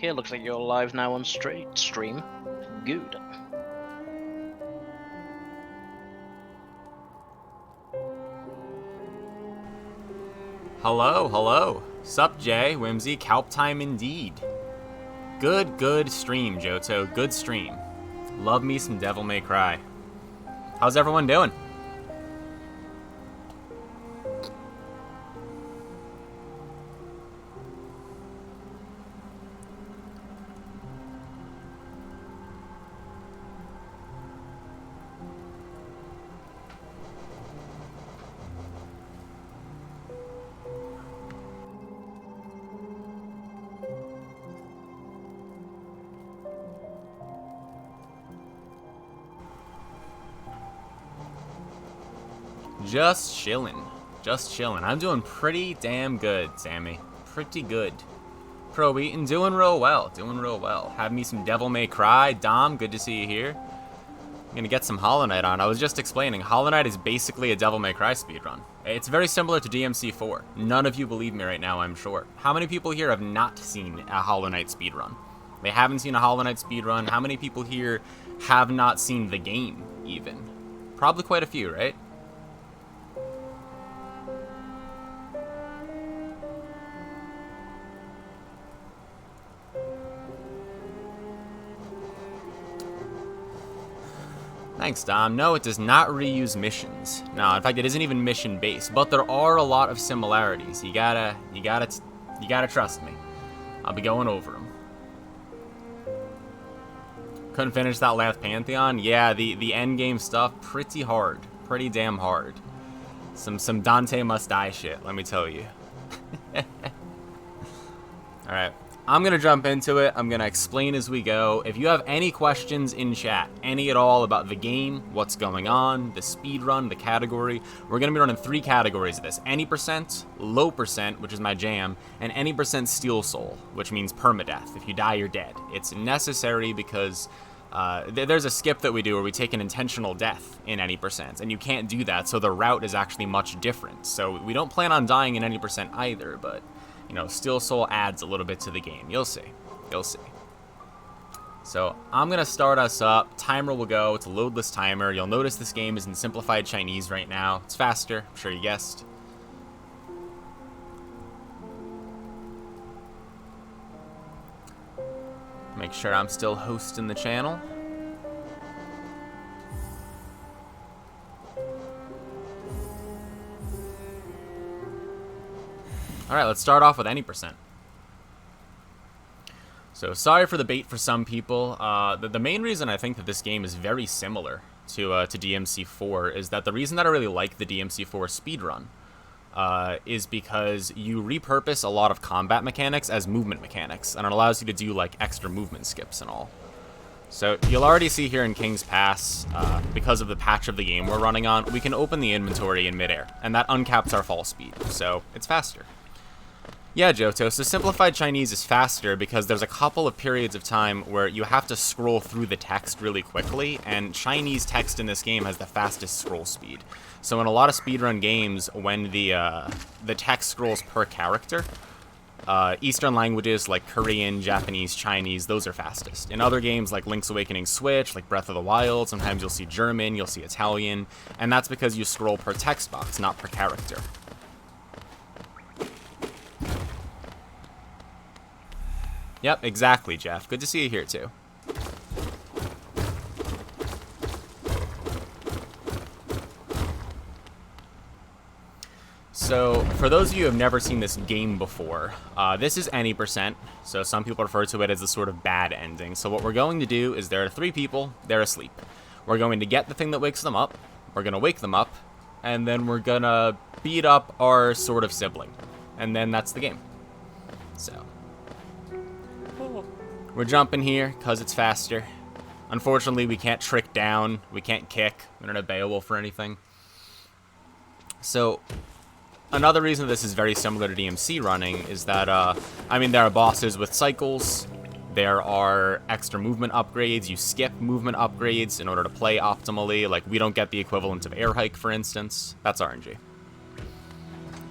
Okay, looks like you're live now on stream. Good. Hello, hello. Sup, Jay, Whimsy, Calp time indeed. Good stream, Johto. Good stream. Love me some Devil May Cry. How's everyone doing? Just chillin'. Just chillin'. I'm doing pretty damn good, Sammy. Pretty good. Pro Eaton, doing real well. Doing real well. Have me some Devil May Cry. Dom, good to see you here. I'm gonna get some Hollow Knight on. I was just explaining, Hollow Knight is basically a Devil May Cry speedrun. It's very similar to DMC4. None of you believe me right now, I'm sure. How many people here have not seen a Hollow Knight speedrun? They haven't seen a Hollow Knight speedrun. How many people here have not seen the game, even? Probably quite a few, right? Thanks, Dom. No, it does not reuse missions. No, in fact, it isn't even mission-based. But there are a lot of similarities. You gotta trust me. I'll be going over them. Couldn't finish that last Pantheon. Yeah, the end game stuff, pretty hard, pretty damn hard. Some Dante must die shit. Let me tell you. All right. I'm going to jump into it. I'm going to explain as we go. If you have any questions in chat, any at all about the game, what's going on, the speedrun, the category, we're going to be running 3 categories of this. Any percent, low percent, which is my jam, and any percent steel soul, which means permadeath. If you die, you're dead. It's necessary because there's a skip that we do where we take an intentional death in any percent, and you can't do that, so the route is actually much different. So we don't plan on dying in any percent either, but you know, Steel Soul adds a little bit to the game. You'll see. You'll see. So I'm going to start us up. Timer will go. It's a loadless timer. You'll notice this game is in simplified Chinese right now. It's faster. I'm sure you guessed. Make sure I'm still hosting the channel. Alright, let's start off with any percent. So, sorry for the bait for some people. The main reason I think that this game is very similar to DMC4 is that the reason that I really like the DMC4 speedrun is because you repurpose a lot of combat mechanics as movement mechanics, and it allows you to do, like, extra movement skips and all. So, you'll already see here in King's Pass, because of the patch of the game we're running on, we can open the inventory in midair, and that uncaps our fall speed, so it's faster. Yeah, Johto, so simplified Chinese is faster because there's a couple of periods of time where you have to scroll through the text really quickly, and Chinese text in this game has the fastest scroll speed. So in a lot of speedrun games, when the text scrolls per character, Eastern languages like Korean, Japanese, Chinese, those are fastest. In other games like Link's Awakening Switch, like Breath of the Wild, sometimes you'll see German, you'll see Italian, and that's because you scroll per text box, not per character. Yep, exactly, Jeff. Good to see you here, too. So, for those of you who have never seen this game before, this is any percent, so some people refer to it as a sort of bad ending. So what we're going to do is there are 3 people, they're asleep. We're going to get the thing that wakes them up, we're going to wake them up, and then we're going to beat up our sort of sibling. And then that's the game. So we're jumping here because it's faster. Unfortunately, we can't trick down. We can't kick. We don't have Beowulf or anything. So, another reason this is very similar to DMC running is that, I mean, there are bosses with cycles. There are extra movement upgrades. You skip movement upgrades in order to play optimally. Like, we don't get the equivalent of air hike, for instance. That's RNG.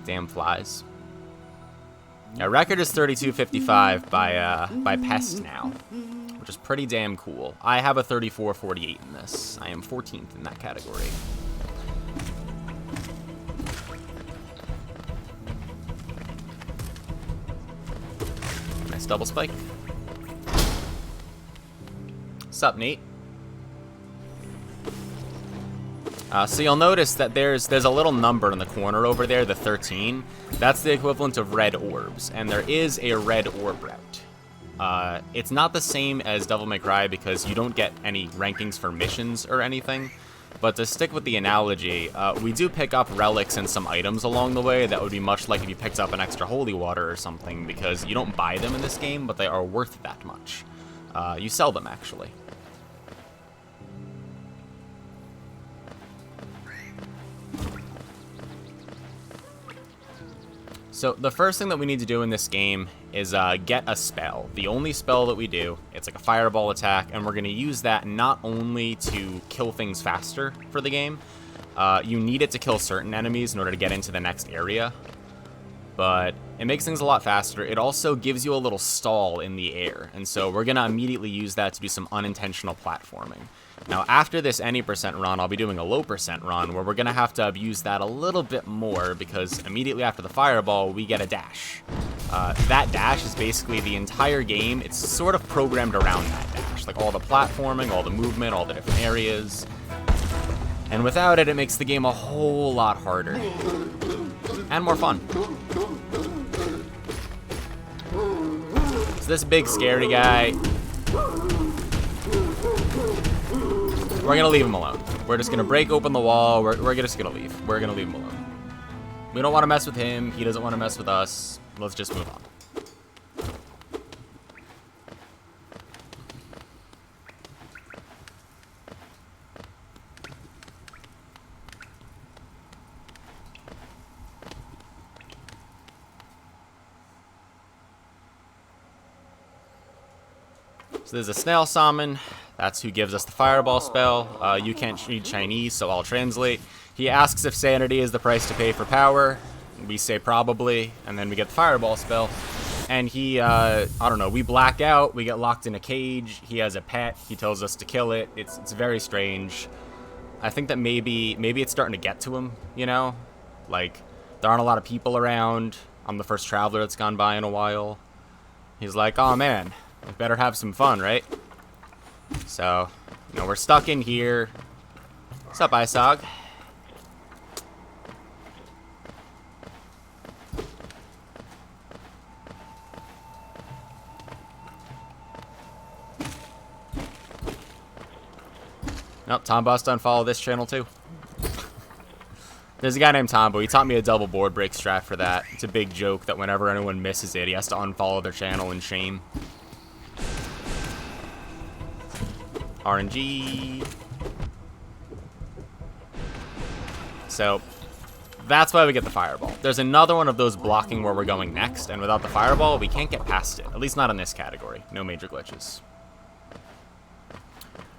Damn flies. Our record is 32.55 by Pest now, which is pretty damn cool. I have a 34.48 in this. I am 14th in that category. Nice double spike. Sup, Nate? So you'll notice that there's a little number in the corner over there, the 13. That's the equivalent of red orbs, and there is a red orb route. It's not the same as Devil May Cry because you don't get any rankings for missions or anything, but to stick with the analogy, we do pick up relics and some items along the way that would be much like if you picked up an extra holy water or something, because you don't buy them in this game, but they are worth that much. You sell them, actually. So the first thing that we need to do in this game is get a spell. The only spell that we do, it's like a fireball attack, and we're going to use that not only to kill things faster for the game. You need it to kill certain enemies in order to get into the next area, but it makes things a lot faster. It also gives you a little stall in the air, and so we're going to immediately use that to do some unintentional platforming. Now, after this any percent run, I'll be doing a low percent run where we're going to have to abuse that a little bit more because immediately after the fireball, we get a dash. That dash is basically the entire game. It's sort of programmed around that dash, like all the platforming, all the movement, all the different areas. And without it, it makes the game a whole lot harder and more fun. So this big scary guy, we're going to leave him alone. We're just going to break open the wall. We're just going to leave. We're going to leave him alone. We don't want to mess with him. He doesn't want to mess with us. Let's just move on. So there's a snail salmon. That's who gives us the fireball spell. You can't read Chinese, so I'll translate. He asks if sanity is the price to pay for power. We say probably, and then we get the fireball spell. And he, I don't know, we black out, we get locked in a cage. He has a pet, he tells us to kill it. It's very strange. I think that maybe it's starting to get to him, you know? Like, there aren't a lot of people around. I'm the first traveler that's gone by in a while. He's like, oh man, we better have some fun, right? So, you know, we're stuck in here. What's up, Isog? Nope, Tombo's done follow this channel too. There's a guy named Tombo. He taught me a double board break strat for that. It's a big joke that whenever anyone misses it, he has to unfollow their channel in shame. RNG. So, that's why we get the fireball. There's another one of those blocking where we're going next, and without the fireball, we can't get past it. At least not in this category. No major glitches.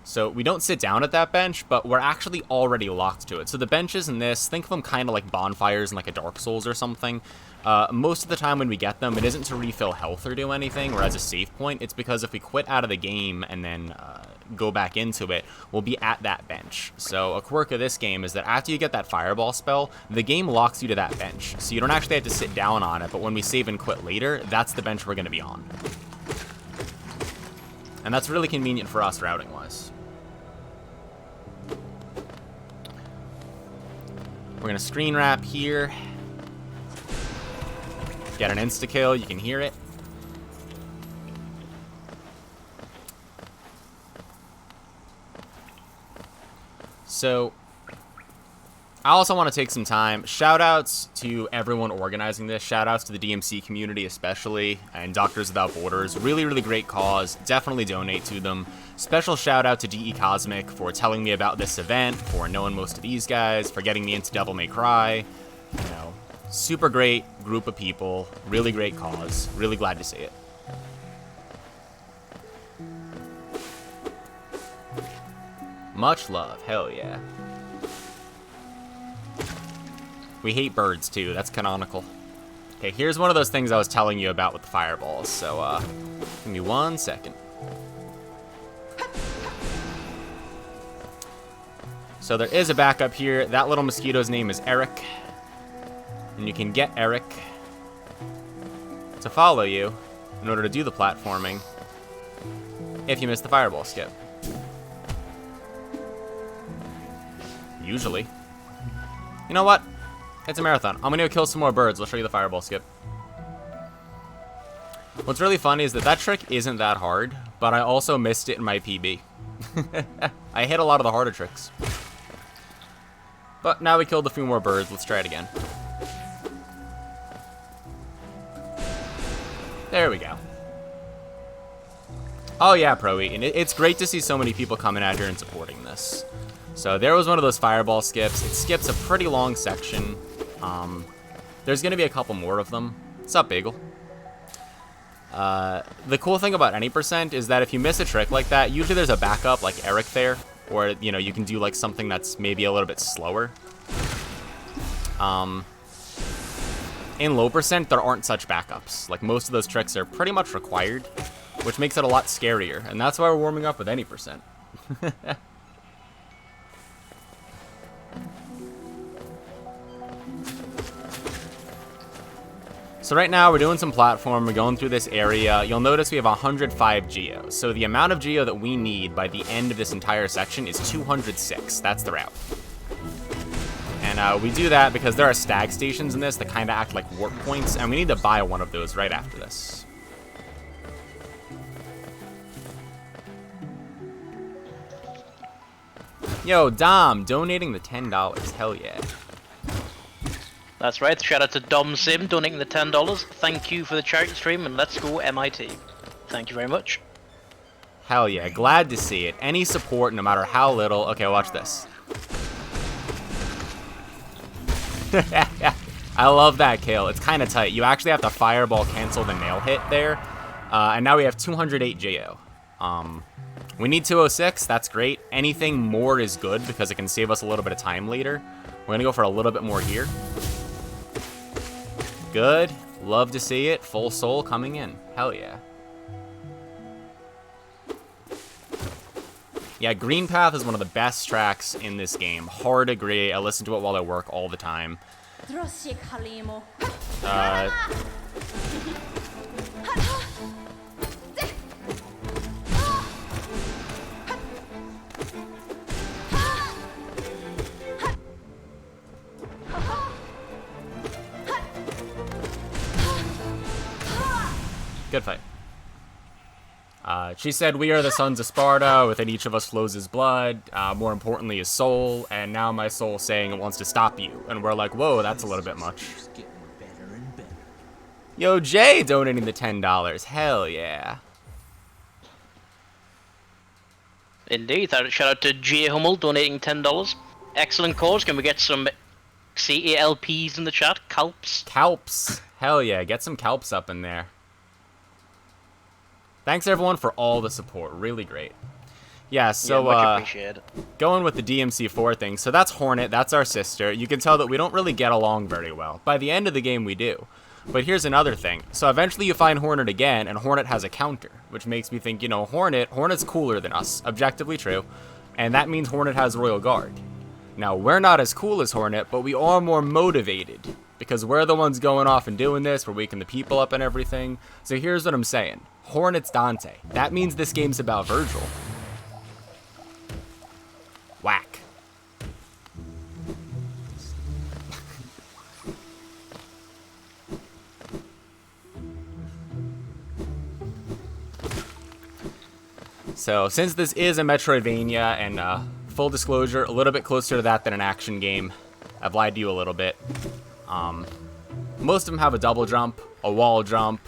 So we don't sit down at that bench, but we're actually already locked to it. So the benches in this, think of them kind of like bonfires in like a Dark Souls or something. Most of the time when we get them, it isn't to refill health or do anything, or as a save point. It's because if we quit out of the game and then go back into it, we'll be at that bench. So a quirk of this game is that after you get that fireball spell, the game locks you to that bench. So you don't actually have to sit down on it, but when we save and quit later, that's the bench we're going to be on. And that's really convenient for us routing-wise. We're going to screen wrap here. Get an insta-kill, you can hear it. So, I also want to take some time. Shout-outs to everyone organizing this. Shout-outs to the DMC community especially, and Doctors Without Borders. Really, really great cause. Definitely donate to them. Special shout-out to DE Cosmic for telling me about this event, for knowing most of these guys, for getting me into Devil May Cry. You know, super great group of people. Really great cause. Really glad to see it. Much love. Hell yeah. We hate birds, too. That's canonical. Okay, here's one of those things I was telling you about with the fireballs, so, give me 1 second. So there is a backup here. That little mosquito's name is Eric. And you can get Eric to follow you in order to do the platforming if you miss the fireball skip. Usually. You know what? It's a marathon. I'm gonna go kill some more birds. I'll show you the fireball skip. What's really funny is that trick isn't that hard, but I also missed it in my PB. I hit a lot of the harder tricks. But now we killed a few more birds. Let's try it again. There we go. Oh yeah, Pro Eaton. It's great to see so many people coming out here and supporting this. So there was one of those fireball skips. It skips a pretty long section. There's going to be a couple more of them. What's up, Bagel? The cool thing about any percent is that if you miss a trick like that, usually there's a backup like Eric there. Or, you know, you can do like something that's maybe a little bit slower. In low percent, there aren't such backups. Like, most of those tricks are pretty much required, which makes it a lot scarier. And that's why we're warming up with any percent. So right now, we're doing some platform. We're going through this area. You'll notice we have 105 geo. So the amount of geo that we need by the end of this entire section is 206. That's the route. And we do that because there are stag stations in this that kind of act like warp points, and we need to buy one of those right after this. Yo, Dom, donating the $10. Hell yeah. That's right. Shout out to Dom Sim donating the $10. Thank you for the charity stream, and let's go MIT. Thank you very much. Hell yeah, glad to see it. Any support, no matter how little. Okay, watch this. I love that kill. It's kind of tight. You actually have to fireball cancel the nail hit there. And now we have 208 JO. We need 206. That's great. Anything more is good because it can save us a little bit of time later. We're going to go for a little bit more here. Good. Love to see it. Full soul coming in. Hell yeah. Yeah, Green Path is one of the best tracks in this game. Hard agree. I listen to it while I work all the time. Good fight. She said, "We are the sons of Sparta. Within each of us flows his blood. More importantly, his soul. And now my soul saying it wants to stop you." And we're like, whoa, that's a little bit much. Yo, Jay donating the $10. Hell yeah. Indeed. Shout out to Jay Hummel donating $10. Excellent cause. Can we get some CALPs in the chat? Calps? Calps. Hell yeah. Get some calps up in there. Thanks, everyone, for all the support. Really great. Yeah, so, much appreciated. Going with the DMC4 thing. So that's Hornet. That's our sister. You can tell that we don't really get along very well. By the end of the game, we do. But here's another thing. So eventually you find Hornet again, and Hornet has a counter, which makes me think, you know, Hornet's cooler than us. Objectively true. And that means Hornet has Royal Guard. Now, we're not as cool as Hornet, but we are more motivated. Because we're the ones going off and doing this. We're waking the people up and everything. So here's what I'm saying. Hornet's Dante. That means this game's about Virgil. Whack. So, since this is a Metroidvania, and full disclosure, a little bit closer to that than an action game, I've lied to you a little bit. Most of them have a double jump, a wall jump,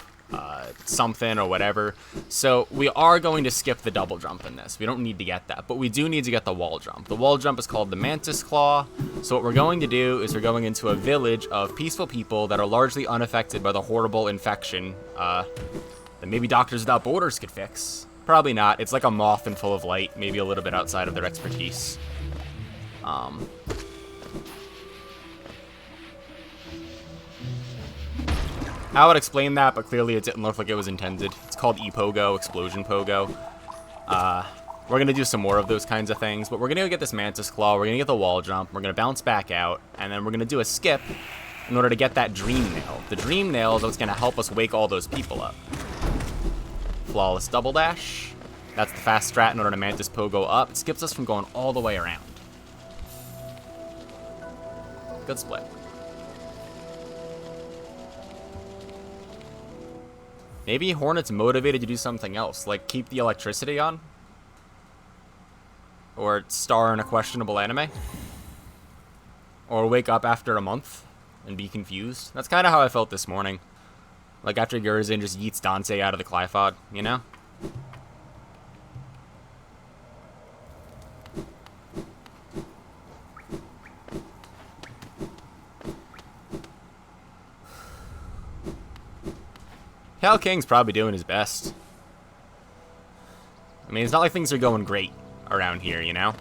something or whatever. So we are going to skip the double jump in this. We don't need to get that, but we do need to get the wall jump. The wall jump is called the Mantis Claw. So what we're going to do is we're going into a village of peaceful people that are largely unaffected by the horrible infection that maybe Doctors Without Borders could fix. Probably not. It's like a moth and full of light, maybe a little bit outside of their expertise. I would explain that, but clearly it didn't look like it was intended. It's called E-Pogo, Explosion Pogo. We're going to do some more of those kinds of things, but we're going to get this Mantis Claw, we're going to get the wall jump, we're going to bounce back out, and then we're going to do a skip in order to get that Dream Nail. The Dream Nail is what's going to help us wake all those people up. Flawless double dash. That's the fast strat in order to Mantis Pogo up. It skips us from going all the way around. Good split. Maybe Hornet's motivated to do something else, like keep the electricity on? Or star in a questionable anime? Or wake up after a month and be confused? That's kind of how I felt this morning. Like after Gurzin just yeets Dante out of the Clyphod, you know? Cal King's probably doing his best. I mean, it's not like things are going great around here, you know?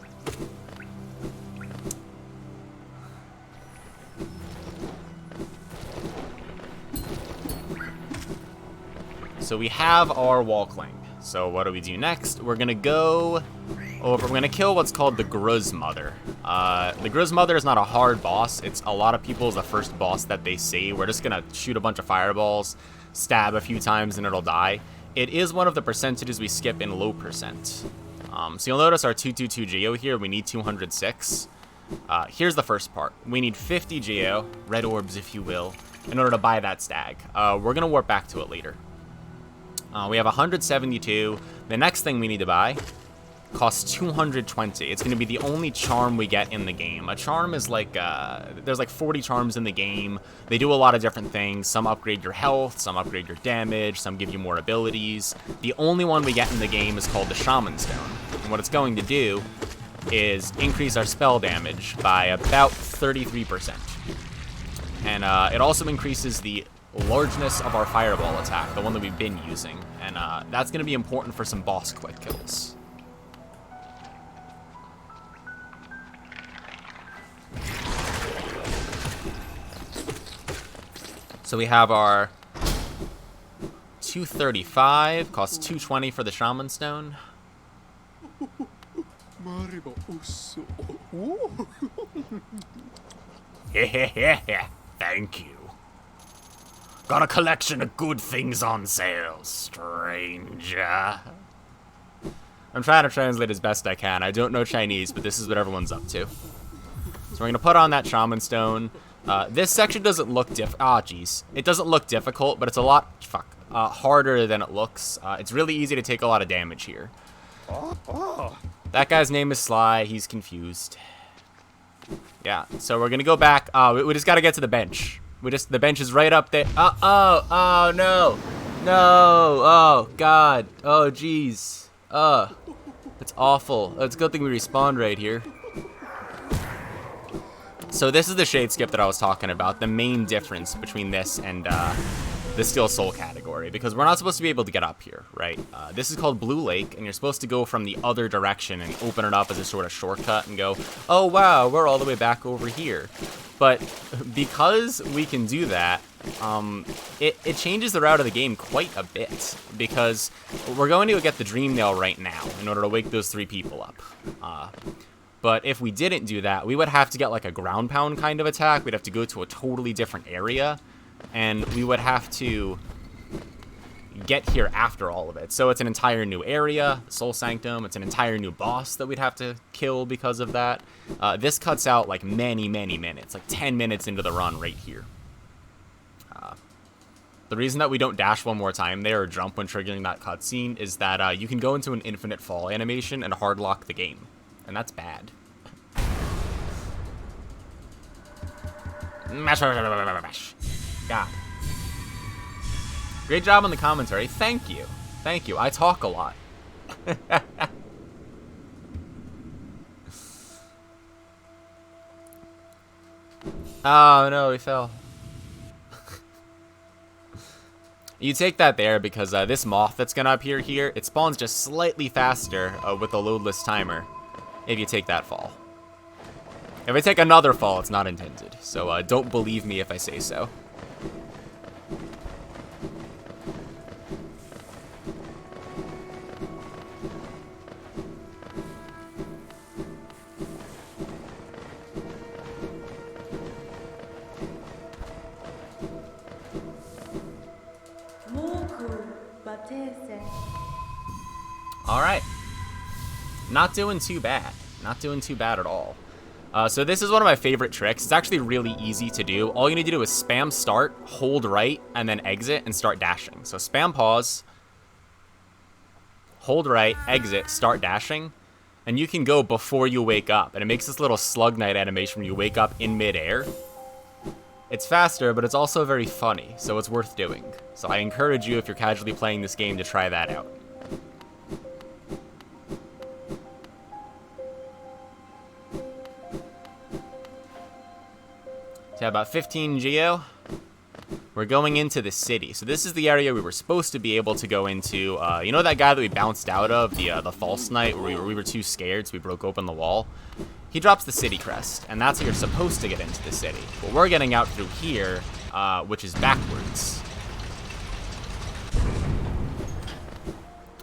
So we have our wall cling. So what do we do next? We're gonna go over, we're gonna kill what's called the Gruz Mother. The Gruz Mother is not a hard boss. It's a lot of people's the first boss that they see. We're just gonna shoot a bunch of fireballs, stab a few times, and it'll die. It is one of the percentages we skip in low percent. So you'll notice our 222 Geo here, we need 206. Here's the first part. We need 50 Geo, red orbs if you will, in order to buy that stag. We're gonna warp back to it later. We have 172. The next thing we need to buy costs 220. It's going to be the only charm we get in the game. A charm is like, there's like 40 charms in the game. They do a lot of different things. Some upgrade your health, some upgrade your damage, some give you more abilities. The only one we get in the game is called the Shaman Stone. And what it's going to do is increase our spell damage by about 33%. And it also increases the largeness of our fireball attack, the one that we've been using. And that's going to be important for some boss quick kills. So we have our 235, costs 220 for the Shaman Stone. Thank you. Got a collection of good things on sale, stranger. I'm trying to translate as best I can. I don't know Chinese, but this is what everyone's up to. So we're gonna put on that Shaman Stone. This section doesn't look it doesn't look difficult, but it's a lot, harder than it looks. It's really easy to take a lot of damage here. That guy's name is Sly. He's confused. Yeah, so we're gonna go back. We just gotta get to the bench. The bench is right up there. Oh, no. No, oh, God. Oh, jeez. It's awful. It's a good thing we respawned right here. So this is the shade skip that I was talking about, the main difference between this and the Steel Soul category, because we're not supposed to be able to get up here, right? This is called Blue Lake, and you're supposed to go from the other direction and open it up as a sort of shortcut and go, oh wow, we're all the way back over here. But because we can do that, it changes the route of the game quite a bit, because we're going to get the Dream Nail right now in order to wake those 3 people up. But if we didn't do that, we would have to get like a ground pound kind of attack. We'd have to go to a totally different area, and we would have to get here after all of it. So it's an entire new area, Soul Sanctum. It's an entire new boss that we'd have to kill because of that. This cuts out like many minutes, like 10 minutes into the run right here. The reason that we don't dash one more time there or jump when triggering that cutscene is that you can go into an infinite fall animation and hard lock the game. And that's bad. God. Great job on the commentary. Thank you. Thank you. I talk a lot. Oh, no, we fell. You take that there because this moth that's gonna appear here, it spawns just slightly faster with a loadless timer if you take that fall. If I take another fall, it's not intended. So don't believe me if I say so. Alright. Not doing too bad. Not doing too bad at all. So this is one of my favorite tricks. It's actually really easy to do. All you need to do is spam start, hold right, and then exit and start dashing. So spam pause, hold right, exit, start dashing, and you can go before you wake up. And it makes this little slug knight animation when you wake up in midair. It's faster, but it's also very funny, so it's worth doing. So I encourage you, if you're casually playing this game, to try that out. So about 15 geo. We're going into the city. So this is the area we were supposed to be able to go into. You know that guy that we bounced out of, the false knight, where we were too scared, so we broke open the wall? He drops the city crest, and that's how you're supposed to get into the city. But we're getting out through here, which is backwards.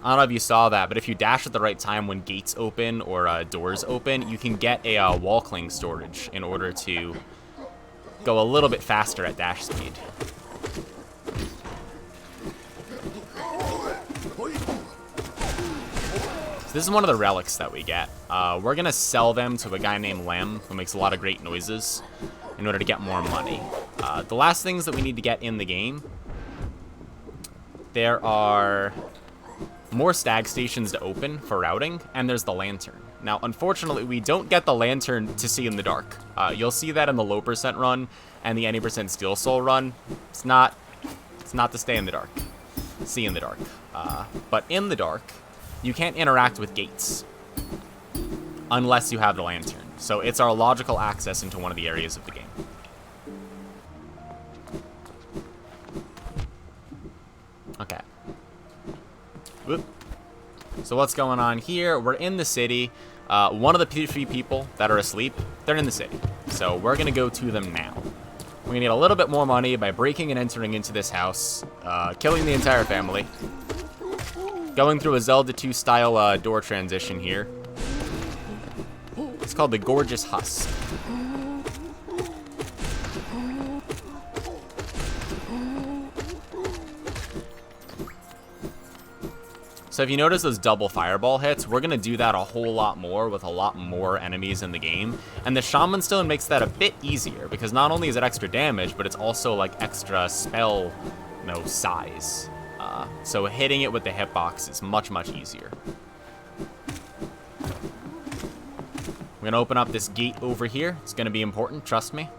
I don't know if you saw that, but if you dash at the right time when gates open or doors open, you can get a wall cling storage in order to go a little bit faster at dash speed. So this is one of the relics that we get. We're gonna sell them to a guy named Lem, who makes a lot of great noises, in order to get more money. The last things that we need to get in the game, there are more stag stations to open for routing, and there's the lantern. Now, unfortunately, we don't get the lantern to see in the dark. You'll see that in the low percent run and the any percent steel soul run. It's not to stay in the dark, see in the dark. But in the dark, you can't interact with gates unless you have the lantern. So it's our logical access into one of the areas of the game. Okay. Whoop. So what's going on here? We're in the city. One of the three people that are asleep, they're in the city. So we're going to go to them now. We're going to need a little bit more money by breaking and entering into this house, killing the entire family, going through a Zelda 2 style door transition here. It's called the Gorgeous Husk. So if you notice those double fireball hits, we're going to do that a whole lot more with a lot more enemies in the game. And the Shaman Stone makes that a bit easier, because not only is it extra damage, but it's also like extra spell, size. So hitting it with the hitbox is much, much easier. We're going to open up this gate over here. It's going to be important, trust me.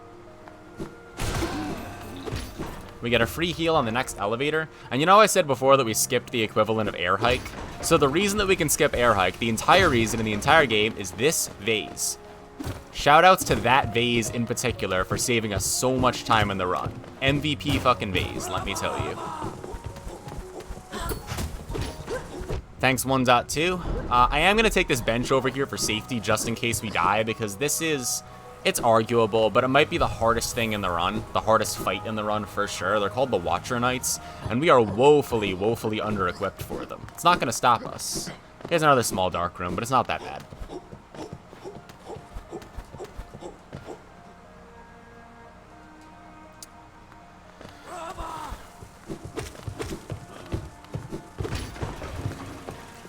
We get a free heal on the next elevator. And you know I said before that we skipped the equivalent of air hike? So the reason that we can skip air hike, the entire reason in the entire game, is this vase. Shoutouts to that vase in particular for saving us so much time in the run. MVP fucking vase, let me tell you. Thanks 1.2. I am going to take this bench over here for safety just in case we die, because this is... It's arguable, but it might be the hardest thing in the run, the hardest fight in the run for sure. They're called the Watcher Knights, and we are woefully, woefully under-equipped for them. It's not going to stop us. Here's another small dark room, but it's not that bad.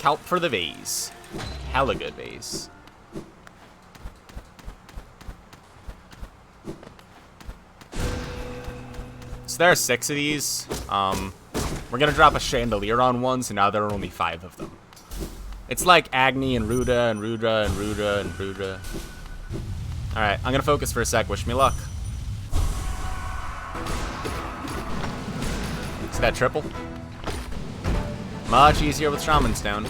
Kelp for the vase. Hella good vase. So there are 6 of these. We're going to drop a chandelier on one, so now there are only 5 of them. It's like Agni and Ruda and Rudra and Rudra and Rudra. Alright, I'm going to focus for a sec. Wish me luck. See that triple? Much easier with Shaman Stone.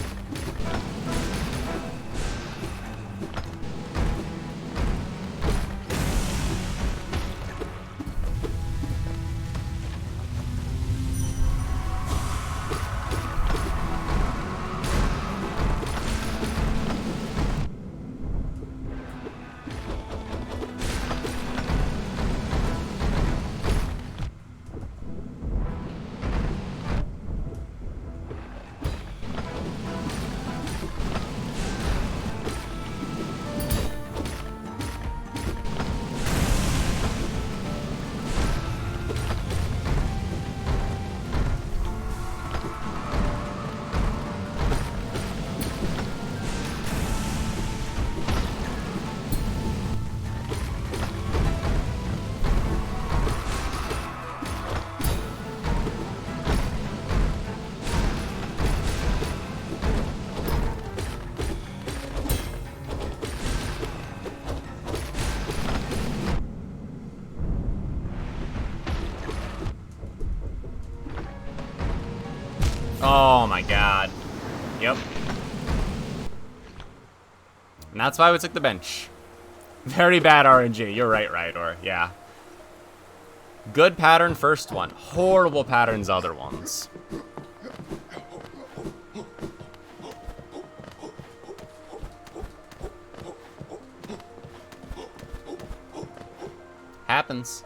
Oh my god. Yep. And that's why we took the bench. Very bad RNG. You're right, Rydor. Yeah. Good pattern, first one. Horrible patterns, other ones. Happens.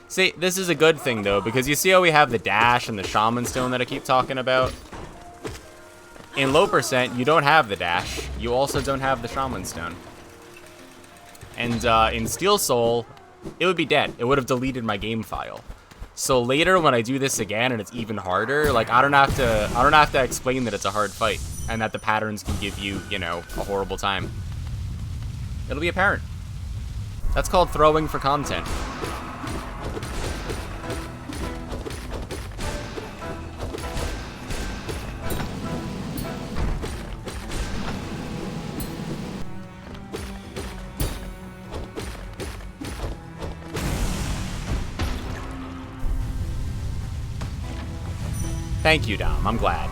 See, this is a good thing, though, because you see how we have the dash and the shaman stone that I keep talking about? In low percent, you don't have the dash. You also don't have the shaman stone. And in Steel Soul, it would be dead. It would have deleted my game file. So later, when I do this again and it's even harder, like I don't have to explain that it's a hard fight and that the patterns can give you, you know, a horrible time. It'll be apparent. That's called throwing for content. Thank you, Dom. I'm glad.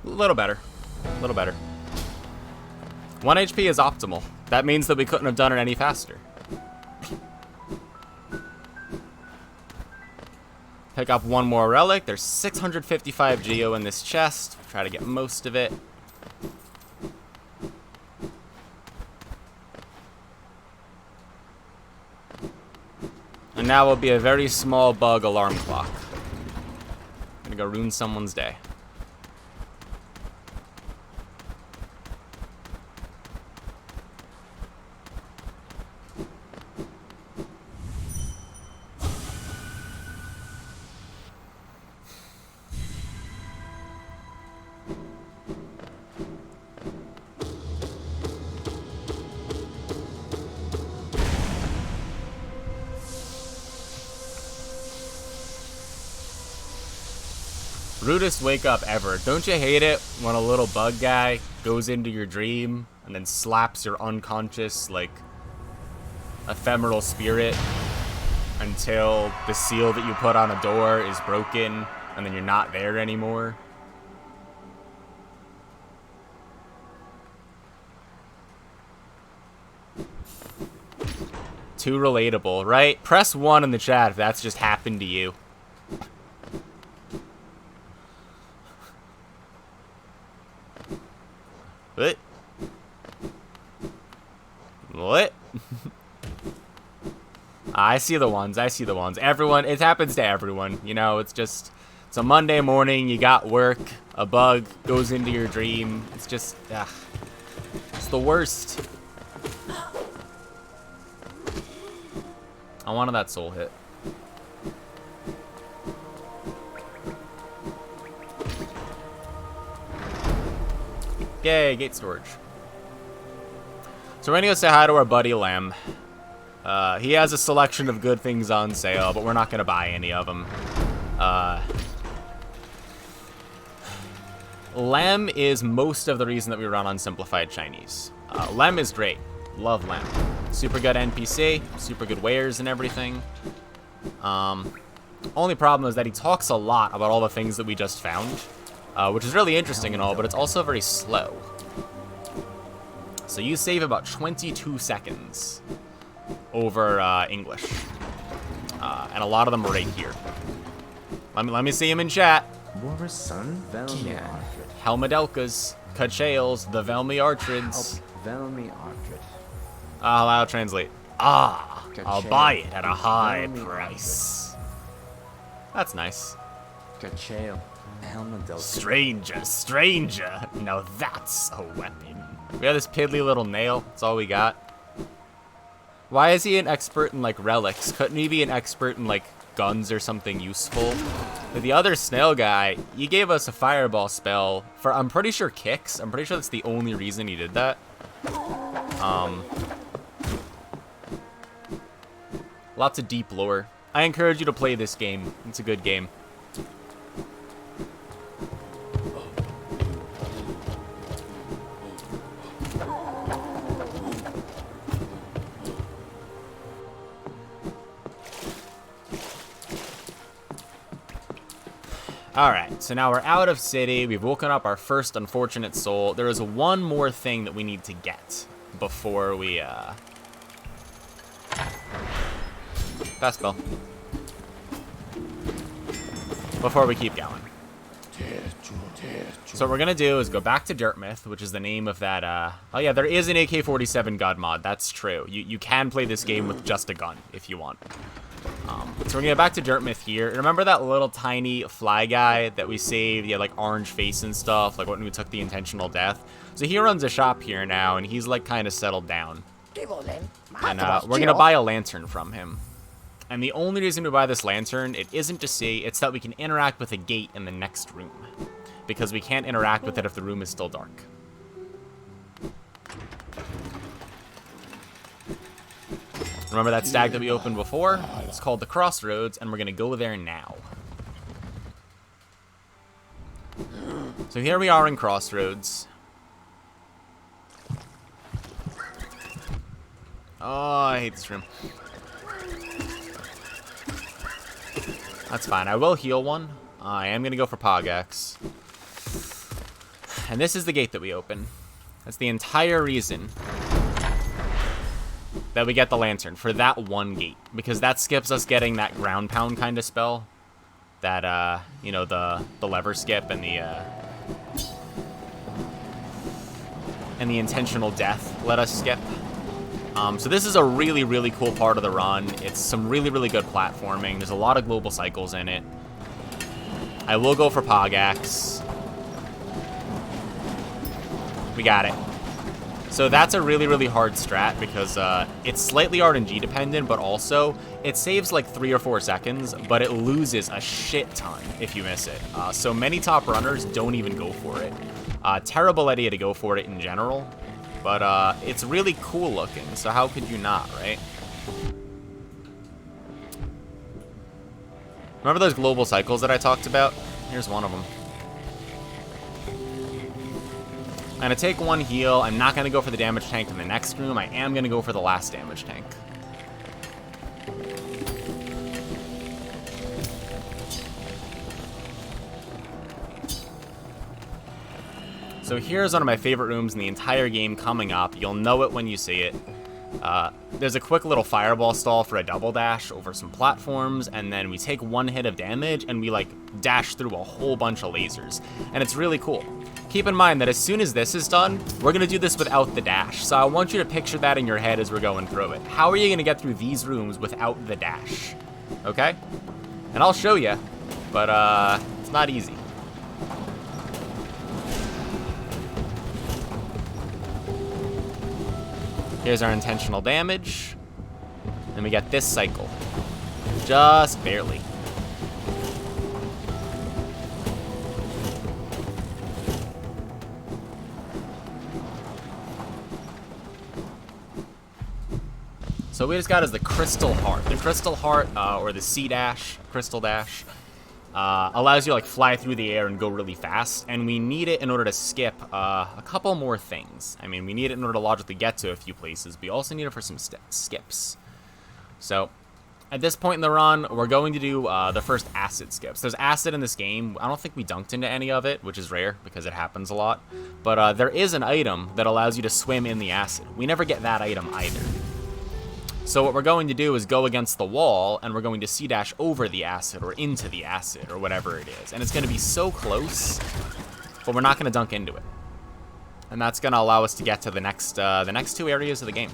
A little better. A little better. 1 HP is optimal. That means that we couldn't have done it any faster. Pick up one more relic. There's 655 geo in this chest. Try to get most of it. And now will be a very small bug alarm clock. I'm gonna go ruin someone's day. Rudest wake up ever. Don't you hate it when a little bug guy goes into your dream and then slaps your unconscious, like, ephemeral spirit until the seal that you put on a door is broken and then you're not there anymore? Too relatable, right? Press 1 in the chat if that's just happened to you. What? What? I see the ones. I see the ones. Everyone, it happens to everyone. You know, it's just, it's a Monday morning, you got work, a bug goes into your dream. It's just, it's the worst. I wanted that soul hit. Yay, gate storage. So we're gonna go say hi to our buddy Lem. He has a selection of good things on sale, but we're not gonna buy any of them. Lem is most of the reason that we run on Simplified Chinese. Lem is great. Love Lem. Super good NPC, super good wares and everything. Only problem is that he talks a lot about all the things that we just found. Which is really interesting and all, but it's also very slow. So you save about 22 seconds over English. And a lot of them are right here. Let me see him in chat. Våre son, Velmi Artrid. Helmedelkas, Kachales, the Velmi Artrids. Velmi Artrid. I'll translate. I'll buy it at a high price. That's nice. Kachale. Helmedelka. Stranger. Now that's a weapon. We have this piddly little nail. That's all we got. Why is he an expert in, like, relics? Couldn't he be an expert in, like, guns or something useful? But the other snail guy, he gave us a fireball spell for, I'm pretty sure, kicks. I'm pretty sure that's the only reason he did that. Lots of deep lore. I encourage you to play this game. It's a good game. Alright, so now we're out of city. We've woken up our first unfortunate soul. There is one more thing that we need to get before we, Fast spell. Before we keep going. So what we're gonna do is go back to Dirtmouth, which is the name of that, oh yeah, there is an AK-47 God mod. That's true. You can play this game with just a gun, if you want. So we're gonna get back to Dirtmouth here. Remember that little tiny fly guy that we saved? He had like orange face and stuff, like when we took the intentional death. So he runs a shop here now, and he's like kind of settled down. And we're gonna buy a lantern from him. And the only reason we buy this lantern, it isn't to see, it's that we can interact with a gate in the next room. Because we can't interact with it if the room is still dark. Remember that stag that we opened before? It's called the Crossroads, and we're gonna go there now. So here we are in Crossroads. Oh, I hate this room. That's fine. I will heal one. I am gonna go for Pogax. And this is the gate that we open. That's the entire reason that we get the lantern, for that one gate, because that skips us getting that ground pound kind of spell, that you know, the lever skip and the intentional death let us skip. So this is a really, really cool part of the run. It's some really, really good platforming. There's a lot of global cycles in it. I will go for Pogax. We got it. So that's a really, really hard strat because it's slightly RNG dependent, but also it saves like 3 or 4 seconds, but it loses a shit ton if you miss it. So many top runners don't even go for it. Terrible idea to go for it in general, but it's really cool looking, so how could you not, right? Remember those global cycles that I talked about? Here's one of them. I'm going to take one heal. I'm not going to go for the damage tank in the next room. I am going to go for the last damage tank. So here's one of my favorite rooms in the entire game coming up. You'll know it when you see it. There's a quick little fireball stall for a double dash over some platforms, and then we take 1 hit of damage and we like dash through a whole bunch of lasers. And it's really cool. Keep in mind that as soon as this is done, we're going to do this without the dash. So I want you to picture that in your head as we're going through it. How are you going to get through these rooms without the dash? Okay? And I'll show you, but it's not easy. Here's our intentional damage. And we get this cycle. Just barely. So we just got is the Crystal Heart. The Crystal Heart, or the C Dash, Crystal Dash, allows you to like fly through the air and go really fast, and we need it in order to skip a couple more things. I mean, we need it in order to logically get to a few places, but we also need it for some skips. So at this point in the run, we're going to do the first acid skips. There's acid in this game. I don't think we dunked into any of it, which is rare because it happens a lot. But there is an item that allows you to swim in the acid. We never get that item either. So what we're going to do is go against the wall, and we're going to C-dash over the acid, or into the acid, or whatever it is. And it's going to be so close, but we're not going to dunk into it. And that's going to allow us to get to the next two areas of the game.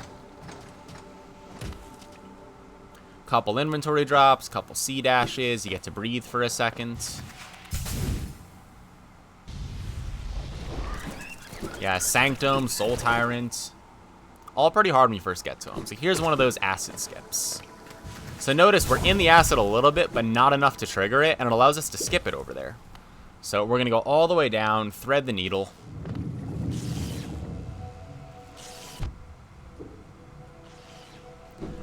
Couple inventory drops, couple C-dashes, you get to breathe for a second. Yeah, Sanctum, Soul Tyrant. All pretty hard when you first get to them. So here's one of those acid skips. So notice we're in the acid a little bit, but not enough to trigger it, and it allows us to skip it over there. So we're going to go all the way down, thread the needle.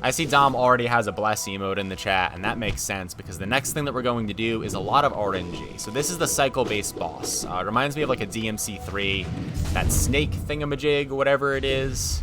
I see Dom already has a bless emote in the chat, and that makes sense because the next thing that we're going to do is a lot of RNG. So this is the cycle-based boss. It reminds me of like a DMC3, that snake thingamajig, whatever it is.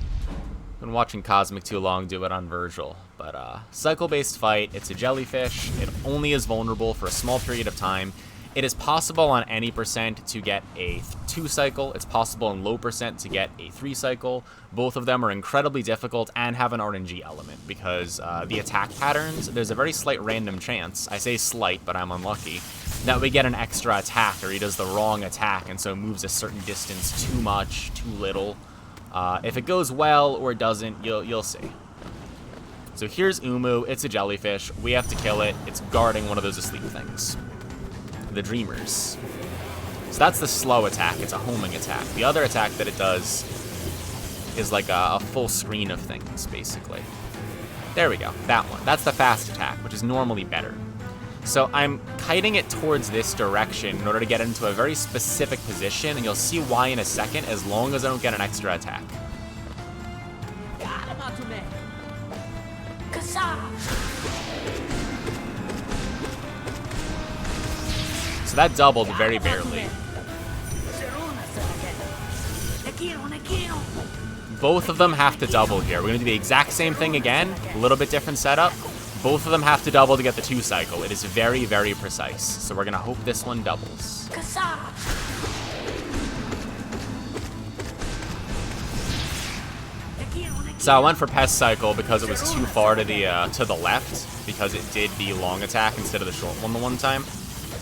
Been watching Cosmic too long do it on Virgil. But cycle-based fight, it's a jellyfish. It only is vulnerable for a small period of time. It is possible on any percent to get a 2 cycle. It's possible on low percent to get a 3 cycle. Both of them are incredibly difficult and have an RNG element because the attack patterns, there's a very slight random chance, I say slight, but I'm unlucky, that we get an extra attack or he does the wrong attack and so moves a certain distance too much, too little. If it goes well or doesn't, you'll see. So here's Umu. It's a jellyfish. We have to kill it. It's guarding one of those asleep things. The Dreamers. So that's the slow attack. It's a homing attack. The other attack that it does is like a full screen of things, basically. There we go. That one. That's the fast attack, which is normally better. So I'm kiting it towards this direction in order to get it into a very specific position, and you'll see why in a second, as long as I don't get an extra attack. So that doubled very barely. Both of them have to double here. We're going to do the exact same thing again, a little bit different setup. Both of them have to double to get the 2 cycle. It is very, very precise. So we're going to hope this one doubles. So I went for Pest Cycle because it was too far to the left, because it did the long attack instead of the short one the one time.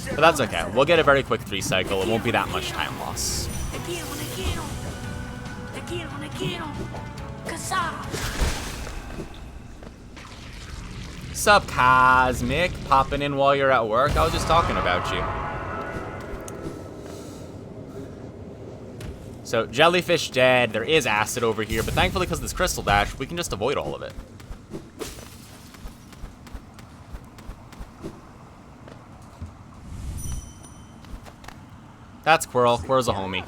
But that's okay. We'll get a very quick 3 cycle. It won't be that much time loss. Sup, Cosmic? Popping in while you're at work? I was just talking about you. So, jellyfish dead. There is acid over here, but thankfully because of this crystal dash, we can just avoid all of it. That's Quirrell. Quirrell's a homie.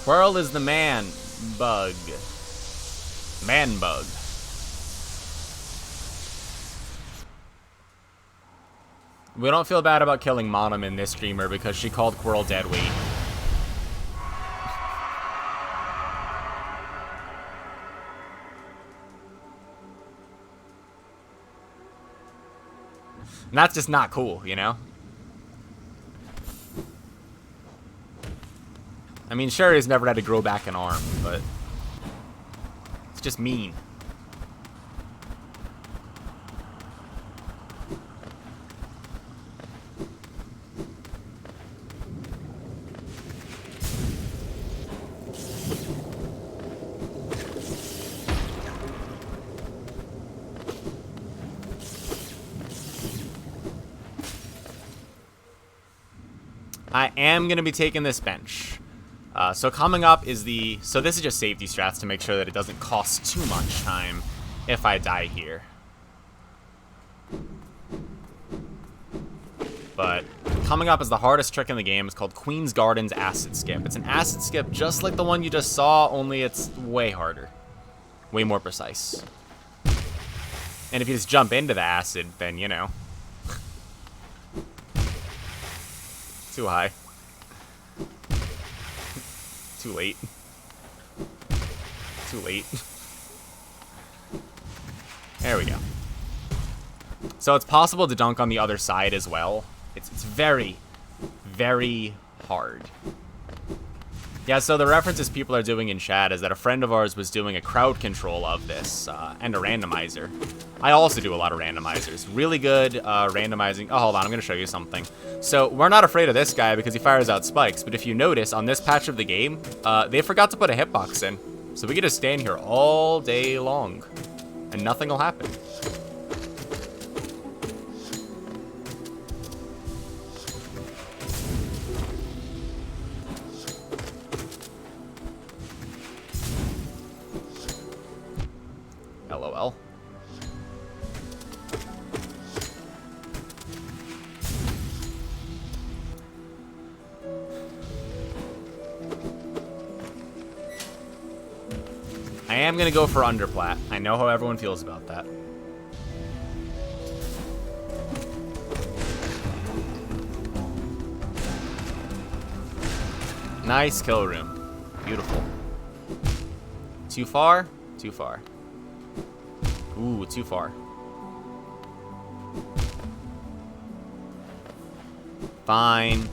Quirrell is the man bug. Man bug. We don't feel bad about killing Monum in this streamer because she called Quirrell dead weight. And that's just not cool, you know? I mean, sure, he's never had to grow back an arm, but it's just mean. I am going to be taking this bench. So coming up is the... So this is just safety strats to make sure that it doesn't cost too much time if I die here. But coming up is the hardest trick in the game. It's called Queen's Garden's Acid Skip. It's an acid skip just like the one you just saw, only it's way harder. Way more precise. And if you just jump into the acid, then, you know... Too high. Too late. Too late. There we go. So it's possible to dunk on the other side as well. It's very, very hard. Yeah, so the references people are doing in chat is that a friend of ours was doing a crowd control of this, and a randomizer. I also do a lot of randomizers. Really good randomizing. Oh, hold on, I'm going to show you something. So we're not afraid of this guy because he fires out spikes, but if you notice, on this patch of the game, they forgot to put a hitbox in. So we can just stand here all day long, and nothing will happen. LOL. I am going to go for underplat. I know how everyone feels about that. Nice kill room. Beautiful. Too far? Too far. Ooh, too far. Fine.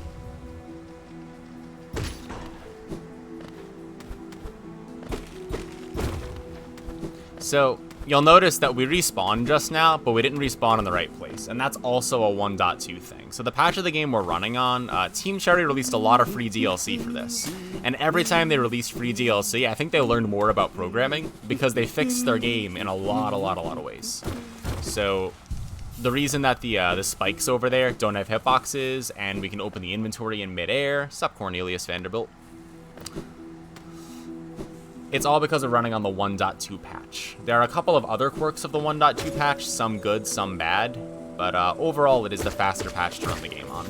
So, you'll notice that we respawned just now, but we didn't respawn in the right place, and that's also a 1.2 thing. So the patch of the game we're running on, Team Cherry released a lot of free DLC for this, and every time they released free DLC, I think they learned more about programming, because they fixed their game in a lot of ways. So, the reason that the spikes over there don't have hitboxes, and we can open the inventory in midair, sup Cornelius Vanderbilt, it's all because of running on the 1.2 patch. There are a couple of other quirks of the 1.2 patch, some good, some bad, but overall it is the faster patch to run the game on.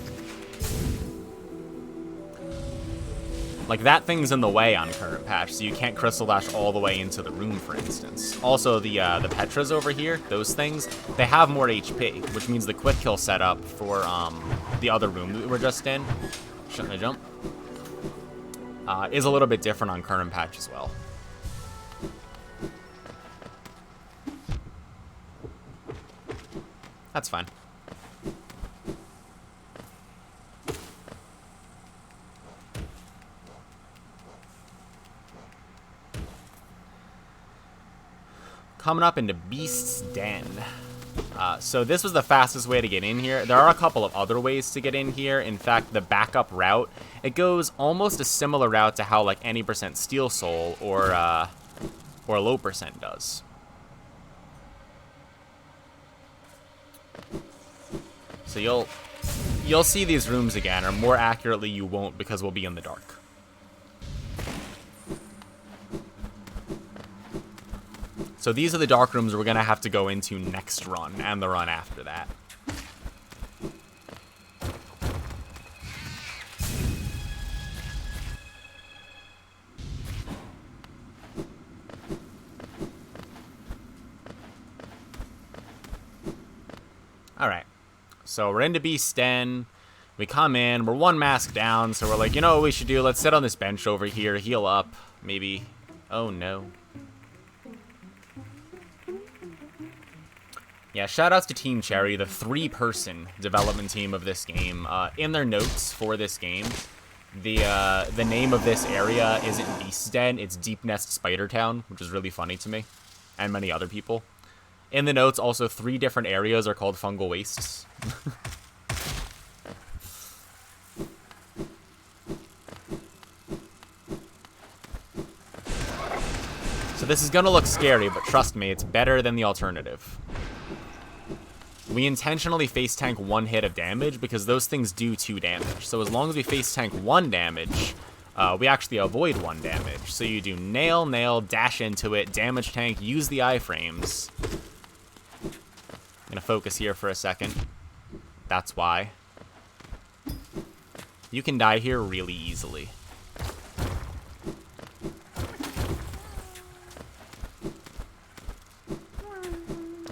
Like, that thing's in the way on current patch, so you can't crystal dash all the way into the room, for instance. Also, the Petras over here, those things, they have more HP, which means the quick kill setup for the other room that we were just in, shouldn't I jump, is a little bit different on current patch as well. That's fine. Coming up into Beast's Den. So this was the fastest way to get in here. There are a couple of other ways to get in here. In fact, the backup route, it goes almost a similar route to how like any % Steel Soul or low % does. So you'll see these rooms again, or more accurately, you won't because we'll be in the dark. So these are the dark rooms we're gonna have to go into next run, and the run after that. Alright. So we're into Beast Den. We come in, we're one mask down, so we're like, you know what we should do? Let's sit on this bench over here, heal up, maybe. Oh no. Yeah, shoutouts to Team Cherry, the 3-person development team of this game. In their notes for this game, the name of this area isn't Beast Den, it's Deep Nest Spider Town, which is really funny to me, and many other people. In the notes, also 3 different areas are called Fungal Wastes. So this is gonna look scary, but trust me, it's better than the alternative. We intentionally face tank 1 hit of damage because those things do 2 damage. So as long as we face tank 1 damage, we actually avoid 1 damage. So you do nail, nail, dash into it, damage tank, use the iframes. I'm gonna focus here for a second. That's why. You can die here really easily.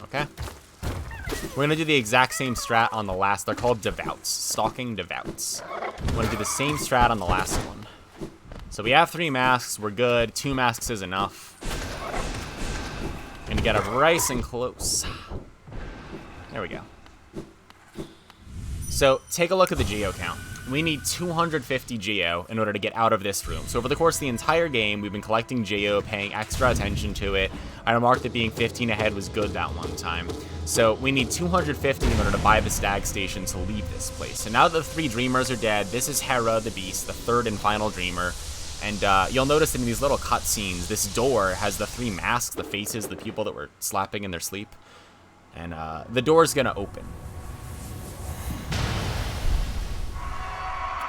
Okay. We're gonna do the exact same strat on the last. They're called Devouts. Stalking Devouts. I want to do the same strat on the last one. So we have 3 masks. We're good. 2 masks is enough. Gonna get up nice and close. There we go. So take a look at the geo count. We need 250 geo in order to get out of this room. So over the course of the entire game, we've been collecting geo, paying extra attention to it. I remarked that being 15 ahead was good that one time. So we need 250 in order to buy the stag station to leave this place. So now that the 3 dreamers are dead, this is Hera the Beast, the 3rd and final dreamer. And you'll notice that in these little cutscenes, this door has the 3 masks, the faces, the people that were slapping in their sleep. And the door's gonna open.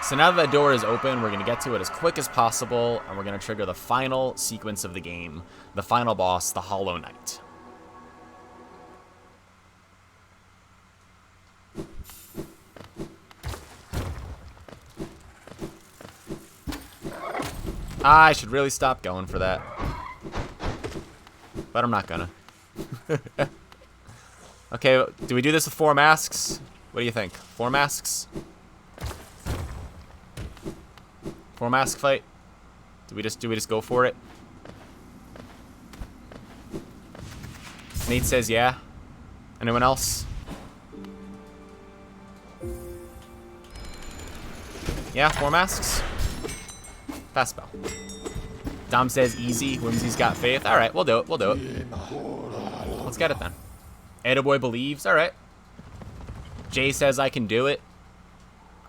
So now that the door is open, we're going to get to it as quick as possible, and we're going to trigger the final sequence of the game, the final boss, the Hollow Knight. I should really stop going for that. But I'm not gonna. Okay, do we do this with 4 masks? What do you think? 4 masks? 4 mask fight? Do we just go for it? Nate says yeah. Anyone else? Yeah, 4 masks? Fast spell. Dom says easy. Whimsy's got faith. Alright, we'll do it. We'll do it. Let's get it then. Edaboy believes. Alright. Jay says I can do it.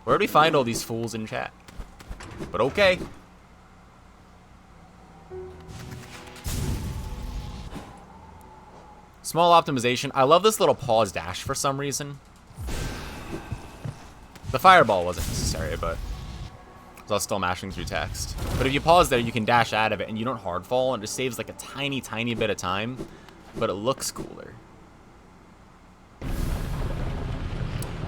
Where do we find all these fools in chat? But okay. Small optimization. I love this little pause dash for some reason. The fireball wasn't necessary, but I was still mashing through text. But if you pause there, you can dash out of it, and you don't hard fall, and it just saves like a tiny, tiny bit of time. But it looks cooler.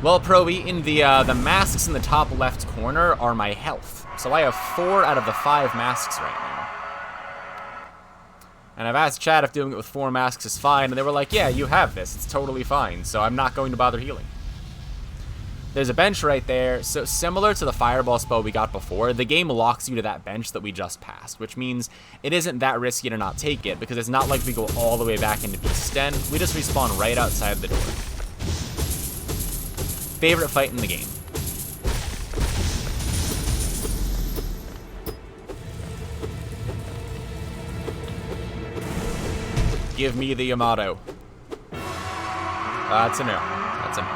Well, Pro Eaton, the masks in the top left corner are my health. So I have 4 out of the 5 masks right now. And I've asked chat if doing it with 4 masks is fine, and they were like, yeah, you have this. It's totally fine, so I'm not going to bother healing. There's a bench right there, so similar to the fireball spell we got before, the game locks you to that bench that we just passed, which means it isn't that risky to not take it, because it's not like we go all the way back into Beast Den. We just respawn right outside the door. Favorite fight in the game. Give me the Yamato. That's a no. That's a no.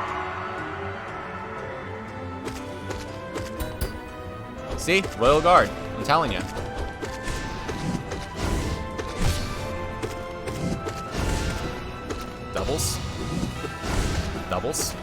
See? Royal Guard. I'm telling you. Doubles. Doubles.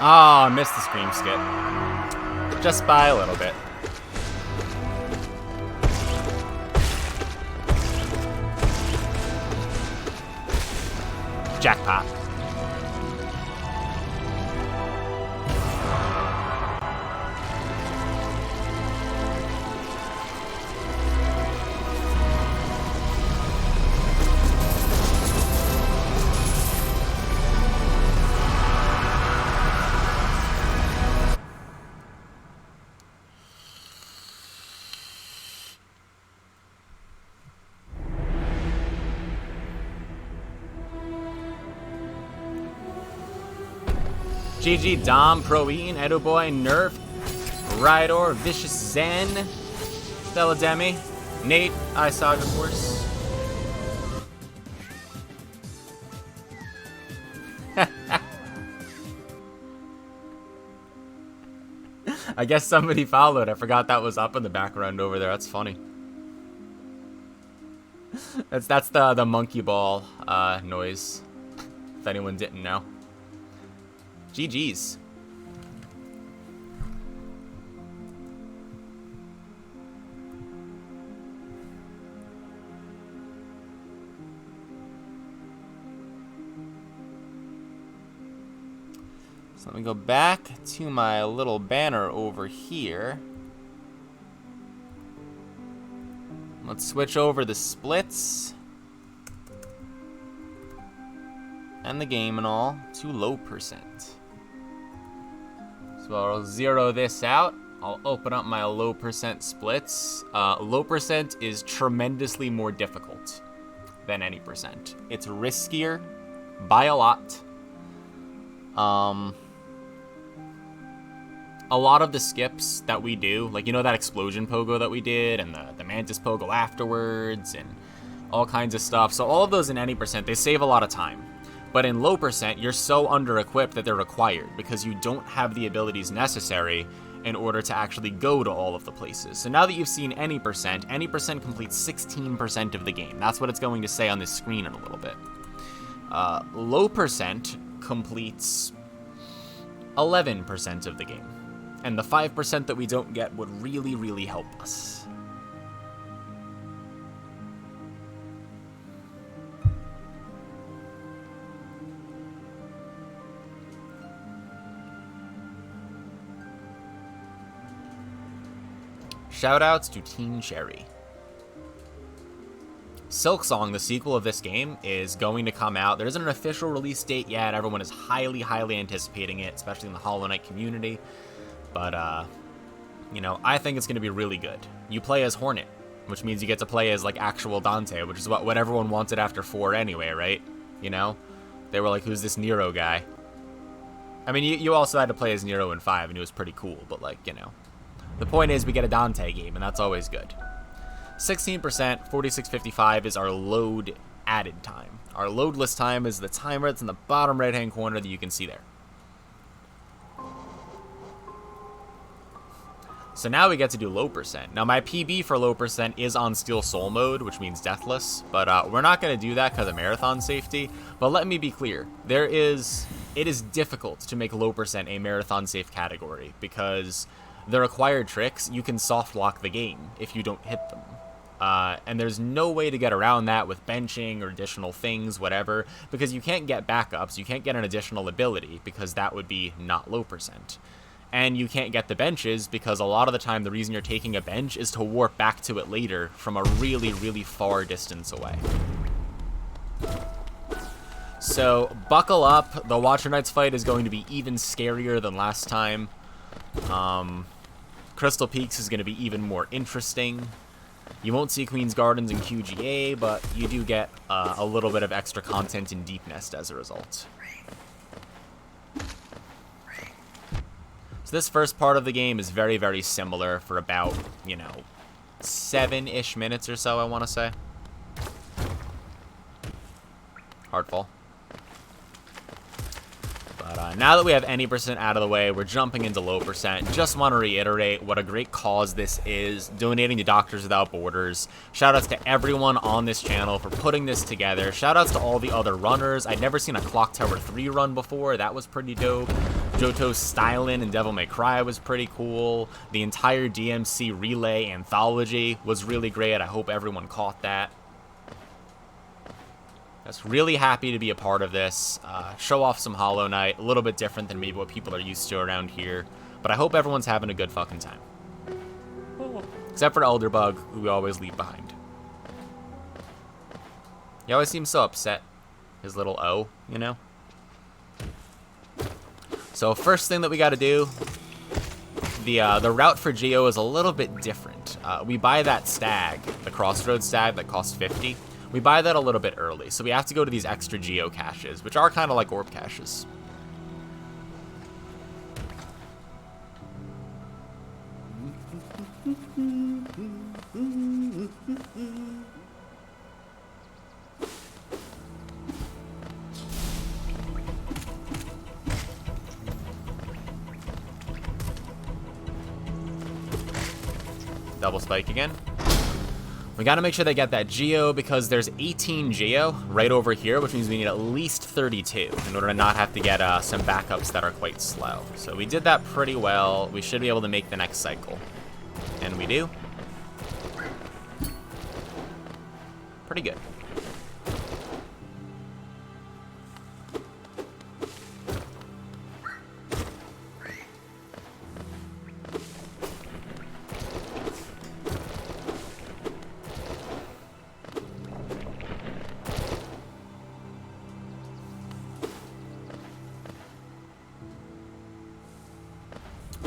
Oh, I missed the scream skit. Just by a little bit. Jackpot. GG Dom, Pro Eaton, Edo Boy, Nerf, Rydor, Vicious Zen, Stella Demi, Nate, Isaga, of course. I guess somebody followed. I forgot that was up in the background over there. That's funny. That's the monkey ball noise. If anyone didn't know. GG's. So let me go back to my little banner over here. Let's switch over the splits and the game and all to low percent. So I'll zero this out. I'll open up my low percent splits. Low percent is tremendously more difficult than any percent. It's riskier by a lot. A lot of the skips that we do, like, you know, that explosion pogo that we did and the mantis pogo afterwards and all kinds of stuff. So all of those in any percent, they save a lot of time. But in low percent, you're so under-equipped that they're required because you don't have the abilities necessary in order to actually go to all of the places. So now that you've seen any percent completes 16% of the game. That's what it's going to say on this screen in a little bit. Low percent completes 11% of the game. And the 5% that we don't get would really, really help us. Shoutouts to Teen Cherry. Silksong, the sequel of this game, is going to come out. There isn't an official release date yet. Everyone is highly, highly anticipating it, especially in the Hollow Knight community. But, you know, I think it's going to be really good. You play as Hornet, which means you get to play as, like, actual Dante, which is what everyone wanted after 4 anyway, right? You know? They were like, who's this Nero guy? I mean, you also had to play as Nero in 5, and it was pretty cool, but, like, you know. The point is, we get a Dante game, and that's always good. 16%, 4655 is our load added time. Our loadless time is the timer that's in the bottom right-hand corner that you can see there. So now we get to do low percent. Now my PB for low percent is on Steel Soul mode, which means deathless, but we're not going to do that because of marathon safety. But let me be clear, it is difficult to make low percent a marathon safe category because the required tricks, you can soft lock the game if you don't hit them. And there's no way to get around that with benching or additional things, whatever, because you can't get backups, you can't get an additional ability because that would be not low percent. And you can't get the benches because a lot of the time the reason you're taking a bench is to warp back to it later from a really, really far distance away. So buckle up. The Watcher Knights fight is going to be even scarier than last time. Crystal Peaks is going to be even more interesting. You won't see Queen's Gardens and QGA, but you do get a little bit of extra content in Deep Nest as a result. So this first part of the game is very, very similar for about, you know, 7-ish minutes or so, I want to say. Hardfall. But now that we have any percent out of the way, we're jumping into low percent. Just want to reiterate what a great cause this is, donating to Doctors Without Borders. Shoutouts to everyone on this channel for putting this together. Shoutouts to all the other runners. I'd never seen a Clock Tower 3 run before. That was pretty dope. Johto's Stylin' and Devil May Cry was pretty cool. The entire DMC Relay anthology was really great. I hope everyone caught that. I was really happy to be a part of this. Show off some Hollow Knight. A little bit different than maybe what people are used to around here. But I hope everyone's having a good fucking time. Except for Elderbug, who we always leave behind. He always seems so upset. His little O, you know? So first thing that we gotta do, the route for Geo is a little bit different. We buy that stag, the Crossroads stag that costs 50. We buy that a little bit early, so we have to go to these extra Geo caches, which are kind of like orb caches. Double spike again. We gotta make sure they get that Geo because there's 18 Geo right over here, which means we need at least 32 in order to not have to get some backups that are quite slow. So we did that pretty well. We should be able to make the next cycle. And we do. Pretty good.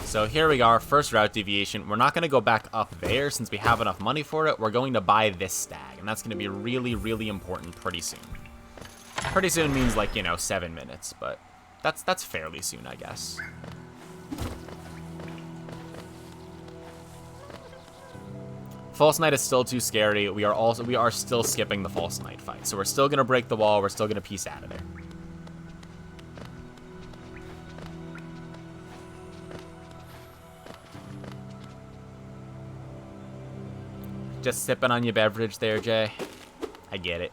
So here we are, first route deviation. We're not going to go back up there since we have enough money for it. We're going to buy this stag, and that's going to be really, really important pretty soon. Pretty soon means like, you know, 7 minutes, but that's fairly soon, I guess. False Knight is still too scary. We are still skipping the False Knight fight. So we're still going to break the wall. We're still going to piece out of there. Just sipping on your beverage there, Jay. I get it.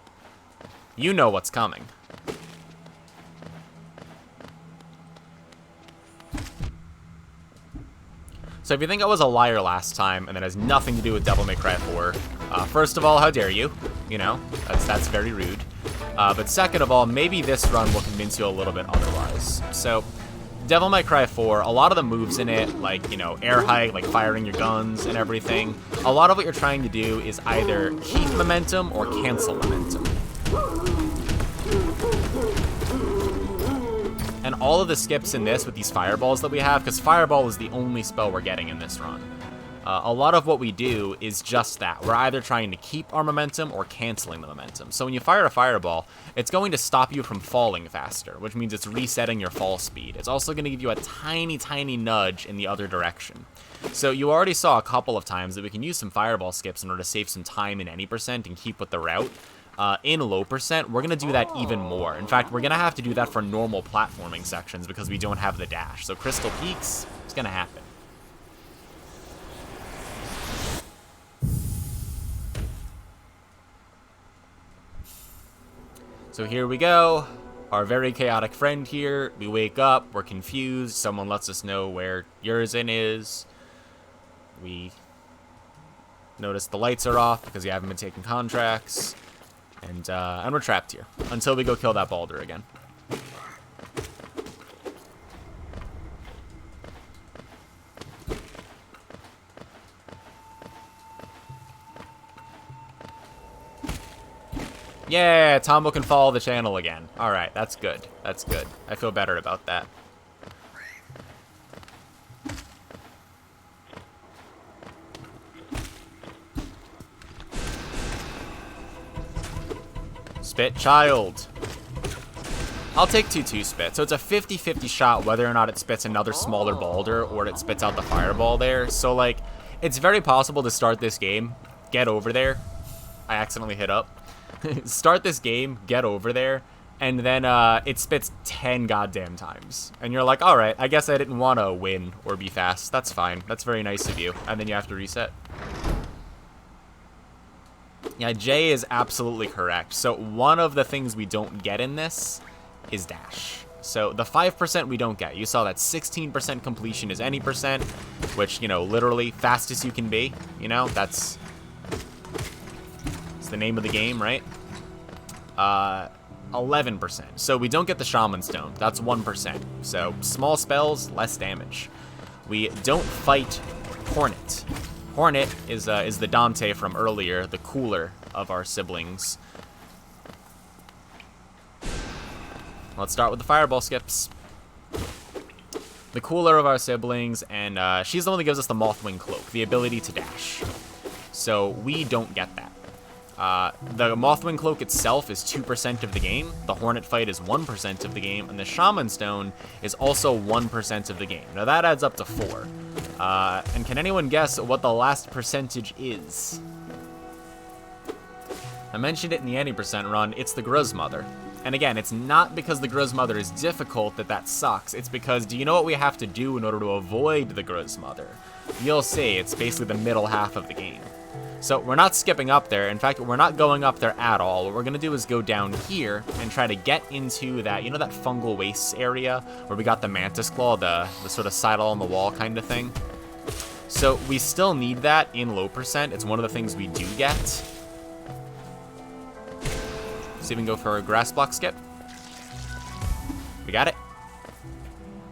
You know what's coming. So if you think I was a liar last time, and that has nothing to do with Devil May Cry 4, first of all, how dare you? You know, that's very rude. But second of all, maybe this run will convince you a little bit otherwise. So, Devil May Cry 4, a lot of the moves in it, like, you know, air hike, like firing your guns and everything, a lot of what you're trying to do is either keep momentum or cancel momentum. And all of the skips in this with these fireballs that we have, because fireball is the only spell we're getting in this run. A lot of what we do is just that. We're either trying to keep our momentum or canceling the momentum. So when you fire a fireball, it's going to stop you from falling faster, which means it's resetting your fall speed. It's also going to give you a tiny, tiny nudge in the other direction. So you already saw a couple of times that we can use some fireball skips in order to save some time in any percent and keep with the route. In low percent, we're going to do that even more. In fact, we're going to have to do that for normal platforming sections because we don't have the dash. So Crystal Peaks, it's going to happen. So here we go. Our very chaotic friend here. We wake up, we're confused. Someone lets us know where Urizen is. We notice the lights are off because we haven't been taking contracts. And we're trapped here until we go kill that Baldur again. Yeah, Tombo can follow the channel again. Alright, that's good. That's good. I feel better about that. Spit child. I'll take 2-2 spit. So it's a 50-50 shot whether or not it spits another smaller Baldur or it spits out the fireball there. So, like, it's very possible to start this game, get over there. I accidentally hit up. Start this game, get over there, and then it spits 10 goddamn times. And you're like, alright, I guess I didn't want to win or be fast. That's fine. That's very nice of you. And then you have to reset. Yeah, Jay is absolutely correct. So one of the things we don't get in this is dash. So the 5% we don't get. You saw that 16% completion is any percent, which, you know, literally fastest you can be. You know, that's the name of the game, right? 11%. So we don't get the Shaman Stone. That's 1%. So small spells, less damage. We don't fight Hornet. Hornet is the Dante from earlier, the cooler of our siblings. Let's start with the fireball skips. The cooler of our siblings, and she's the one that gives us the Mothwing Cloak, the ability to dash. So we don't get that. The Mothwing Cloak itself is 2% of the game, the Hornet fight is 1% of the game, and the Shaman Stone is also 1% of the game. Now that adds up to 4. And can anyone guess what the last percentage is? I mentioned it in the any percent run, it's the Gruzmother. And again, it's not because the Gruzmother is difficult that sucks. It's because, do you know what we have to do in order to avoid the Gruzmother? You'll see, it's basically the middle half of the game. So we're not skipping up there. In fact, we're not going up there at all. What we're going to do is go down here and try to get into that, you know, that fungal wastes area where we got the mantis claw, the sort of sidle on the wall kind of thing. So we still need that in low percent. It's one of the things we do get. Let's even go for a grass block skip. We got it.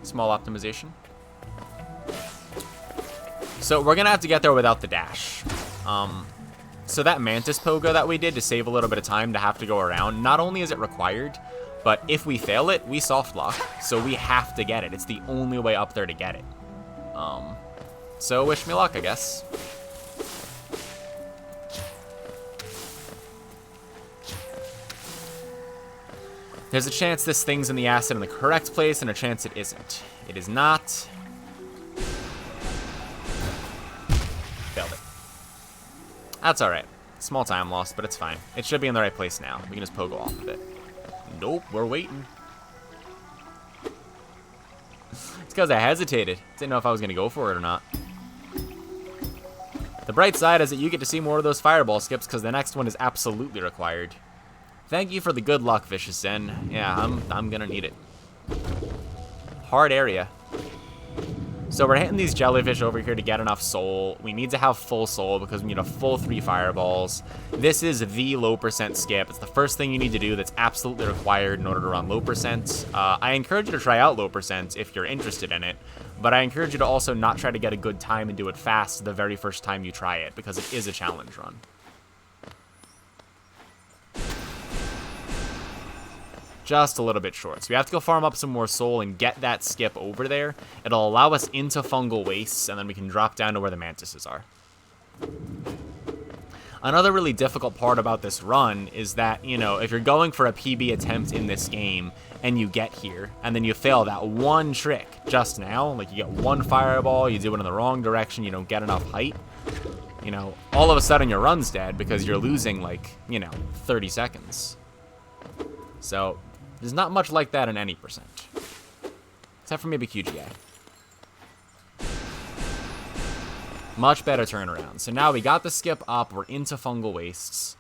Small optimization. So we're going to have to get there without the dash. So that mantis pogo that we did to save a little bit of time to have to go around, not only is it required, but if we fail it, we soft lock. So we have to get it. It's the only way up there to get it. So wish me luck, I guess. There's a chance this thing's in the acid in the correct place, and a chance it isn't. It is not. Failed it. That's alright. Small time loss, but it's fine. It should be in the right place now. We can just pogo off of it. Nope, we're waiting. It's because I hesitated. Didn't know if I was going to go for it or not. The bright side is that you get to see more of those fireball skips because the next one is absolutely required. Thank you for the good luck, Vicious Zen. Yeah, I'm gonna need it. Hard area. So we're hitting these jellyfish over here to get enough soul. We need to have full soul because we need a full 3 fireballs. This is the low percent skip. It's the first thing you need to do that's absolutely required in order to run low percent. I encourage you to try out low percent if you're interested in it, but I encourage you to also not try to get a good time and do it fast the very first time you try it because it is a challenge run. Just a little bit short. So we have to go farm up some more soul and get that skip over there. It'll allow us into fungal wastes, and then we can drop down to where the mantises are. Another really difficult part about this run is that, you know, if you're going for a PB attempt in this game and you get here and then you fail that one trick just now, like you get one fireball, you do it in the wrong direction, you don't get enough height, you know, all of a sudden your run's dead because you're losing like, you know, 30 seconds. So there's not much like that in any percent. Except for maybe QGA. Much better turnaround. So now we got the skip up, we're into fungal wastes.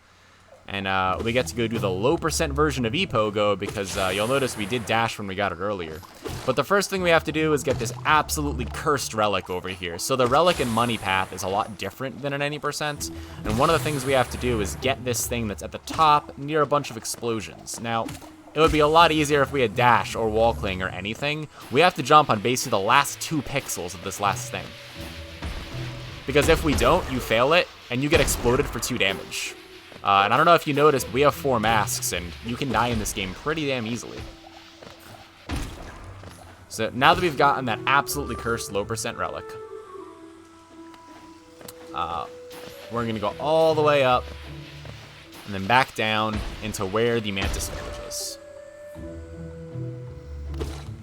And we get to go do the low percent version of ePogo because you'll notice we did dash when we got it earlier. But the first thing we have to do is get this absolutely cursed relic over here. So the relic and money path is a lot different than in any percent. And one of the things we have to do is get this thing that's at the top near a bunch of explosions. Now, it would be a lot easier if we had dash or wall cling or anything. We have to jump on basically the last 2 pixels of this last thing. Because if we don't, you fail it, and you get exploded for 2 damage. And I don't know if you noticed, but we have 4 masks, and you can die in this game pretty damn easily. So now that we've gotten that absolutely cursed low percent relic, we're going to go all the way up, and then back down into where the mantis village is.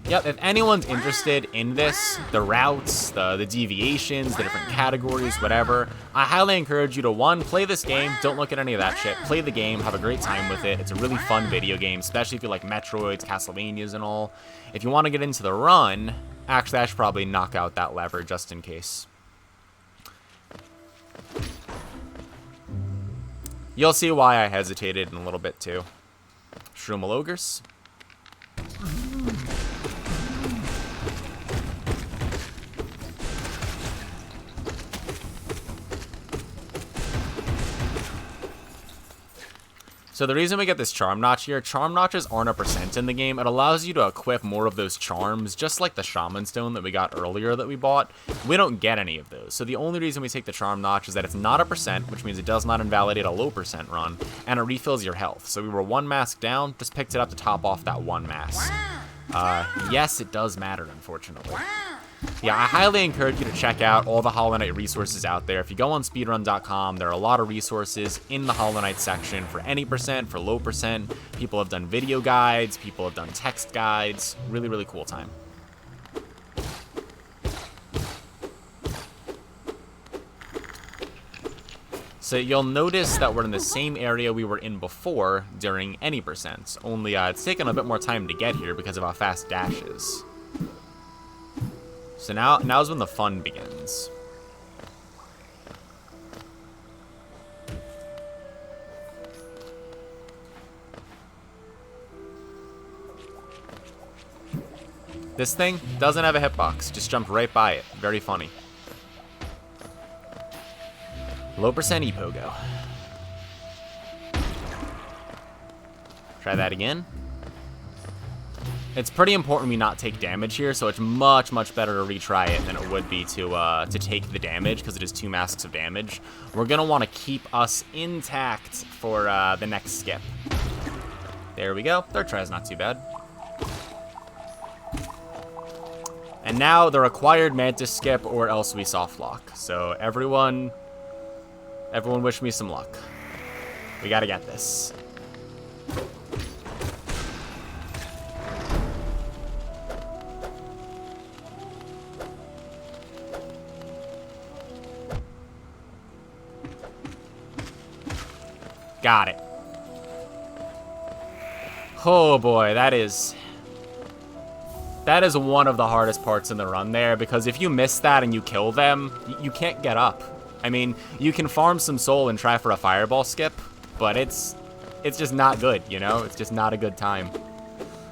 Yep, if anyone's interested in this, the routes, the deviations, the different categories, whatever, I highly encourage you to, 1, play this game, don't look at any of that shit, play the game, have a great time with it. It's a really fun video game, especially if you like Metroids, Castlevanias, and all. If you want to get into the run, actually I should probably knock out that lever just in case. You'll see why I hesitated in a little bit too. Shroomal Ogres. So the reason we get this charm notch here, charm notches aren't a percent in the game. It allows you to equip more of those charms, just like the shaman stone that we got earlier that we bought. We don't get any of those. So the only reason we take the charm notch is that it's not a percent, which means it does not invalidate a low percent run, and it refills your health. So we were 1 mask down, just picked it up to top off that 1 mask. Yes, it does matter, unfortunately. Yeah, I highly encourage you to check out all the Hollow Knight resources out there. If you go on speedrun.com, there are a lot of resources in the Hollow Knight section for any percent, for low percent. People have done video guides, people have done text guides. Really, really cool time. So you'll notice that we're in the same area we were in before during any percent, only it's taken a bit more time to get here because of how fast Dash is. So now's when the fun begins. This thing doesn't have a hitbox, just jumped right by it. Very funny. Low percent E-Pogo. Try that again. It's pretty important we not take damage here, so it's much, much better to retry it than it would be to take the damage, because it is 2 masks of damage. We're going to want to keep us intact for the next skip. There we go. Third try is not too bad. And now the required Mantis skip, or else we soft lock. So everyone wish me some luck. We gotta get this. Got it. Oh boy, that is one of the hardest parts in the run there, because if you miss that and you kill them, you can't get up. I mean, you can farm some soul and try for a fireball skip, but it's just not good, you know? It's just not a good time.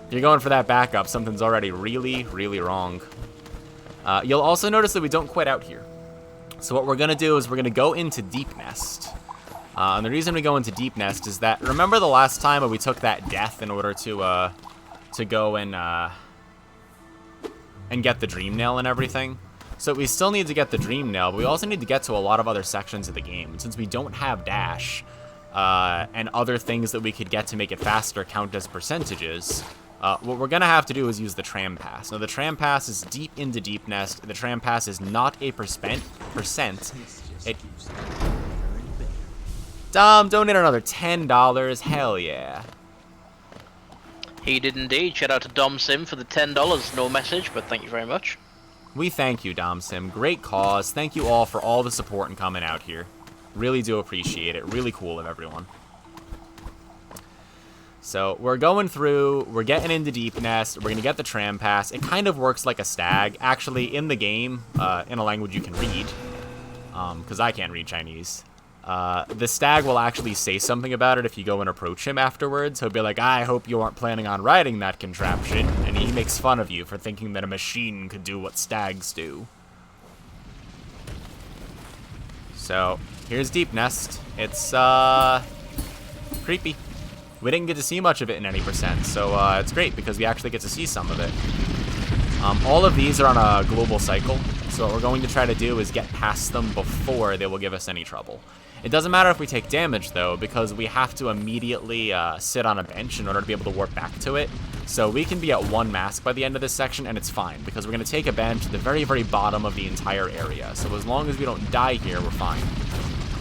If you're going for that backup, something's already really, really wrong. You'll also notice that we don't quit out here. So what we're going to do is we're going to go into Deep Nest. And the reason we go into Deep Nest is that, remember the last time when we took that death in order to go and get the Dream Nail and everything? So we still need to get the Dream Nail, but we also need to get to a lot of other sections of the game. And since we don't have Dash, and other things that we could get to make it faster count as percentages, what we're going to have to do is use the Tram Pass. Now, the Tram Pass is deep into Deep Nest. The Tram Pass is not a percent. Dom, donate another $10. Hell yeah. He did indeed. Shout out to Dom Sim for the $10. No message, but thank you very much. We thank you, Dom Sim. Great cause. Thank you all for all the support and coming out here. Really do appreciate it. Really cool of everyone. So we're going through. We're getting into Deep Nest. We're going to get the Tram Pass. It kind of works like a stag. Actually, in the game, in a language you can read, because I can't read Chinese. The stag will actually say something about it if you go and approach him afterwards. He'll be like, I hope you aren't planning on riding that contraption. And he makes fun of you for thinking that a machine could do what stags do. So, here's Deep Nest. It's, creepy. We didn't get to see much of it in any percent, so it's great because we actually get to see some of it. All of these are on a global cycle, so what we're going to try to do is get past them before they will give us any trouble. It doesn't matter if we take damage, though, because we have to immediately sit on a bench in order to be able to warp back to it. So we can be at 1 mask by the end of this section, and it's fine, because we're going to take a bench at the very, very bottom of the entire area. So as long as we don't die here, we're fine.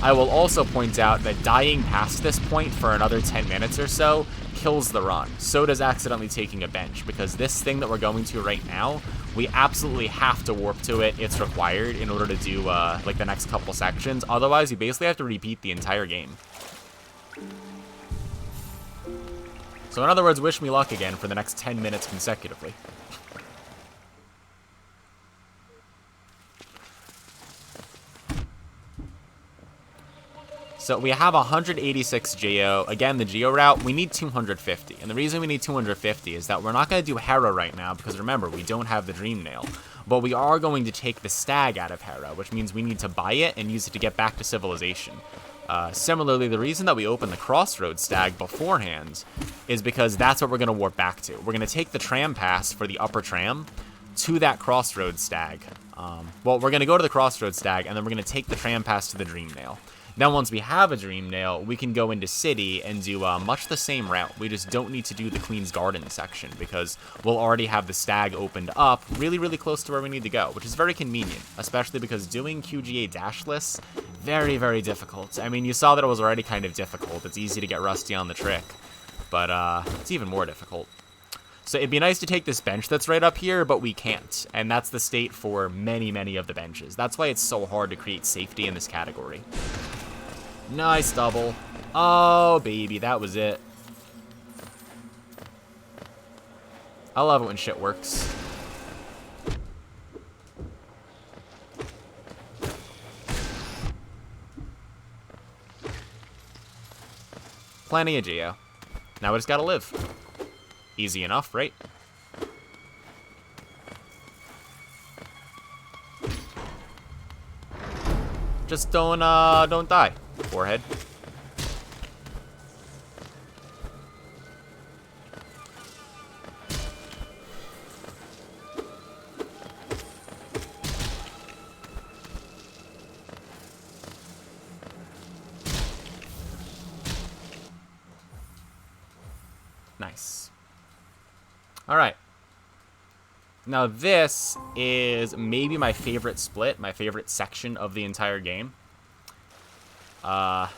I will also point out that dying past this point for another 10 minutes or so kills the run. So does accidentally taking a bench, because this thing that we're going to right now, we absolutely have to warp to it. It's required in order to do like the next couple sections. Otherwise, you basically have to repeat the entire game. So in other words, wish me luck again for the next 10 minutes consecutively. So we have 186 Geo. Again, the Geo route, we need 250. And the reason we need 250 is that we're not going to do Hera right now, because remember, we don't have the Dream Nail. But we are going to take the Stag out of Hera, which means we need to buy it and use it to get back to Civilization. Similarly, the reason that we open the Crossroads Stag beforehand is because that's what we're going to warp back to. We're going to take the Tram Pass for the upper tram to that Crossroads Stag. Well, we're going to go to the Crossroads Stag, and then we're going to take the Tram Pass to the Dream Nail. Then once we have a Dream Nail, we can go into City and do much the same route. We just don't need to do the Queen's Garden section because we'll already have the Stag opened up really, really close to where we need to go, which is very convenient, especially because doing QGA dashless, very, very difficult. I mean, you saw that it was already kind of difficult. It's easy to get rusty on the trick, but it's even more difficult. So it'd be nice to take this bench that's right up here, but we can't, and that's the state for many, many of the benches. That's why it's so hard to create safety in this category. Nice double. Oh, baby, that was it. I love it when shit works. Plenty of geo. Now we just gotta live. Easy enough, right? Just don't die, forehead. Nice. All right. Now this is maybe my favorite split, my favorite section of the entire game. Because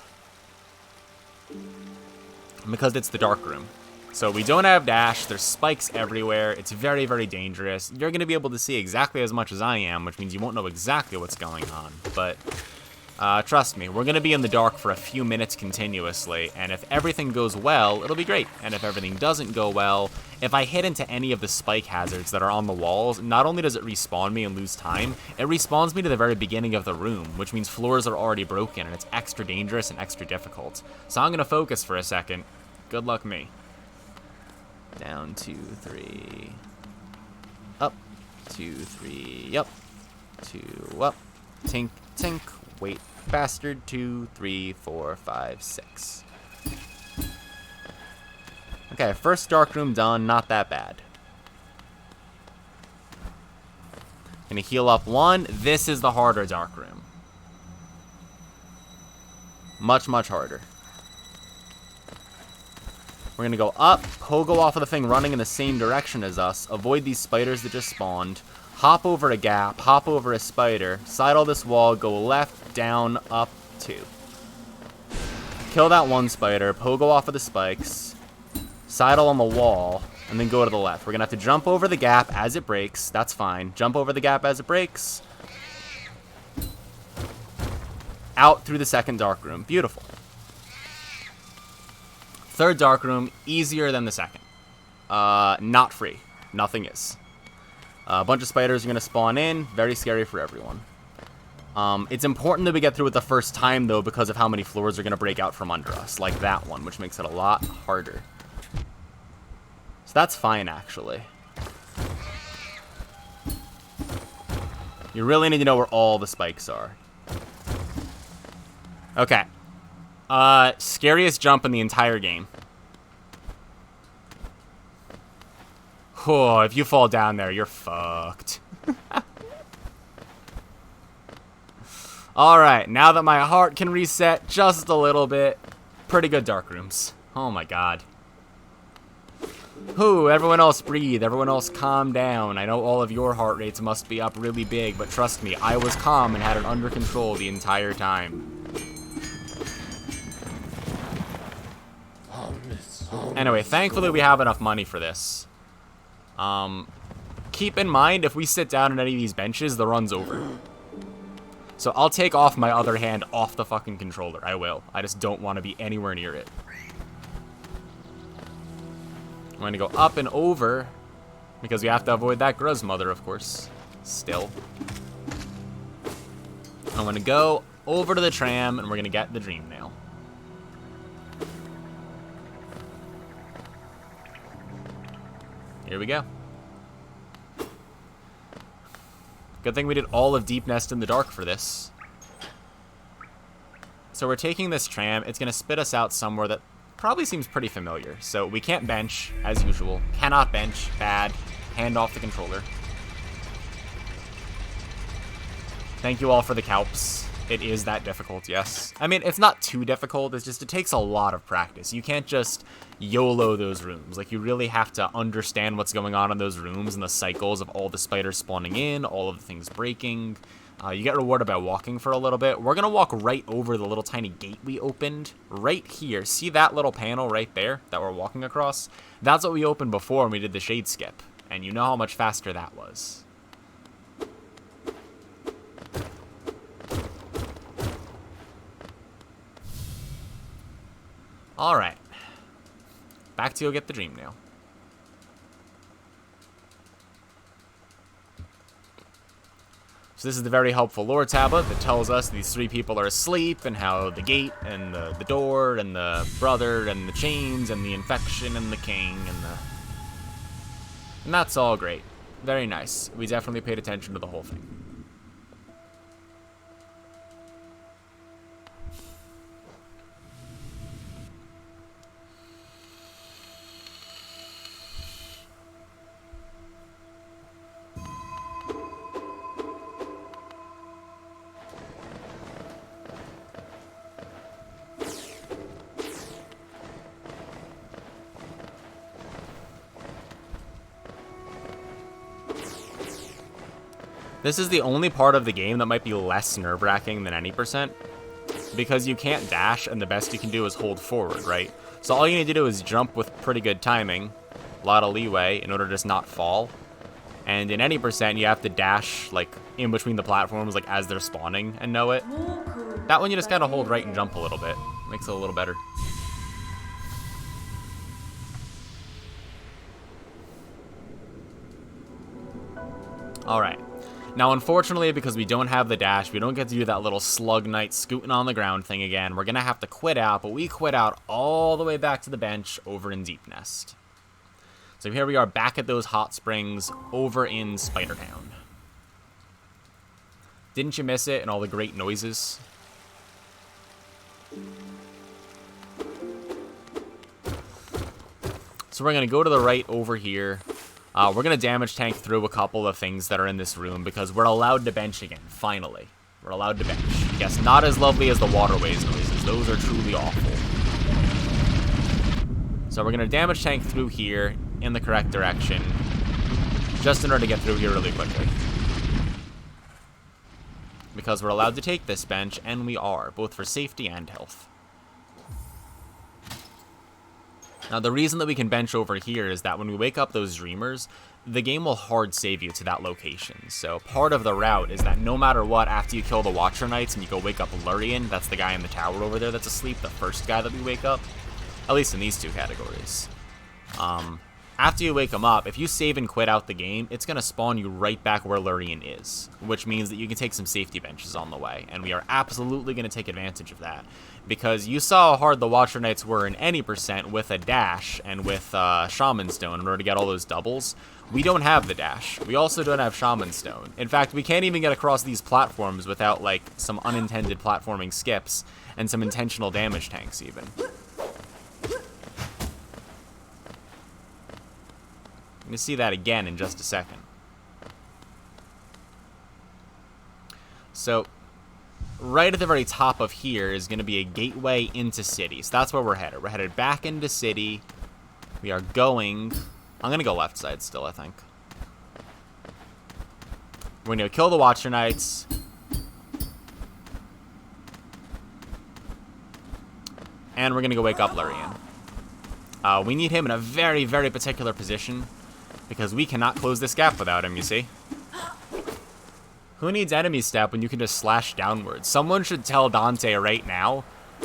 it's the dark room. So we don't have dash, there's spikes everywhere, it's very, very dangerous. You're going to be able to see exactly as much as I am, which means you won't know exactly what's going on. But trust me, we're going to be in the dark for a few minutes continuously, and if everything goes well, it'll be great. And if everything doesn't go well, if I hit into any of the spike hazards that are on the walls, not only does it respawn me and lose time, it respawns me to the very beginning of the room, which means floors are already broken, and it's extra dangerous and extra difficult. So I'm going to focus for a second. Good luck me. Down, 2, 3. Up, 2, 3. Up, 2, up. Tink, tink. Wait, bastard. 2, 3, 4, 5, 6. Okay, first dark room done. Not that bad. Gonna heal up 1. This is the harder dark room. Much, much harder. We're gonna go up, pogo off of the thing running in the same direction as us, avoid these spiders that just spawned, hop over a gap, hop over a spider, sidle this wall, go left, down, up, 2. Kill that one spider, pogo off of the spikes, sidle on the wall, and then go to the left. We're gonna have to jump over the gap as it breaks. That's fine. Jump over the gap as it breaks. Out through the second dark room. Beautiful. Third dark room, easier than the second. Not free. Nothing is. A bunch of spiders are going to spawn in. Very scary for everyone. It's important that we get through it the first time, though, because of how many floors are going to break out from under us. Like that one, which makes it a lot harder. So that's fine, actually. You really need to know where all the spikes are. Okay. Scariest jump in the entire game. Oh, if you fall down there, you're fucked. Alright, now that my heart can reset just a little bit, pretty good dark rooms. Oh my god. Whew, everyone else breathe, everyone else calm down. I know all of your heart rates must be up really big, but trust me, I was calm and had it under control the entire time. Anyway, thankfully we have enough money for this. Keep in mind, if we sit down on any of these benches, the run's over. So I'll take off my other hand off the fucking controller. I will. I just don't want to be anywhere near it. I'm going to go up and over, because we have to avoid that Gruz mother, of course. Still. I'm going to go over to the tram, and we're going to get the dream nail. Here we go. Good thing we did all of Deep Nest in the Dark for this. So we're taking this tram. It's going to spit us out somewhere that probably seems pretty familiar. So we can't bench, as usual. Cannot bench. Bad. Hand off the controller. Thank you all for the calps. It is that difficult, yes. I mean, it's not too difficult. It's just, it takes a lot of practice. You can't just YOLO those rooms. Like, you really have to understand what's going on in those rooms and the cycles of all the spiders spawning in, all of the things breaking. You get rewarded by walking for a little bit. We're going to walk right over the little tiny gate we opened right here. See that little panel right there that we're walking across? That's what we opened before when we did the shade skip. And you know how much faster that was. Alright. Back to go get the Dream Nail. So this is the very helpful lore tablet that tells us these three people are asleep and how the gate and the door and the brother and the chains and the infection and the king and the... And that's all great. Very nice. We definitely paid attention to the whole thing. This is the only part of the game that might be less nerve-wracking than any %, because you can't dash, and the best you can do is hold forward, right? So all you need to do is jump with pretty good timing, a lot of leeway, in order to just not fall. And in any %, you have to dash, like, in between the platforms, like, as they're spawning, and know it. That one you just gotta hold right and jump a little bit. Makes it a little better. Alright. Now, unfortunately, because we don't have the dash, we don't get to do that little Slug Knight scooting on the ground thing again. We're going to have to quit out, but we quit out all the way back to the bench over in Deep Nest. So here we are back at those hot springs over in Spider Town. Didn't you miss it and all the great noises? So we're going to go to the right over here. We're going to damage tank through a couple of things that are in this room because we're allowed to bench again, finally. We're allowed to bench. Yes, not as lovely as the waterways noises. Those are truly awful. So we're going to damage tank through here in the correct direction, just in order to get through here really quickly. Because we're allowed to take this bench, and we are, both for safety and health. Now, the reason that we can bench over here is that when we wake up those Dreamers, the game will hard save you to that location. So part of the route is that no matter what, after you kill the Watcher Knights and you go wake up Lurian, that's the guy in the tower over there that's asleep, the first guy that we wake up, at least in these two categories. After you wake him up, if you save and quit out the game, it's going to spawn you right back where Lurian is, which means that you can take some safety benches on the way, and we are absolutely going to take advantage of that. Because you saw how hard the Watcher Knights were in any % with a dash and with Shaman Stone in order to get all those doubles. We don't have the dash. We also don't have Shaman Stone. In fact, we can't even get across these platforms without, like, some unintended platforming skips and some intentional damage tanks, even. I'm going to see that again in just a second. So, right at the very top of here is going to be a gateway into city. So that's where we're headed. We're headed back into city. We are going... I'm going to go left side still, I think. We're going to kill the Watcher Knights. And we're going to go wake up Lurian. We need him in a very, very particular position, because we cannot close this gap without him, you see. Who needs enemy step when you can just slash downwards? Someone should tell Dante right now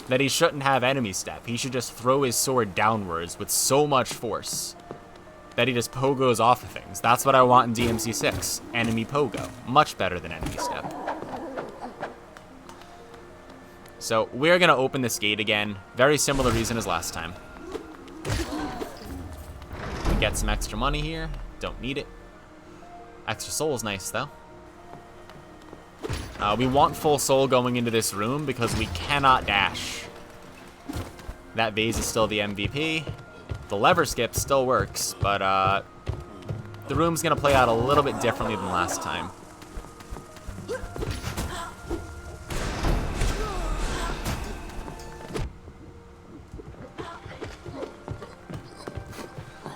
that he shouldn't have enemy step. He should just throw his sword downwards with so much force that he just pogos off of things. That's what I want in DMC6. Enemy pogo. Much better than enemy step. So, we're going to open this gate again. Very similar reason as last time. We get some extra money here. Don't need it. Extra soul is nice, though. We want full soul going into this room because we cannot dash. That vase is still the MVP. The lever skip still works, but the room's going to play out a little bit differently than last time.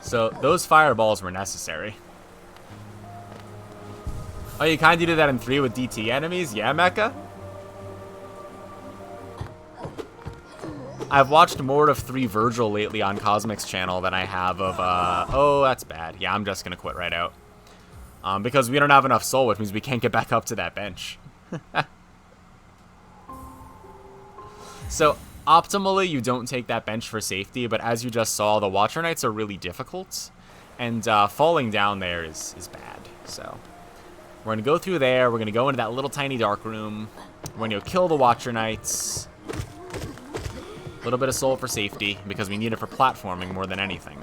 So, those fireballs were necessary. Oh, you kind of do that in 3 with DT enemies? Yeah, Mecha? I've watched more of 3 Virgil lately on Cosmic's channel than I have of, oh, that's bad. Yeah, I'm just gonna quit right out. Because we don't have enough soul, which means we can't get back up to that bench. So, Optimally, you don't take that bench for safety, but as you just saw, the Watcher Knights are really difficult, and falling down there is bad. So we're going to go through there. We're going to go into that little tiny dark room. We're going to kill the Watcher Knights. A little bit of soul for safety, because we need it for platforming more than anything.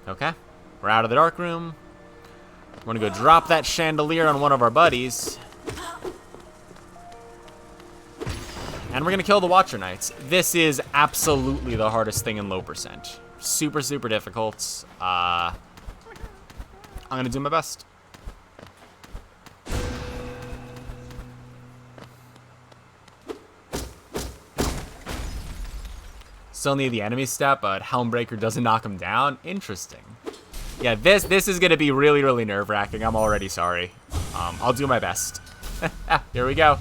Okay, we're out of the dark room. We're gonna go drop that chandelier on one of our buddies. And we're gonna kill the Watcher Knights. This is absolutely the hardest thing in low percent. Super, super difficult. I'm gonna do my best. Still need the enemy step, but Helmbreaker doesn't knock him down. Interesting. Yeah, this is gonna be really, really nerve-wracking. I'm already sorry. I'll do my best. Here we go.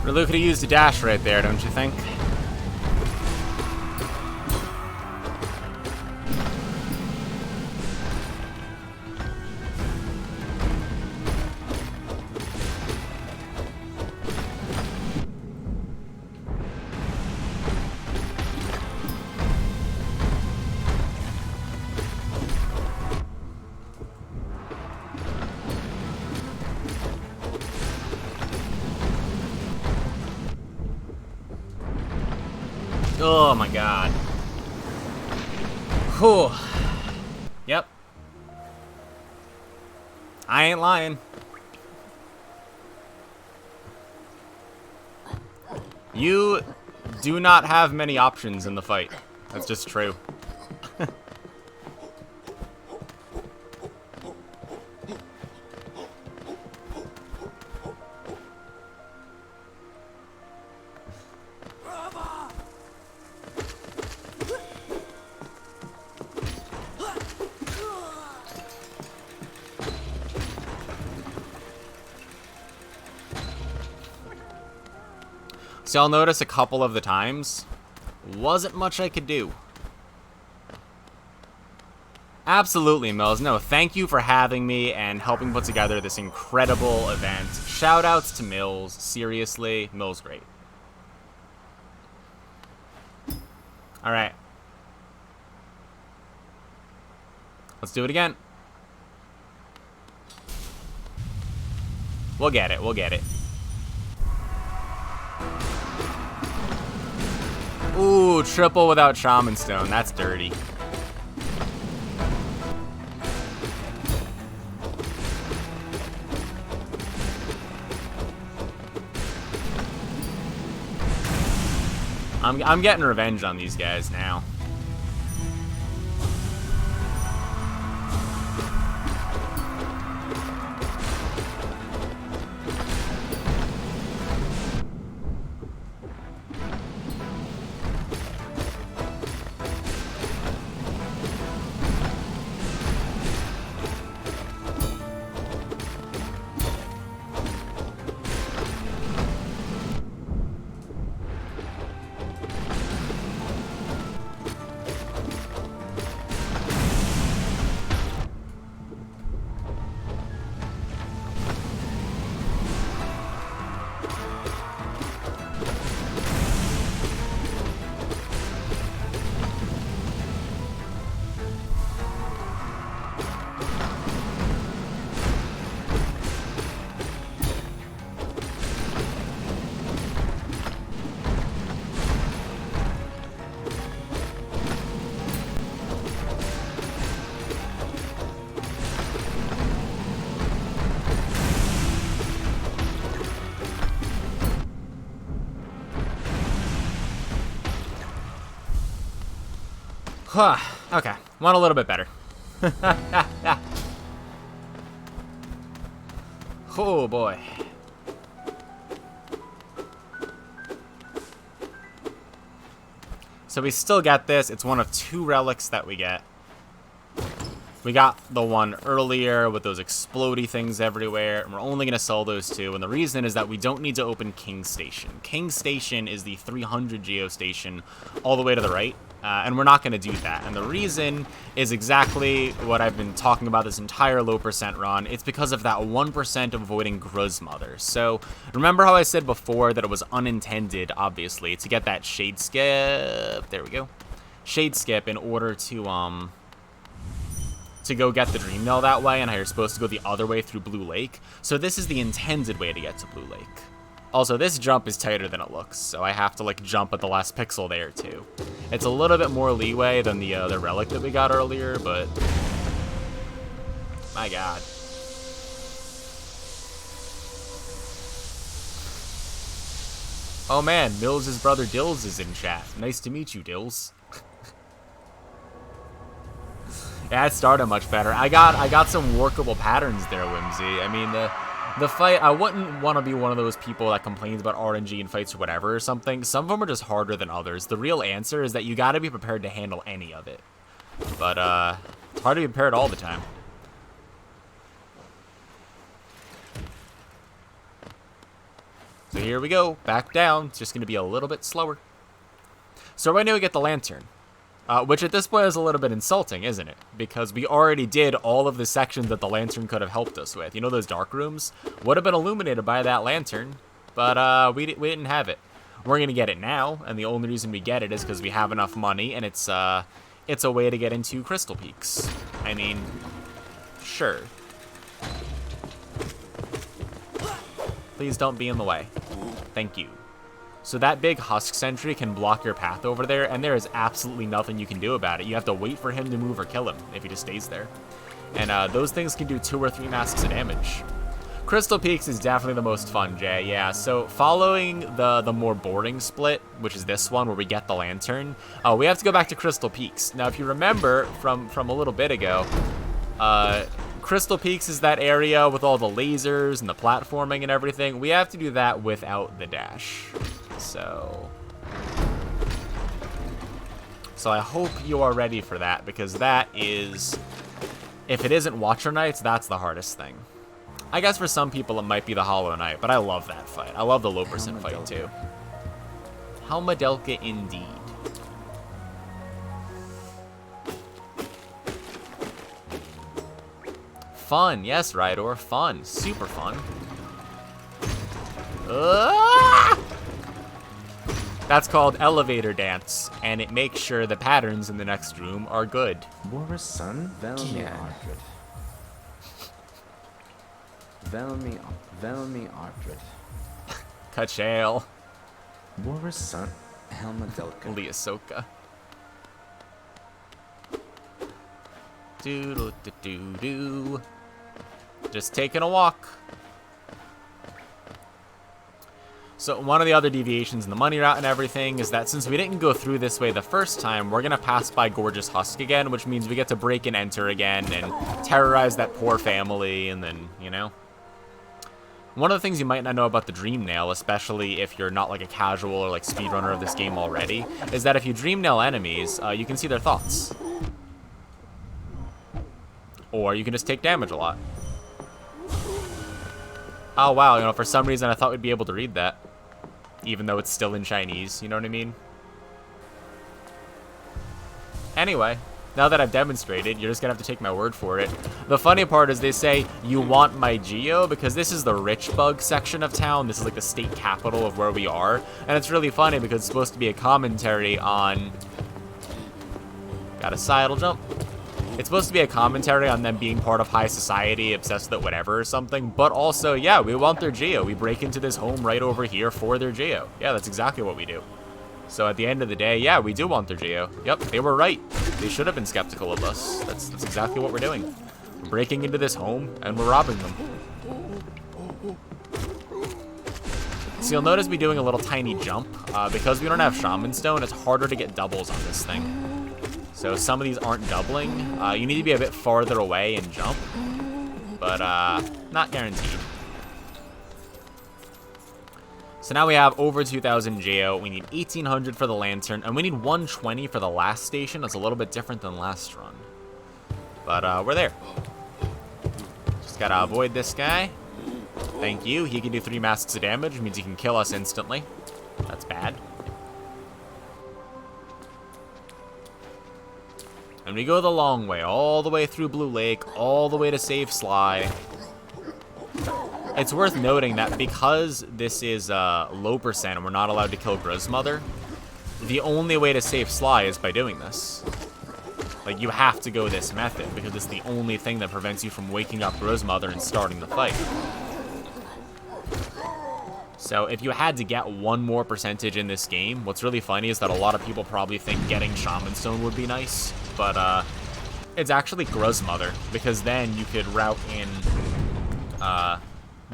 Really could have used a dash right there, don't you think? Oh my god. Whew. Yep. I ain't lying. You do not have many options in the fight. That's just true. So I'll notice a couple of the times, wasn't much I could do. Absolutely, Mills. No, thank you for having me and helping put together this incredible event. Shoutouts to Mills. Seriously, Mills great. All right. Let's do it again. We'll get it. We'll get it. Ooh, triple without Shaman Stone. That's dirty. I'm getting revenge on these guys now. Okay, one a little bit better. Oh boy. So we still get this. It's one of 2 relics that we get. We got the one earlier with those explodey things everywhere, and we're only going to sell those 2. And the reason is that we don't need to open King Station. King Station is the 300 geo station all the way to the right, and we're not going to do that. And the reason is exactly what I've been talking about this entire low percent run. It's because of that 1% of avoiding Gruzmother. So remember how I said before that it was unintended, obviously, to get that Shade Skip. There we go. Shade Skip in order to go get the Dream Nail that way, and how you're supposed to go the other way through Blue Lake. So this is the intended way to get to Blue Lake. Also, this jump is tighter than it looks, so I have to, like, jump at the last pixel there, too. It's a little bit more leeway than the relic that we got earlier, but... my god. Oh man, Mills' brother Dills is in chat. Nice to meet you, Dills. Yeah, it started much better. I got some workable patterns there, Whimsy. I mean, the fight, I wouldn't want to be one of those people that complains about RNG in fights or whatever or something. Some of them are just harder than others. The real answer is that you got to be prepared to handle any of it. But it's hard to be prepared all the time. So here we go, back down. It's just going to be a little bit slower. So right now we get the lantern. Which at this point is a little bit insulting, isn't it? Because we already did all of the sections that the lantern could have helped us with. You know, those dark rooms would have been illuminated by that lantern, but we didn't have it. We're going to get it now, and the only reason we get it is because we have enough money, and it's a way to get into Crystal Peaks. I mean, sure. Please don't be in the way. Thank you. So that big Husk sentry can block your path over there, and there is absolutely nothing you can do about it. You have to wait for him to move or kill him if he just stays there. And those things can do 2 or 3 masks of damage. Crystal Peaks is definitely the most fun, Jay. Yeah, so following the more boring split, which is this one where we get the lantern, we have to go back to Crystal Peaks. Now, if you remember from a little bit ago, Crystal Peaks is that area with all the lasers and the platforming and everything. We have to do that without the dash. So I hope you are ready for that, because that is, if it isn't Watcher Knights, that's the hardest thing. I guess for some people it might be the Hollow Knight, but I love that fight. I love the low percent fight too. Helmadelka indeed. Fun, yes, Rydor, fun, super fun. That's called Elevator Dance, and it makes sure the patterns in the next room are good. Vår son, Velmi Ardred. Velmi Ardred. Kachale. Vår son, Helmadelka. Liasoka. Doodle-doo-doo-doo. Just taking a walk. So one of the other deviations in the money route and everything is that since we didn't go through this way the first time, we're going to pass by Gorgeous Husk again, which means we get to break and enter again and terrorize that poor family, and then, you know. One of the things you might not know about the Dream Nail, especially if you're not like a casual or like speedrunner of this game already, is that if you Dream Nail enemies, you can see their thoughts. Or you can just take damage a lot. Oh wow, you know, for some reason I thought we'd be able to read that. Even though it's still in Chinese, you know what I mean? Anyway, now that I've demonstrated, you're just gonna have to take my word for it. The funny part is they say, you want my geo, because this is the rich bug section of town. This is like the state capital of where we are. And it's really funny because it's supposed to be a commentary on... Got a sidle jump. It's supposed to be a commentary on them being part of high society, obsessed with whatever or something, but also, yeah, we want their geo. We break into this home right over here for their geo. Yeah, that's exactly what we do. So at the end of the day, yeah, we do want their geo. Yep, they were right. They should have been skeptical of us. That's exactly what we're doing. We're breaking into this home, and we're robbing them. So you'll notice me doing a little tiny jump. Because we don't have Shaman Stone, it's harder to get doubles on this thing. So some of these aren't doubling. You need to be a bit farther away and jump, but not guaranteed. So now we have over 2,000 JO. We need 1,800 for the lantern, and we need 120 for the last station. That's a little bit different than last run, but we're there. Just gotta avoid this guy. Thank you. He can do 3 masks of damage, which means he can kill us instantly. That's bad. And we go the long way, all the way through Blue Lake, all the way to save Sly. It's worth noting that because this is low percent and we're not allowed to kill Grozmother, the only way to save Sly is by doing this. Like, you have to go this method because it's the only thing that prevents you from waking up Grozmother and starting the fight. So if you had to get one more percentage in this game, what's really funny is that a lot of people probably think getting Shaman Stone would be nice, but it's actually Grozmother, because then you could route in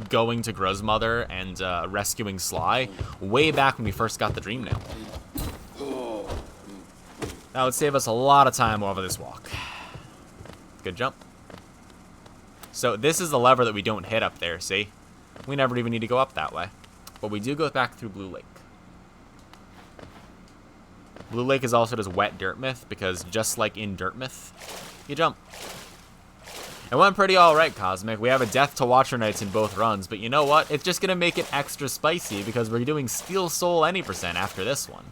going to Grozmother and rescuing Sly way back when we first got the Dream Nail. That would save us a lot of time over this walk. Good jump. So this is the lever that we don't hit up there, see? We never even need to go up that way. But we do go back through Blue Lake. Blue Lake is also just wet dirt myth, because just like in dirt myth, you jump. It went pretty alright, Cosmic. We have a Death to Watcher Knights in both runs, but you know what? It's just going to make it extra spicy, because we're doing Steel Soul any percent after this one.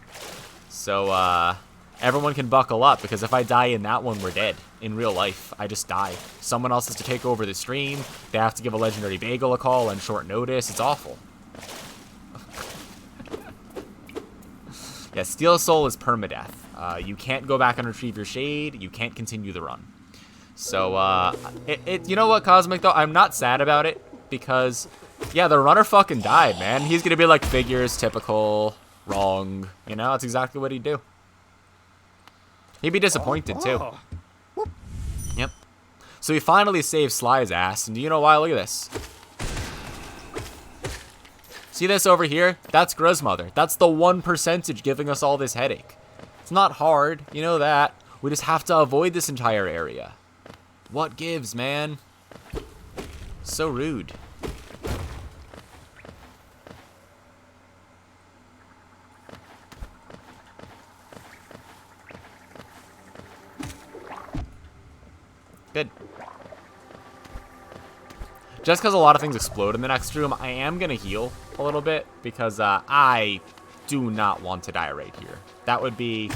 So, everyone can buckle up, because if I die in that one, we're dead. In real life, I just die. Someone else has to take over the stream. They have to give a Legendary Bagel a call on short notice. It's awful. Yeah, Steel Soul is permadeath. You can't go back and retrieve your shade. You can't continue the run. So, you know what, Cosmic, though? I'm not sad about it, because, yeah, the runner fucking died, man. He's gonna be like, figures, typical, wrong. You know, that's exactly what he'd do. He'd be disappointed, too. Yep. So he finally saved Sly's ass, and do you know why? Look at this. See this over here? That's Grozmother. That's the 1% giving us all this headache. It's not hard, you know that. We just have to avoid this entire area. What gives, man? So rude. Good. Just because a lot of things explode in the next room, I am going to heal a little bit, because I do not want to die right here. That would be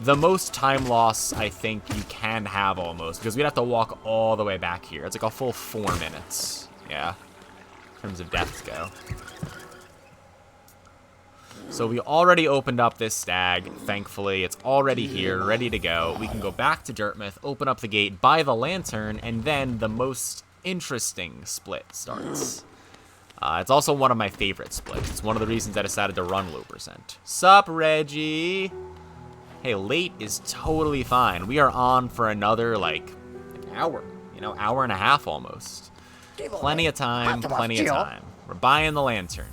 the most time loss I think you can have almost, because we'd have to walk all the way back here. It's like a full 4 minutes. Yeah, in terms of deaths go. So we already opened up this stag, thankfully. It's already here, ready to go. We can go back to Dirtmouth, open up the gate, buy the lantern, and then the most interesting split starts. It's also one of my favorite splits. It's one of the reasons I decided to run low percent. Sup, Reggie? Hey, late is totally fine. We are on for another, like, an hour. You know, hour and a half almost. Plenty of time, plenty of time. We're buying the lantern.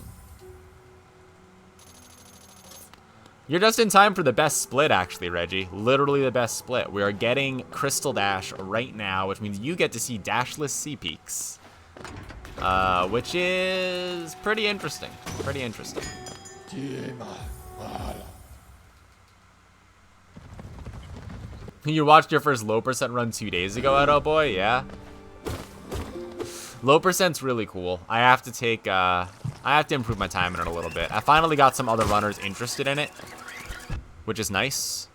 You're just in time for the best split, actually, Reggie. Literally the best split. We are getting Crystal Dash right now, which means you get to see dashless sea peaks. Which is pretty interesting. Pretty interesting. You watched your first low percent run 2 days ago, Edo Boy? Yeah. Low percent's really cool. I have to take, I have to improve my time in it a little bit. I finally got some other runners interested in it, which is nice.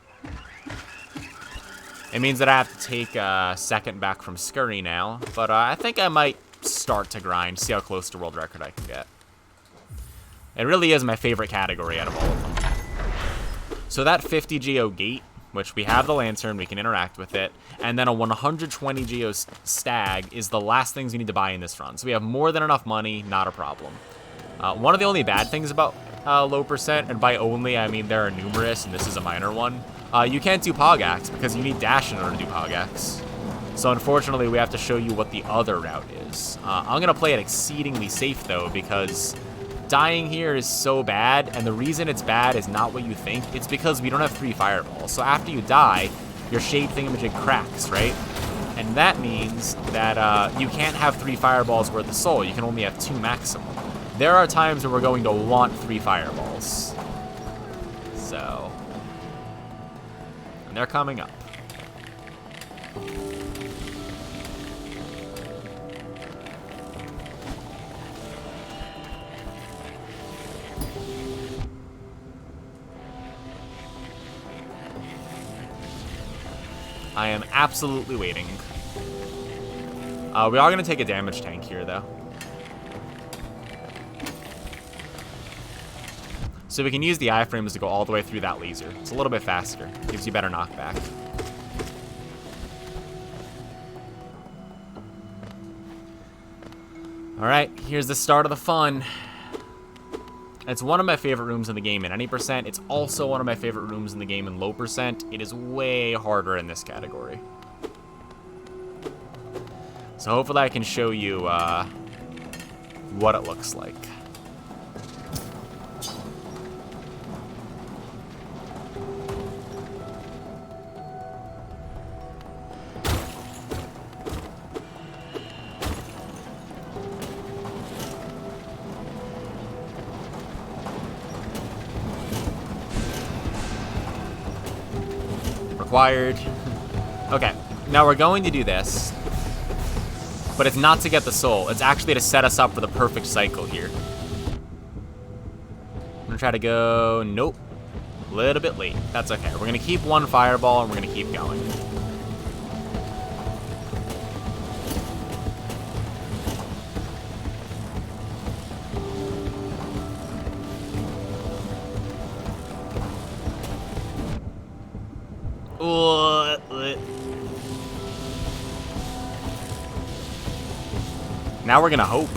It means that I have to take a second back from Scurry now, but I think I might start to grind, see how close to world record I can get. It really is my favorite category out of all of them. So that 50 Geo gate, which we have the lantern, we can interact with it, and then a 120 Geo stag is the last things we need to buy in this run. So we have more than enough money, not a problem. One of the only bad things about low percent, and by only I mean there are numerous, and this is a minor one, you can't do Pogax because you need dash in order to do Pogax. So unfortunately, we have to show you what the other route is. I'm going to play it exceedingly safe, though, because dying here is so bad, and the reason it's bad is not what you think. It's because we don't have 3 fireballs. So after you die, your shade thingamajig cracks, right? And that means that you can't have 3 fireballs worth of soul. You can only have 2 maximum. There are times when we're going to want 3 fireballs. So, and they're coming up. I am absolutely waiting. We are going to take a damage tank here, though. So we can use the iframes to go all the way through that laser. It's a little bit faster. Gives you better knockback. Alright, here's the start of the fun. It's one of my favorite rooms in the game in any percent. It's also one of my favorite rooms in the game in low percent. It is way harder in this category. So hopefully I can show you what it looks like. Required. Okay, now we're going to do this, but it's not to get the soul. It's actually to set us up for the perfect cycle here. I'm gonna try to go, nope, a little bit late. That's okay. We're gonna keep 1 fireball and we're gonna keep going. Now we're gonna hope.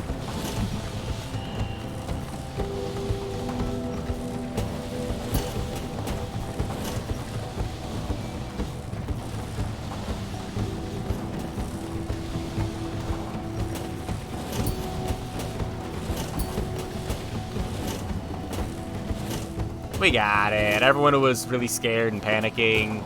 We got it. Everyone who was really scared and panicking,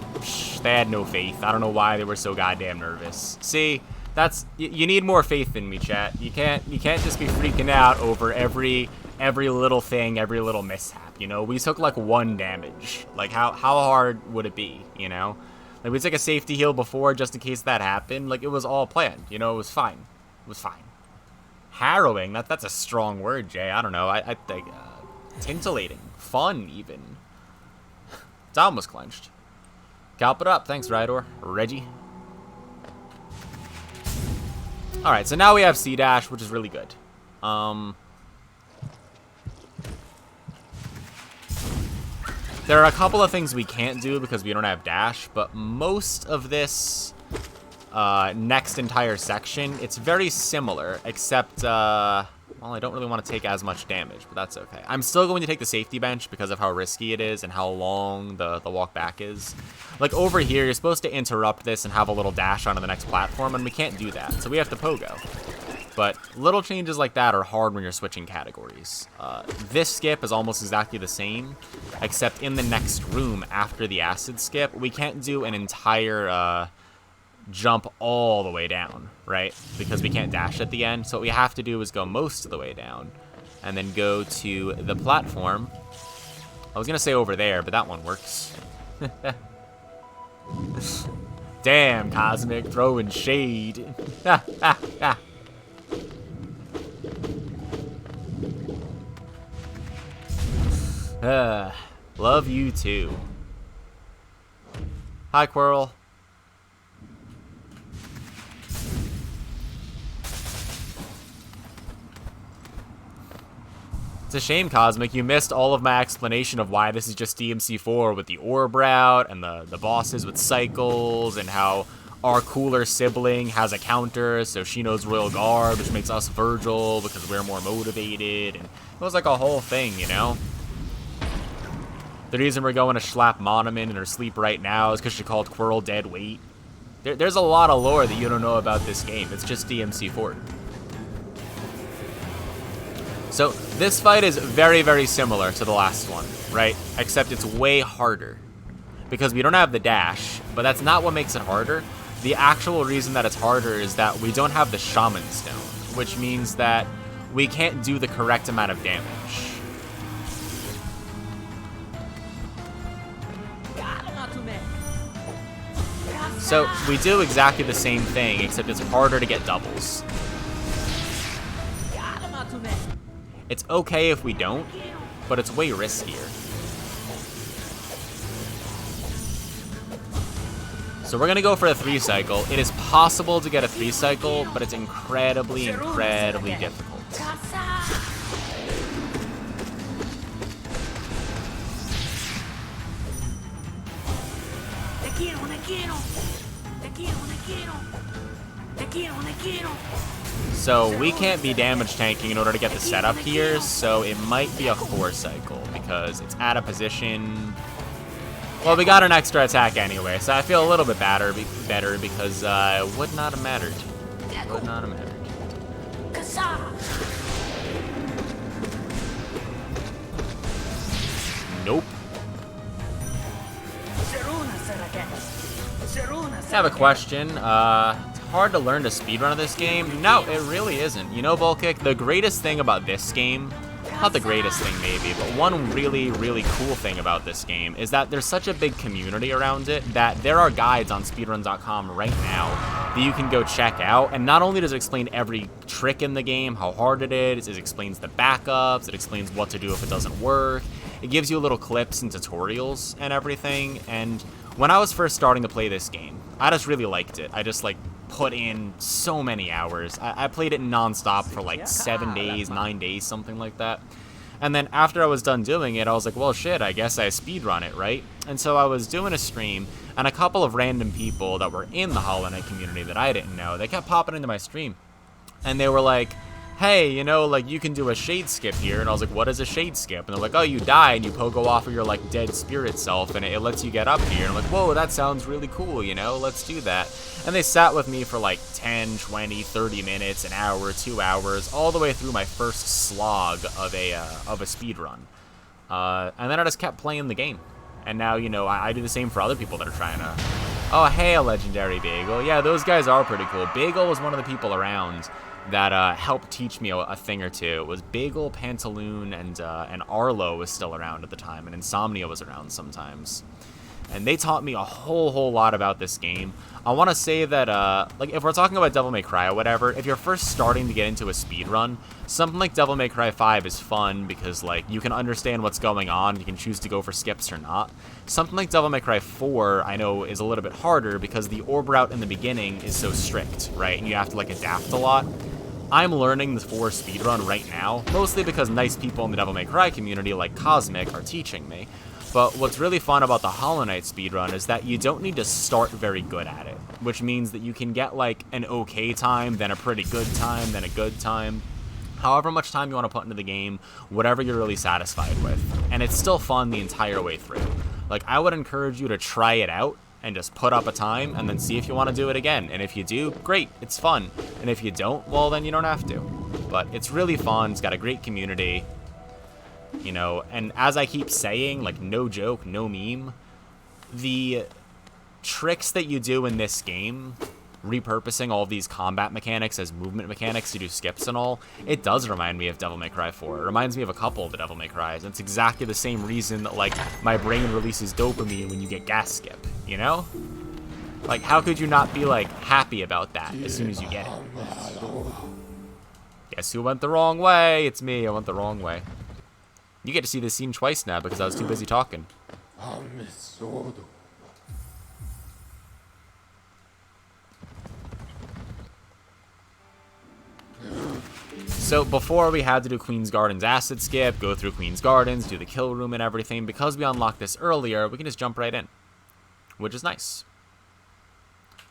they had no faith. I don't know why they were so goddamn nervous. See, that's you need more faith in me, chat. You can't just be freaking out over every little thing, every little mishap. You know, we took like 1 damage. Like how hard would it be? You know, like we took a safety heal before just in case that happened. Like it was all planned. You know, it was fine. It was fine. Harrowing. That's a strong word, Jay. I don't know. I think tintillating, fun even. It's almost clenched. Calp it up. Thanks, Rydor. Reggie. Alright, so now we have C-Dash, which is really good. There are a couple of things we can't do because we don't have dash, but most of this next entire section, it's very similar, except, well, I don't really want to take as much damage, but that's okay. I'm still going to take the safety bench because of how risky it is and how long the walk back is. Like, over here, you're supposed to interrupt this and have a little dash onto the next platform, and we can't do that, so we have to pogo. But little changes like that are hard when you're switching categories. This skip is almost exactly the same, except in the next room after the acid skip, we can't do an entire jump all the way down, right? Because we can't dash at the end. So what we have to do is go most of the way down and then go to the platform. I was going to say over there, but that one works. Damn, Cosmic, throwing shade. Love you too. Hi, Quirrell. It's a shame, Cosmic, you missed all of my explanation of why this is just DMC4 with the orb route and the bosses with cycles and how our cooler sibling has a counter, so she knows Royal Guard, which makes us Virgil because we're more motivated. And it was like a whole thing, you know? The reason we're going to Schlapp Monument in her sleep right now is because she called Quirrell dead weight. There's a lot of lore that you don't know about this game. It's just DMC4. So this fight is very, very similar to the last one, right? Except it's way harder. because we don't have the dash, but that's not what makes it harder. The actual reason that it's harder is that we don't have the Shaman Stone, which means that we can't do the correct amount of damage. So we do exactly the same thing, except it's harder to get doubles. It's okay if we don't, but it's way riskier. So we're gonna go for a 3-cycle. It is possible to get a 3-cycle, but it's incredibly, incredibly difficult. So we can't be damage tanking in order to get the setup here, so it might be a 4-cycle because it's out of position. Well, we got an extra attack anyway, so I feel a little bit better because it would not have mattered. Would not have mattered. Nope. I have a question. It's hard to learn to speedrun this game. No, it really isn't. You know, Volkick, the greatest thing about this game, not the greatest thing maybe, but one really, really cool thing about this game is that there's such a big community around it that there are guides on speedruns.com right now that you can go check out. And not only does it explain every trick in the game, how hard it is, it explains the backups, it explains what to do if it doesn't work. It gives you little clips and tutorials and everything. And when I was first starting to play this game, I just really liked it. I just like put in so many hours. I played it non-stop for like 7 days, 9 days, something like that. And then after I was done doing it, I was like, well, shit, I guess I speedrun it, right? And so I was doing a stream, and a couple of random people that were in the Hollow Knight community that I didn't know, they kept popping into my stream. And they were like, hey, you know, like, you can do a shade skip here. And I was like, what is a shade skip? And they're like, oh, you die and you pogo off of your, like, dead spirit self, and it lets you get up here. And I'm like, whoa, that sounds really cool, you know? Let's do that. And they sat with me for, like, 10, 20, 30 minutes, an hour, 2 hours, all the way through my first slog of a speed run. And then I just kept playing the game. And now, you know, I do the same for other people that are trying to... Oh, hey, a legendary Bagel. Yeah, those guys are pretty cool. Bagel was one of the people around that helped teach me a thing or two. It was Bagel, Pantaloon, and Arlo was still around at the time, and Insomnia was around sometimes. And they taught me a whole lot about this game. I want to say that, like, if we're talking about Devil May Cry or whatever, if you're first starting to get into a speed run, something like Devil May Cry 5 is fun because, like, you can understand what's going on. You can choose to go for skips or not. Something like Devil May Cry 4, I know, is a little bit harder because the orb route in the beginning is so strict, right? And you have to, like, adapt a lot. I'm learning the 4 speedrun right now, mostly because nice people in the Devil May Cry community, like Cosmic, are teaching me. But what's really fun about the Hollow Knight speedrun is that you don't need to start very good at it, which means that you can get like an okay time, then a pretty good time, then a good time. However much time you want to put into the game, whatever you're really satisfied with. And it's still fun the entire way through. Like, I would encourage you to try it out and just put up a time and then see if you want to do it again. And if you do, great, it's fun. And if you don't, well, then you don't have to. But it's really fun, it's got a great community. You know, and as I keep saying, like, no joke, no meme, the tricks that you do in this game, repurposing all of these combat mechanics as movement mechanics to do skips and all, it does remind me of Devil May Cry 4. It reminds me of a couple of the Devil May Crys, and it's exactly the same reason that, like, my brain releases dopamine when you get gas skip, you know? Like, how could you not be, like, happy about that as soon as you get it? Guess who went the wrong way? It's me, I went the wrong way. You get to see this scene twice now because I was too busy talking. So before we had to do Queen's Gardens acid skip, go through Queen's Gardens, do the kill room and everything. Because we unlocked this earlier, we can just jump right in, which is nice.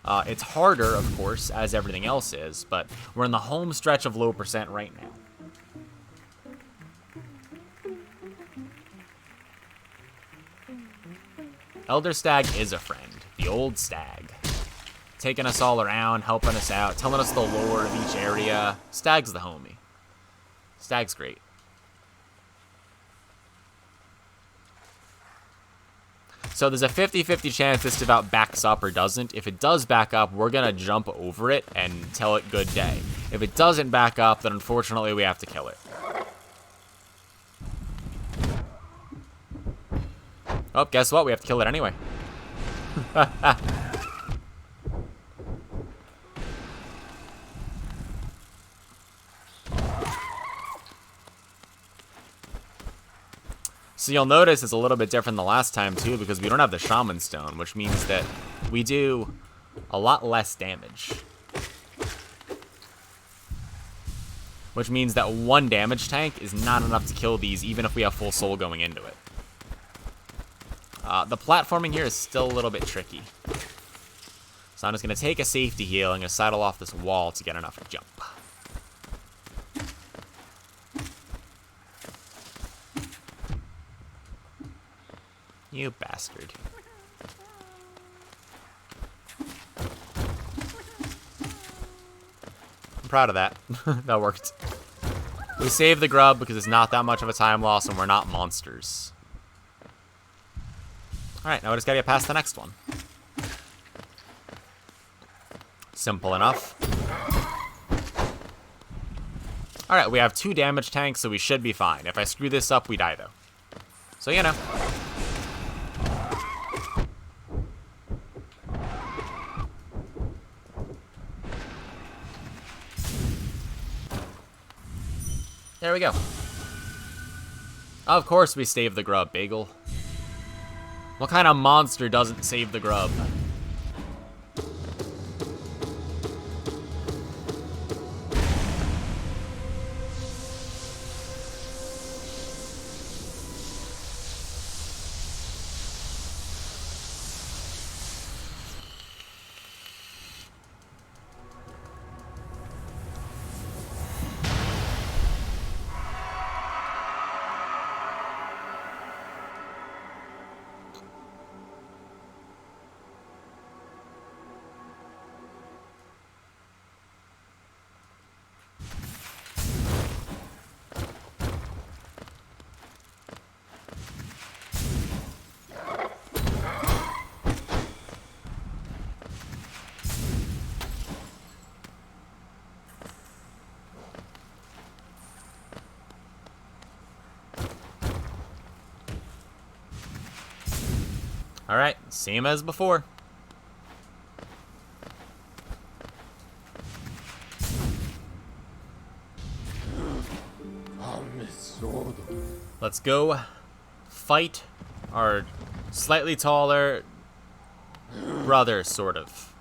It's harder, of course, as everything else is, but we're in the home stretch of low percent right now. Elder Stag is a friend, the old stag. Taking us all around, helping us out, telling us the lore of each area. Stag's the homie. Stag's great. So there's a 50-50 chance this devout backs up or doesn't. If it does back up, we're going to jump over it and tell it good day. If it doesn't back up, then unfortunately we have to kill it. Oh, guess what? We have to kill it anyway. So you'll notice it's a little bit different than the last time, too, because we don't have the Shaman Stone, which means that we do a lot less damage. Which means that one damage tank is not enough to kill these, even if we have full soul going into it. The platforming here is still a little bit tricky. So I'm just going to take a safety heal and I'm going to sidle off this wall to get enough jump. You bastard. I'm proud of that. That worked. We saved the grub because it's not that much of a time loss and we're not monsters. Alright, now we just gotta get past the next one. Simple enough. Alright, we have 2 damage tanks, so we should be fine. If I screw this up, we die, though. So, you know. There we go. Of course we save the grub, Bagel. What kind of monster doesn't save the grub? Alright, same as before. Let's go fight our slightly taller brother, sort of.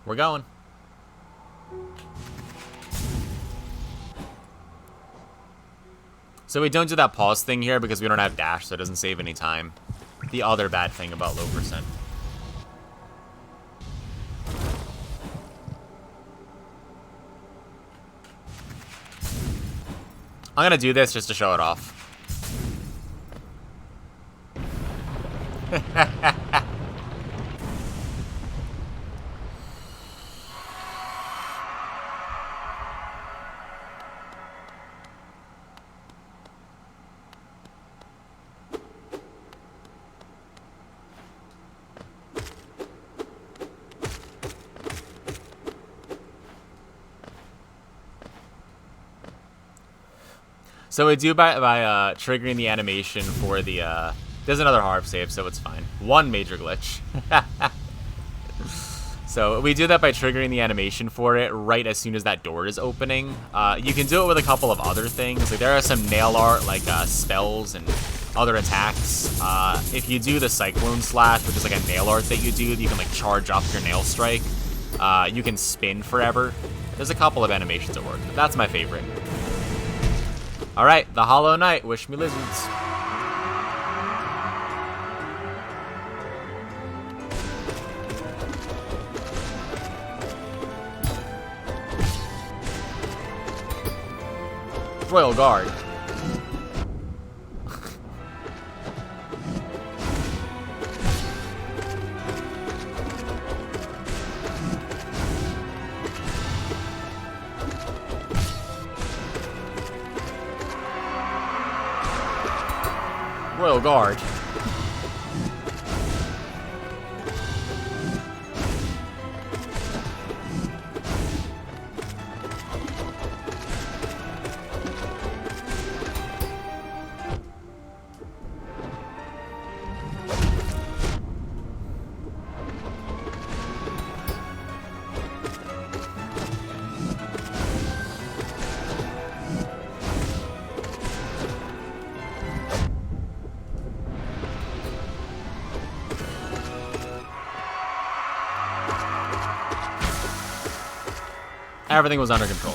We're going. So we don't do that pause thing here because we don't have dash, so it doesn't save any time. The other bad thing about low percent. I'm gonna do this just to show it off. So we do by triggering the animation for the, there's another harp save, so it's fine. One major glitch. So we do that by triggering the animation for it right as soon as that door is opening. You can do it with a couple of other things. Like there are some nail art, like spells and other attacks. If you do the Cyclone Slash, which is like a nail art that you do, you can like charge up your nail strike. You can spin forever. There's a couple of animations that work, but that's my favorite. Alright, the Hollow Knight, wish me lizards. Royal Guard. Royal Guard. Everything was under control.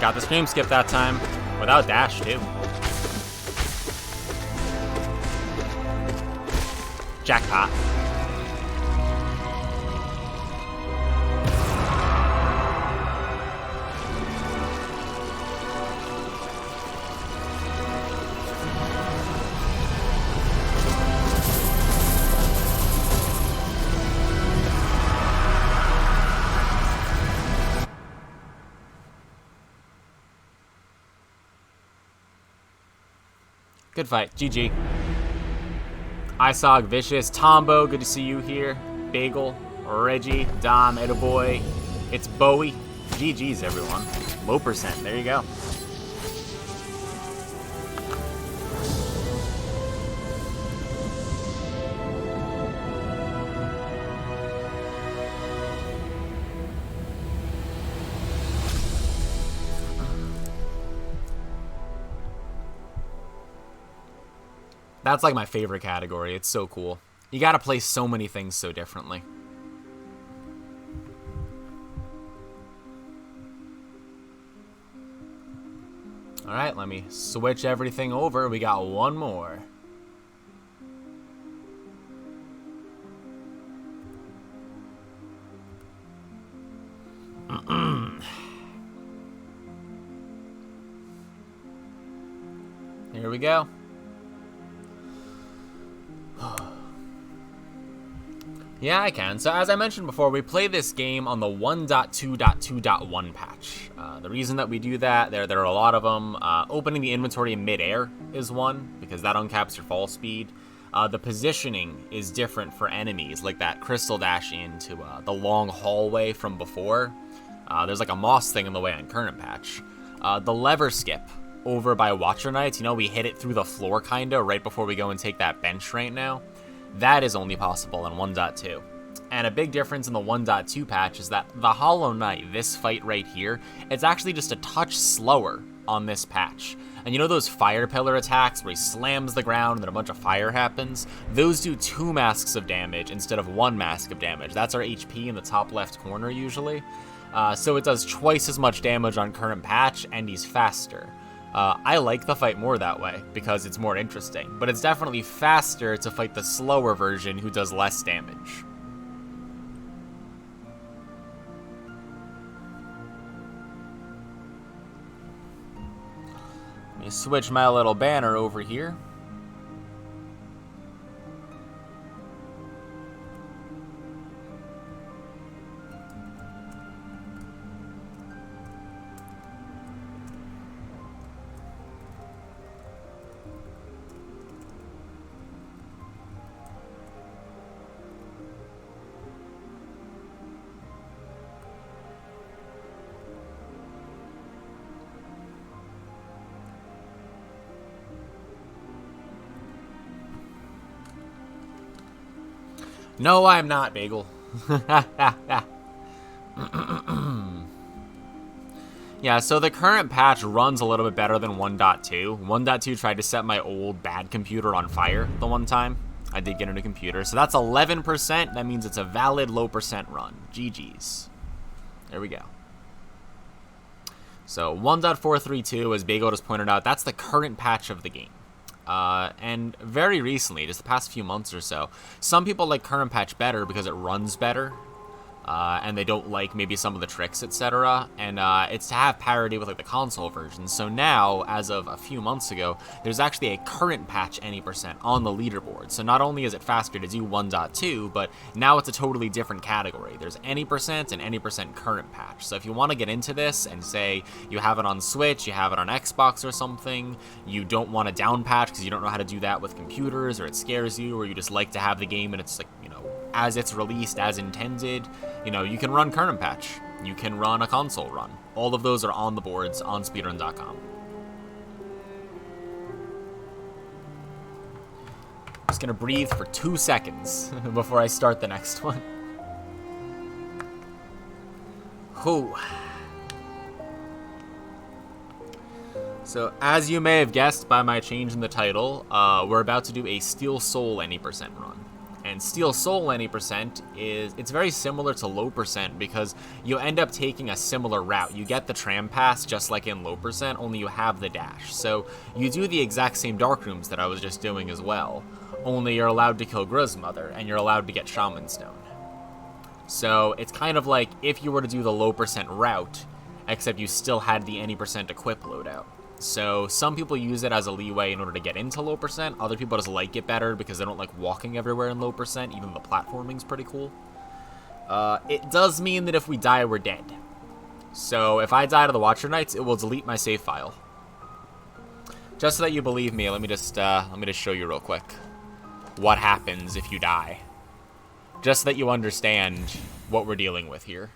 Got the stream skip that time, without dash too. Jackpot. Good fight. GG. Isog, Vicious, Tombo, good to see you here. Bagel, Reggie, Dom, Edaboy. It's Bowie. GG's, everyone. Low percent. There you go. That's like my favorite category. It's so cool. You gotta play so many things so differently. Alright, let me switch everything over. We got one more. Here we go. Yeah, I can. So as I mentioned before, we play this game on the 1.2.2.1 patch. The reason that we do that, there are a lot of them. Opening the inventory in midair is one, because that uncaps your fall speed. The positioning is different for enemies, like that crystal dash into the long hallway from before. There's like a moss thing in the way on current patch. The lever skip over by Watcher Knights, you know, we hit it through the floor kinda right before we go and take that bench right now. That is only possible in 1.2. And a big difference in the 1.2 patch is that the Hollow Knight, this fight right here, it's actually just a touch slower on this patch. And you know those fire pillar attacks where he slams the ground and then a bunch of fire happens? Those do 2 masks of damage instead of 1 mask of damage. That's our HP in the top left corner usually. So it does twice as much damage on current patch, and he's faster. I like the fight more that way, because it's more interesting, but it's definitely faster to fight the slower version who does less damage. Let me switch my little banner over here. No, I'm not, Bagel. Yeah, so the current patch runs a little bit better than 1.2. 1.2 tried to set my old bad computer on fire the one time. I did get a new computer. So that's 11%. That means it's a valid low percent run. GG's. There we go. So 1.432, as Bagel just pointed out, that's the current patch of the game. And very recently, just the past few months or so, some people like current patch better because it runs better. And they don't like maybe some of the tricks, etc. And it's to have parity with like the console version. So now, as of a few months ago, there's actually a current patch any percent on the leaderboard. So not only is it faster to do 1.2, but now it's a totally different category. There's any percent and any percent current patch. So if you want to get into this and say you have it on Switch, you have it on Xbox or something, you don't want a down patch because you don't know how to do that with computers, or it scares you, or you just like to have the game and it's like, you know, as it's released, as intended, you know, you can run current patch. You can run a console run. All of those are on the boards on speedruns.com. Just gonna breathe for 2 seconds before I start the next one. Whew. So, as you may have guessed by my change in the title, we're about to do a Steel Soul any percent run. And Steel Soul any percent it's very similar to low percent because you end up taking a similar route. You get the tram pass just like in low percent, only you have the dash. So you do the exact same dark rooms that I was just doing as well, only you're allowed to kill Grizzmother and you're allowed to get Shaman Stone. So it's kind of like if you were to do the low percent route, except you still had the any percent equip loadout. So some people use it as a leeway in order to get into low percent. Other people just like it better because they don't like walking everywhere in low percent, even though the platforming's pretty cool. It does mean that if we die, we're dead. So if I die to the Watcher Knights, it will delete my save file. Just so that you believe me, let me just show you real quick what happens if you die. Just so that you understand what we're dealing with here.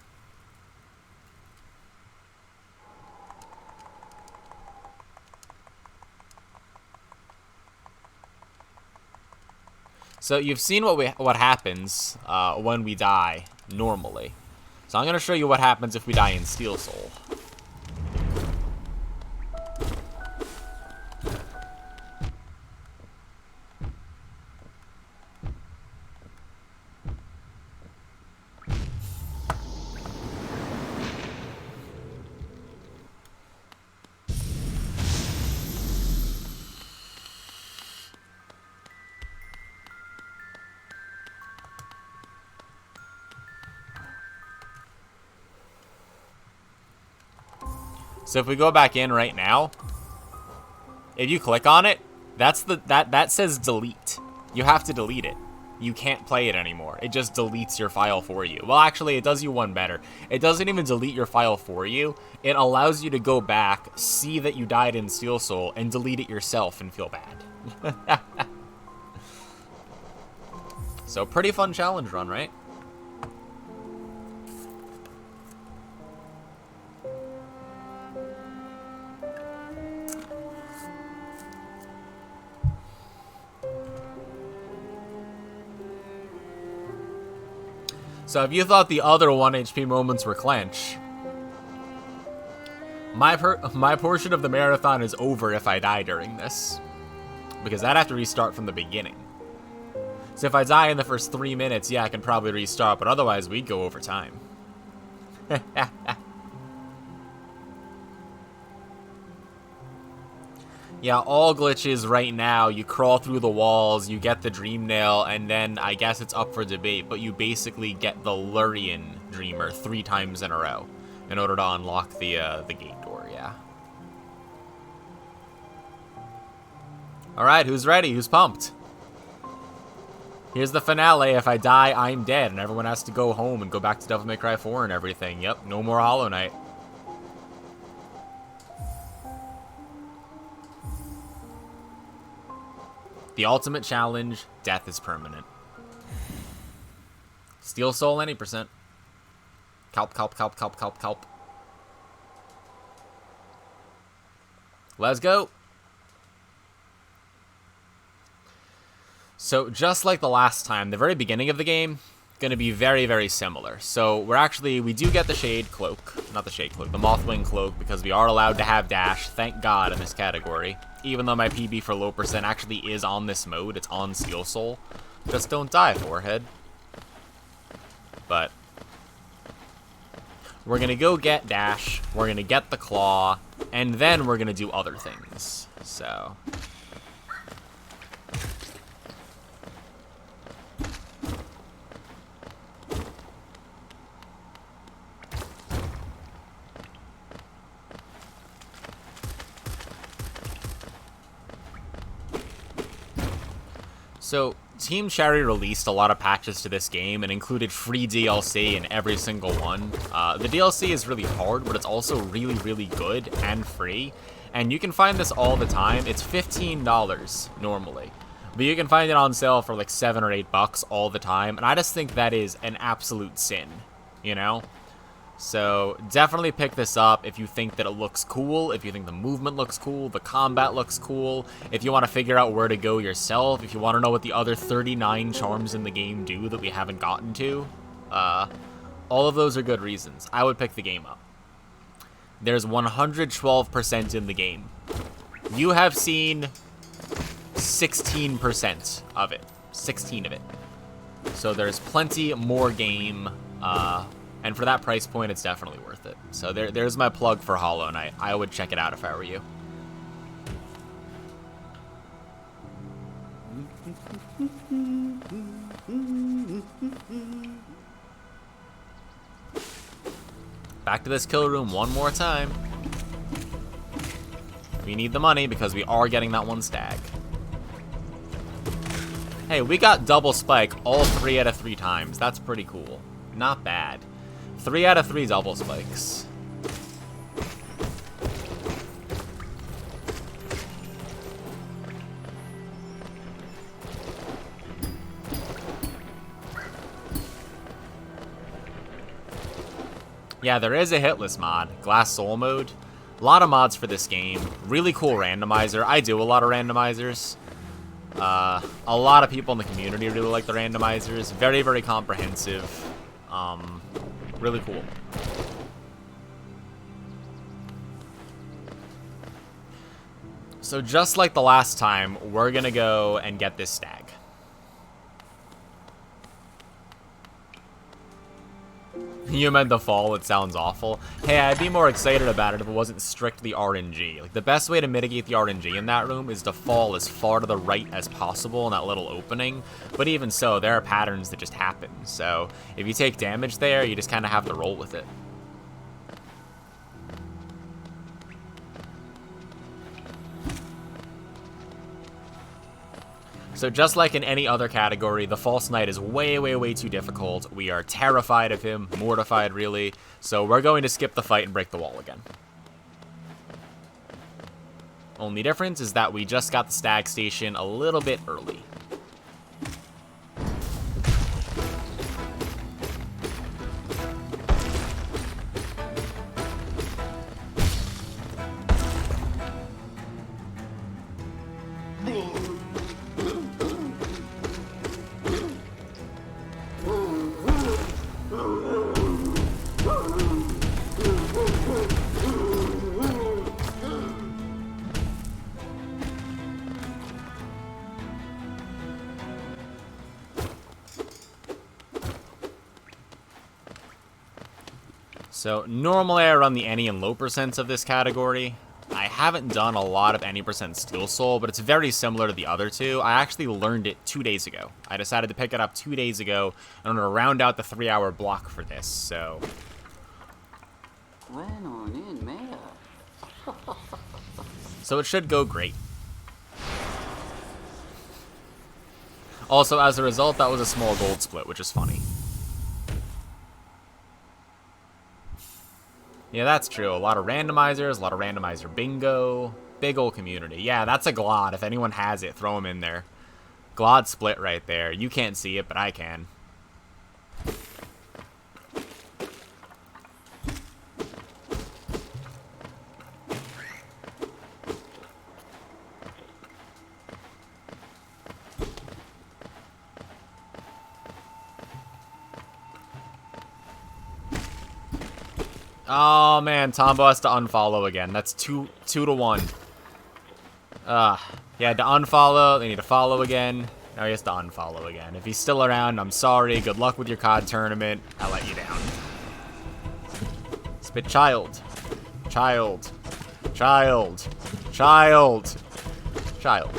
So you've seen what happens when we die normally. So I'm going to show you what happens if we die in Steel Soul. So if we go back in right now, if you click on it, that says delete. You have to delete it. You can't play it anymore. It just deletes your file for you. Well, actually, it does you one better. It doesn't even delete your file for you. It allows you to go back, see that you died in Steel Soul, and delete it yourself and feel bad. So pretty fun challenge run, right? So if you thought the other 1 HP moments were clench, my portion of the marathon is over if I die during this. Because I'd have to restart from the beginning. So if I die in the first 3 minutes, yeah, I can probably restart, but otherwise we'd go over time. Yeah, all glitches right now, you crawl through the walls, you get the Dream Nail, and then I guess it's up for debate, but you basically get the Lurian Dreamer 3 times in a row in order to unlock the gate door, yeah. Alright, who's ready? Who's pumped? Here's the finale. If I die, I'm dead, and everyone has to go home and go back to Devil May Cry 4 and everything. Yep, no more Hollow Knight. The ultimate challenge, death is permanent. Steel Soul any percent. Kelp, kelp, kelp, kelp, kelp, kelp. Let's go. So just like the last time, the very beginning of the game, going to be very, very similar. So we do get the Shade Cloak, not the Shade Cloak, the Mothwing Cloak, because we are allowed to have dash, thank God, in this category. Even though my PB for low percent actually is on this mode, it's on Steel Soul. Just don't die, forehead. But we're gonna go get Dash, we're gonna get the Claw, and then we're gonna do other things. So Team Cherry released a lot of patches to this game and included free DLC in every single one. The DLC is really hard, but it's also really, really good and free. And you can find this all the time. It's $15 normally, but you can find it on sale for like $7 or $8 all the time. And I just think that is an absolute sin, you know? So definitely pick this up if you think that it looks cool, if you think the movement looks cool, the combat looks cool, if you want to figure out where to go yourself, if you want to know what the other 39 charms in the game do that we haven't gotten to. All of those are good reasons. I would pick the game up. There's 112% in the game. You have seen 16% of it. 16 of it. So there's plenty more game, and for that price point, it's definitely worth it. So there's my plug for Hollow Knight. I would check it out if I were you. Back to this kill room one more time. We need the money because we are getting that one stag. Hey, we got double spike all 3 out of 3 times. That's pretty cool. Not bad. 3 out of 3 double spikes. Yeah, there is a hitless mod, Glass Soul mode. A lot of mods for this game. Really cool randomizer. I do a lot of randomizers. A lot of people in the community really like the randomizers. Very, very comprehensive. Really cool. So just like the last time, we're gonna go and get this stag. You meant the fall, it sounds awful. Hey, I'd be more excited about it if it wasn't strictly RNG. Like, the best way to mitigate the RNG in that room is to fall as far to the right as possible in that little opening. But even so, there are patterns that just happen. So, if you take damage there, you just kind of have to roll with it. So just like in any other category, the False Knight is way, way, way too difficult. We are terrified of him, mortified really, so we're going to skip the fight and break the wall again. Only difference is that we just got the stag station a little bit early. So normally I run the any and low percents of this category. I haven't done a lot of any percent Steel Soul, but it's very similar to the other two. I actually learned it 2 days ago. I decided to pick it up 2 days ago, and I'm going to round out the 3-hour block for this, so... So it should go great. Also, as a result, that was a small gold split, which is funny. Yeah, that's true. A lot of randomizers, a lot of randomizer bingo. Big ol' community. Yeah, that's a Glod. If anyone has it, throw them in there. Glod split right there. You can't see it, but I can. Oh man, Tombo has to unfollow again. That's 2 to 1. Yeah, to unfollow, they need to follow again. Now he has to unfollow again. If he's still around, I'm sorry. Good luck with your COD tournament. I let you down. Spit child. Child. Child. Child. Child.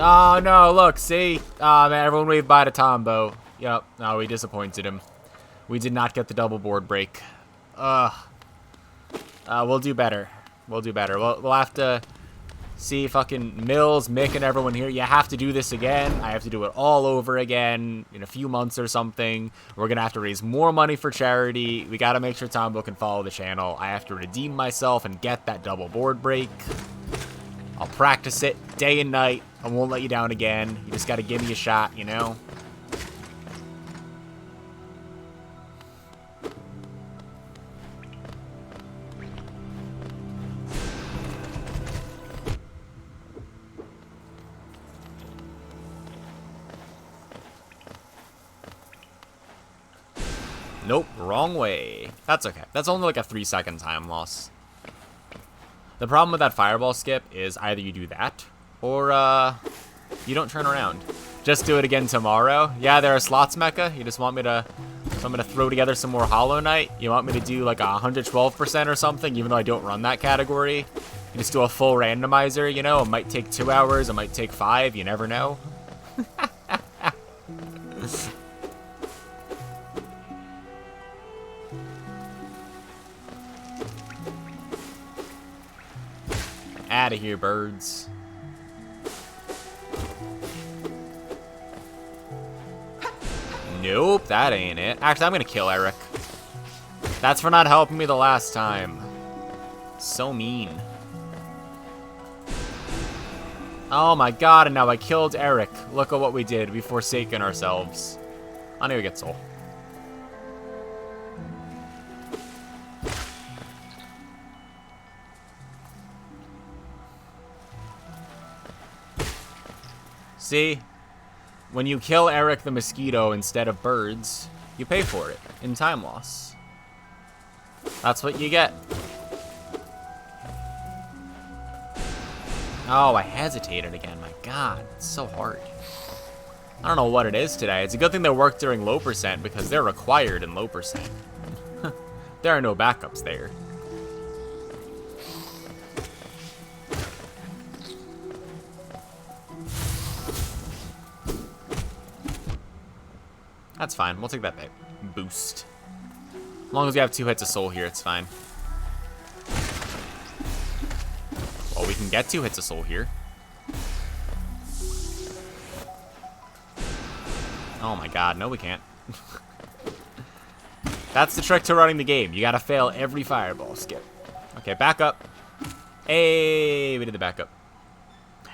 Oh, no, look, see? Ah, man, everyone waved bye to Tombo. Yep, no, we disappointed him. We did not get the double board break. We'll do better. We'll do better. We'll have to see fucking Mills, Mick, and everyone here. You have to do this again. I have to do it all over again in a few months or something. We're going to have to raise more money for charity. We got to make sure Tombo can follow the channel. I have to redeem myself and get that double board break. I'll practice it day and night. I won't let you down again. You just got to give me a shot, you know? Nope, wrong way. That's okay. That's only like a 3-second time loss. The problem with that fireball skip is either you do that, or you don't turn around. Just do it again tomorrow. Yeah, there are slots, Mecha. You just want me to throw together some more Hollow Knight? You want me to do like 112% or something, even though I don't run that category? You just do a full randomizer, you know? It might take 2 hours, it might take 5, you never know. Out of here, birds. Nope, that ain't it. Actually, I'm gonna kill Eric. That's for not helping me the last time. So mean. Oh my god, and now I killed Eric. Look at what we did. We forsaken ourselves. I need to get soul. See? When you kill Eric the mosquito instead of birds, you pay for it in time loss. That's what you get. Oh, I hesitated again. My god, it's so hard. I don't know what it is today. It's a good thing they work during low percent because they're required in low percent. There are no backups there. That's fine. We'll take that boost. As long as we have 2 hits of soul here, it's fine. Well, we can get 2 hits of soul here. Oh my god, no we can't. That's the trick to running the game. You gotta fail every fireball skip. Okay, back up. Hey, we did the backup.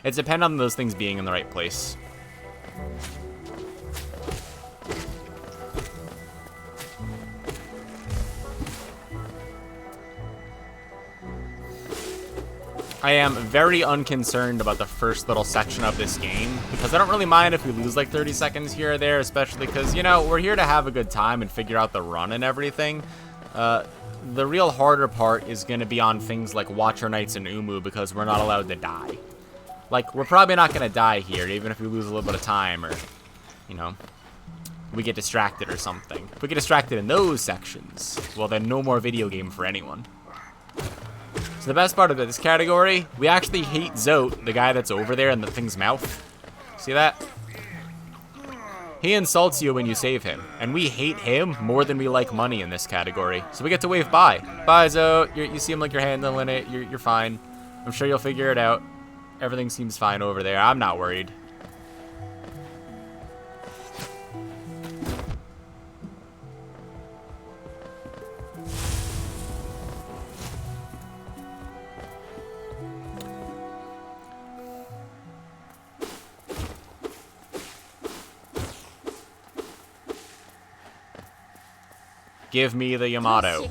It's dependent on those things being in the right place. I am very unconcerned about the first little section of this game, because I don't really mind if we lose like 30 seconds here or there, especially because, you know, we're here to have a good time and figure out the run and everything. The real harder part is going to be on things like Watcher Knights and Umu, because we're not allowed to die. Like, we're probably not going to die here, even if we lose a little bit of time, or, you know, we get distracted or something. If we get distracted in those sections, well then no more video game for anyone. So the best part of this category, we actually hate Zote, the guy that's over there in the thing's mouth. See that? He insults you when you save him, and we hate him more than we like money in this category. So we get to wave bye. Bye, Zote. You seem like you're handling it. You're fine. I'm sure you'll figure it out. Everything seems fine over there. I'm not worried. Give me the Yamato.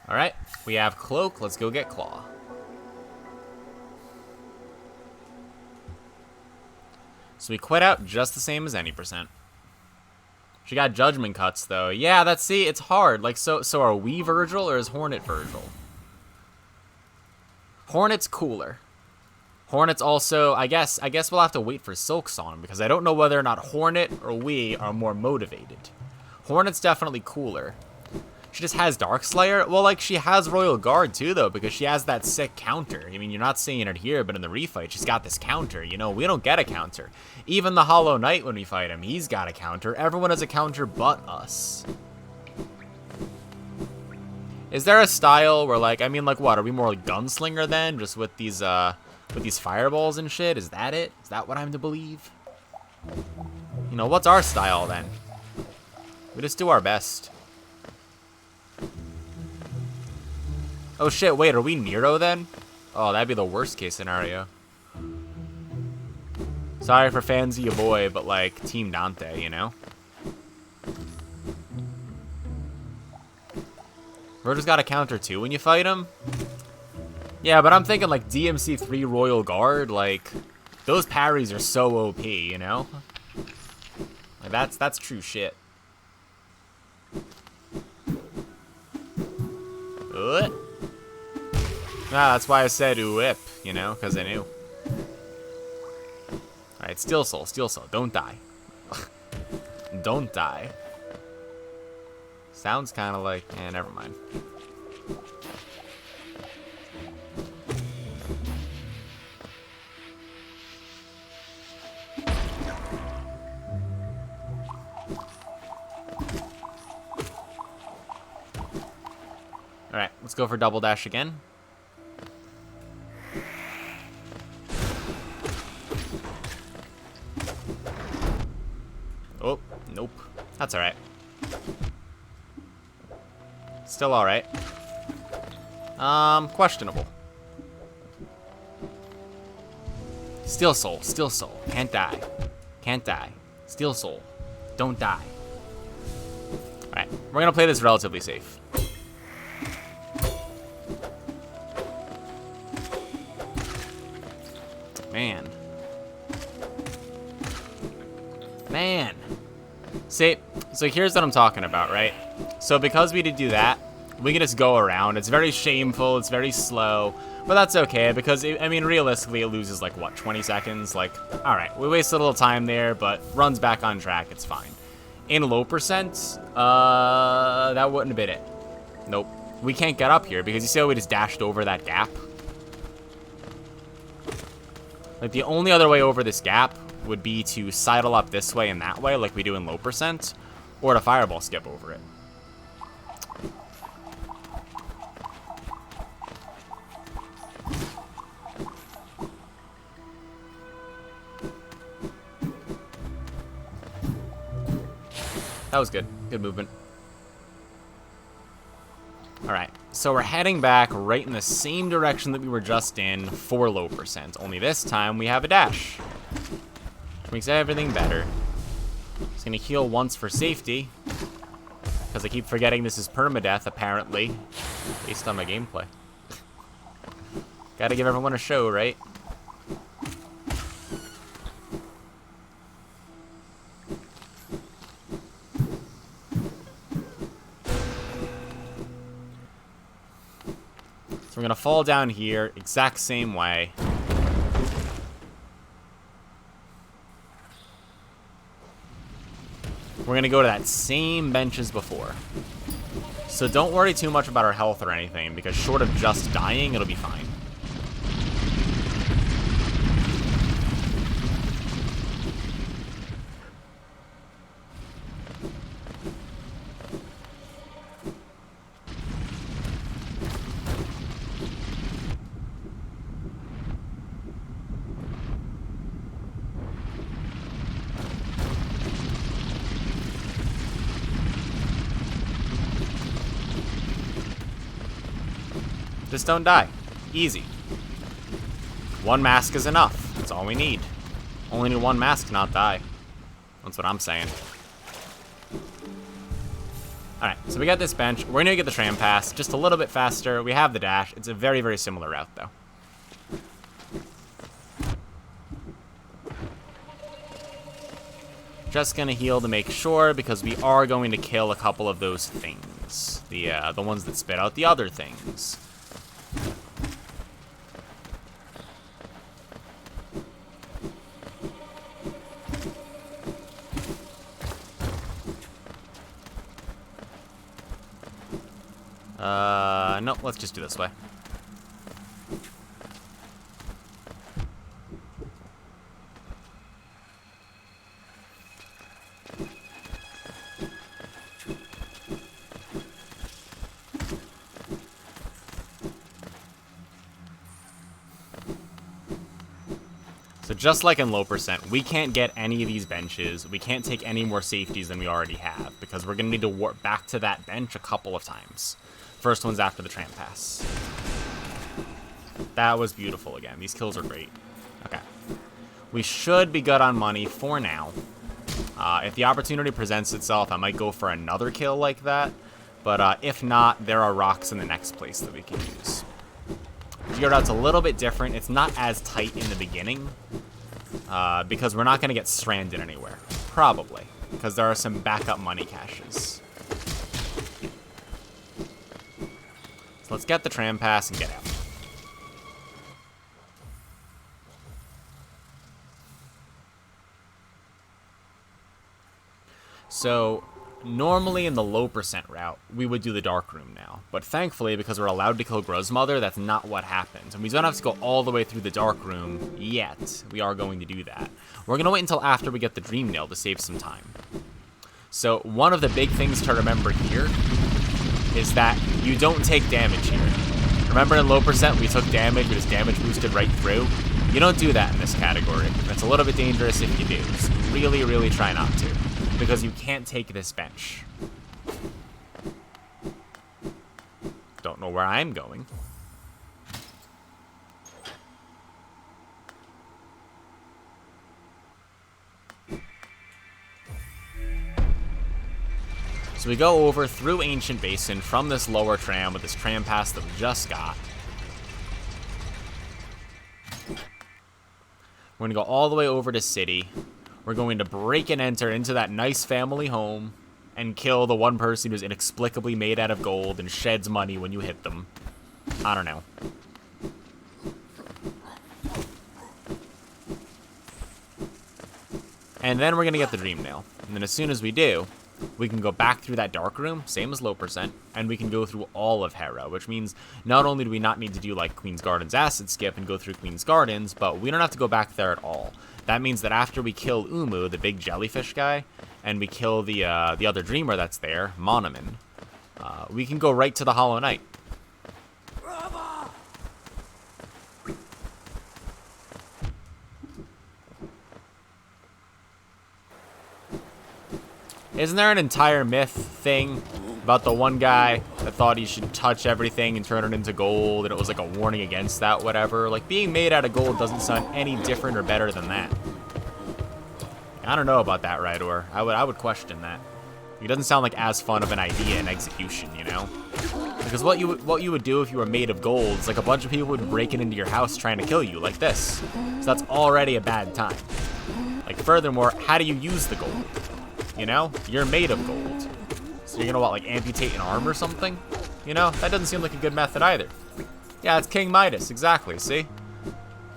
Alright, we have Cloak. Let's go get Claw. So we quit out just the same as any percent. She got Judgment Cuts, though. Yeah, see, it's hard. Like, so are we Virgil, or is Hornet Virgil? Hornet's cooler. Hornet's also, I guess we'll have to wait for Silk Song, because I don't know whether or not Hornet or we are more motivated. Hornet's definitely cooler. She just has Darkslayer. Well, like, she has Royal Guard, too, though, because she has that sick counter. I mean, you're not seeing it here, but in the refight, she's got this counter. You know, we don't get a counter. Even the Hollow Knight, when we fight him, he's got a counter. Everyone has a counter but us. Is there a style where, like, I mean, like, what? Are we more like Gunslinger, then? Just with these fireballs and shit? Is that it? Is that what I'm to believe? You know, what's our style, then? We just do our best. Oh shit, wait, are we Nero then? Oh, that'd be the worst case scenario. Sorry for fans of your boy, but like, Team Dante, you know? Virgil's got a counter too when you fight him? Yeah, but I'm thinking like DMC3 Royal Guard, like, those parries are so OP, you know? Like, that's true shit. Ah, that's why I said whip, you know, because I knew. Alright, Steel Soul, don't die. Don't die. Sounds kind of like, never mind. Alright, let's go for double dash again. Oh, nope. That's alright. Still alright. Questionable. Steel Soul. Can't die. Can't die. Steel Soul. Don't die. Alright, we're gonna play this relatively safe. Man. See, so here's what I'm talking about, right? So because we did do that, we can just go around. It's very shameful, it's very slow, but that's okay because, I mean, realistically, it loses like, what, 20 seconds? Like, alright, we wasted a little time there, but runs back on track, it's fine. In low percent, that wouldn't have been it. Nope. We can't get up here because you see how we just dashed over that gap? Like, the only other way over this gap would be to sidle up this way and that way, like we do in low percent, or to fireball skip over it. That was good. Good movement. Alright, so we're heading back right in the same direction that we were just in for low percent, only this time we have a dash. Which makes everything better. Just gonna heal once for safety, because I keep forgetting this is permadeath, apparently, based on my gameplay. Gotta give everyone a show, right? So we're gonna fall down here, exact same way. We're going to go to that same bench as before. So don't worry too much about our health or anything, because short of just dying, it'll be fine. Just don't die. Easy. One mask is enough. That's all we need. Only need one mask to not die. That's what I'm saying. Alright, so we got this bench. We're going to get the tram pass just a little bit faster. We have the dash. It's a very, very similar route, though. Just going to heal to make sure, because we are going to kill a couple of those things. The ones that spit out the other things. Nope, let's just do this way. So just like in low percent, we can't get any of these benches. We can't take any more safeties than we already have, because we're going to need to warp back to that bench a couple of times. First one's after the tram pass. That was beautiful again. These kills are great. Okay. We should be good on money for now. If the opportunity presents itself, I might go for another kill like that. But if not, there are rocks in the next place that we can use. Gear route's a little bit different. It's not as tight in the beginning. Because we're not going to get stranded anywhere. Probably. Because there are some backup money caches. So let's get the tram pass and get out. So, normally in the low percent route, we would do the dark room now. But thankfully, because we're allowed to kill Gruzmother, that's not what happens. And we don't have to go all the way through the dark room yet. We are going to do that. We're going to wait until after we get the Dream Nail to save some time. So, one of the big things to remember here is that you don't take damage here. Remember in low percent, we took damage, we just damage boosted right through? You don't do that in this category. It's a little bit dangerous if you do. So really, really try not to. Because you can't take this bench. Don't know where I'm going. So we go over through Ancient Basin from this lower tram with this tram pass that we just got. We're going to go all the way over to City. We're going to break and enter into that nice family home and kill the one person who's inexplicably made out of gold and sheds money when you hit them. I don't know. And then we're going to get the Dream Nail. And then as soon as we do, we can go back through that dark room, same as low percent, and we can go through all of Hera, which means not only do we not need to do like Queen's Gardens acid skip and go through Queen's Gardens, but we don't have to go back there at all. That means that after we kill Umu, the big jellyfish guy, and we kill the other dreamer that's there, Monoman, we can go right to the Hollow Knight. Isn't there an entire myth thing about the one guy that thought he should touch everything and turn it into gold, and it was like a warning against that, whatever? Like, being made out of gold doesn't sound any different or better than that. I don't know about that, Rydor. I would question that. It doesn't sound like as fun of an idea in execution, you know? Because what you would do if you were made of gold is like a bunch of people would break it into your house trying to kill you, like this. So that's already a bad time. Like, furthermore, how do you use the gold? You know? You're made of gold. So you're gonna, what, like, amputate an arm or something? You know? That doesn't seem like a good method either. Yeah, it's King Midas, exactly, see?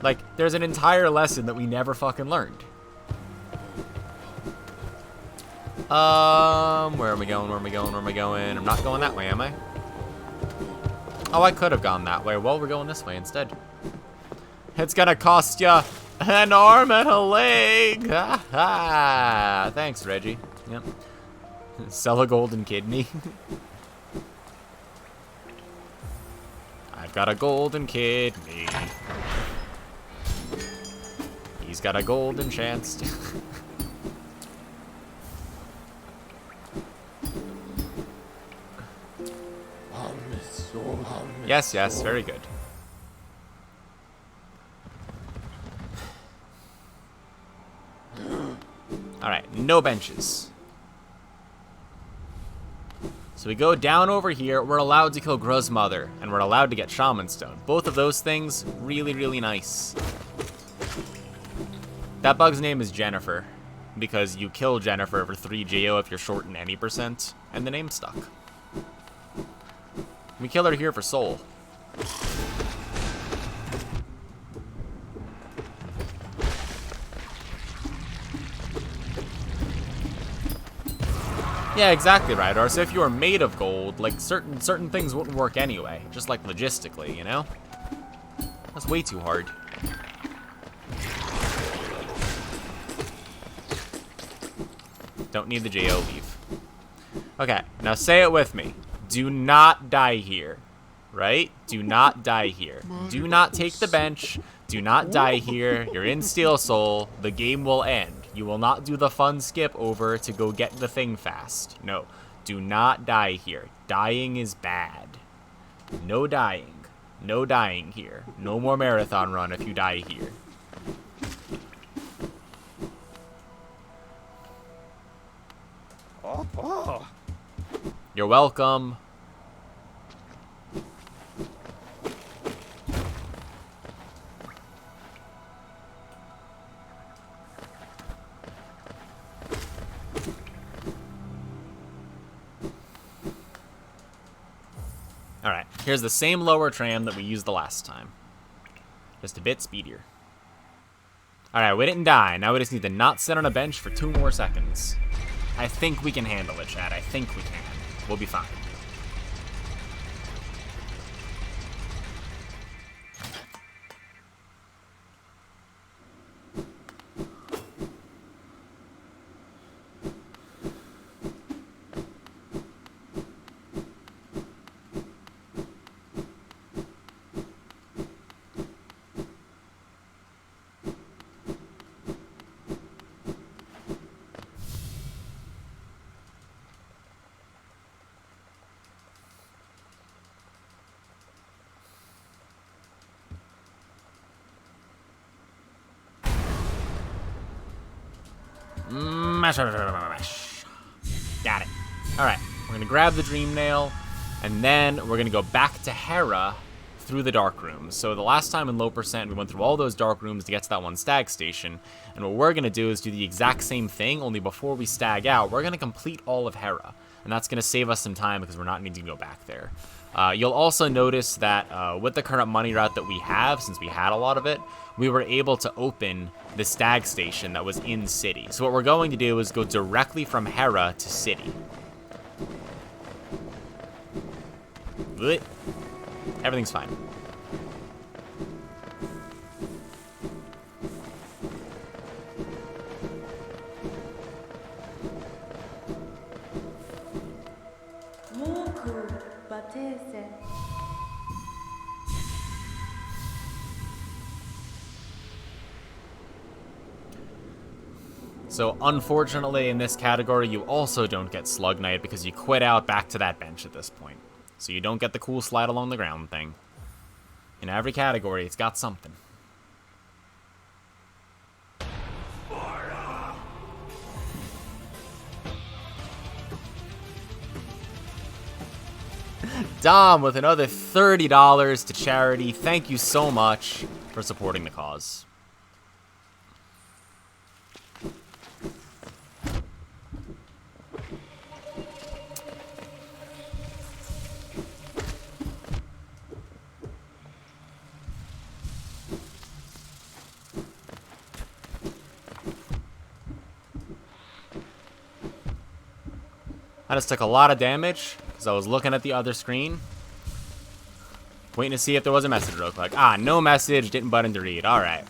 Like, there's an entire lesson that we never fucking learned. Where am I going, where am I going, where am I going? I'm not going that way, am I? Oh, I could have gone that way. Well, we're going this way instead. It's gonna cost ya an arm and a leg! Ha ha! Thanks, Reggie. Yep. Sell a golden kidney. I've got a golden kidney. He's got a golden chance. Yes, yes, very good. Alright, no benches. So we go down over here. We're allowed to kill Gru's mother, and we're allowed to get Shaman Stone. Both of those things, really, really nice. That bug's name is Jennifer, because you kill Jennifer for 3 Geo if you're short in any percent, and the name's stuck. We kill her here for soul. Yeah, exactly right. Or so if you were made of gold, like certain things wouldn't work anyway, just like logistically, you know? That's way too hard. Don't need the JO leave. Okay, now say it with me. Do not die here. Right? Do not die here. Do not take the bench. Do not die here. You're in Steel Soul. The game will end. You will not do the fun skip over to go get the thing fast. No. Do not die here. Dying is bad. No dying. No dying here. No more marathon run if you die here. You're welcome. Alright, here's the same lower tram that we used the last time. Just a bit speedier. Alright, we didn't die. Now we just need to not sit on a bench for 2 more seconds. I think we can handle it, Chad. I think we can. We'll be fine. Got it. Alright, we're going to grab the Dream Nail, and then we're going to go back to Hera through the Dark Rooms. So the last time in low percent, we went through all those Dark Rooms to get to that one stag station, and what we're going to do is do the exact same thing, only before we stag out, we're going to complete all of Hera, and that's going to save us some time because we're not needing to go back there. You'll also notice that with the current money route that we have, since we had a lot of it, we were able to open the stag station that was in City. So what we're going to do is go directly from Hera to City. Blech. Everything's fine. So unfortunately in this category you also don't get Slug Knight because you quit out back to that bench at this point. So you don't get the cool slide along the ground thing. In every category it's got something. Dom with another $30 to charity. Thank you so much for supporting the cause. I just took a lot of damage because I was looking at the other screen, waiting to see if there was a message real quick. Ah, no message, didn't button to read. All right.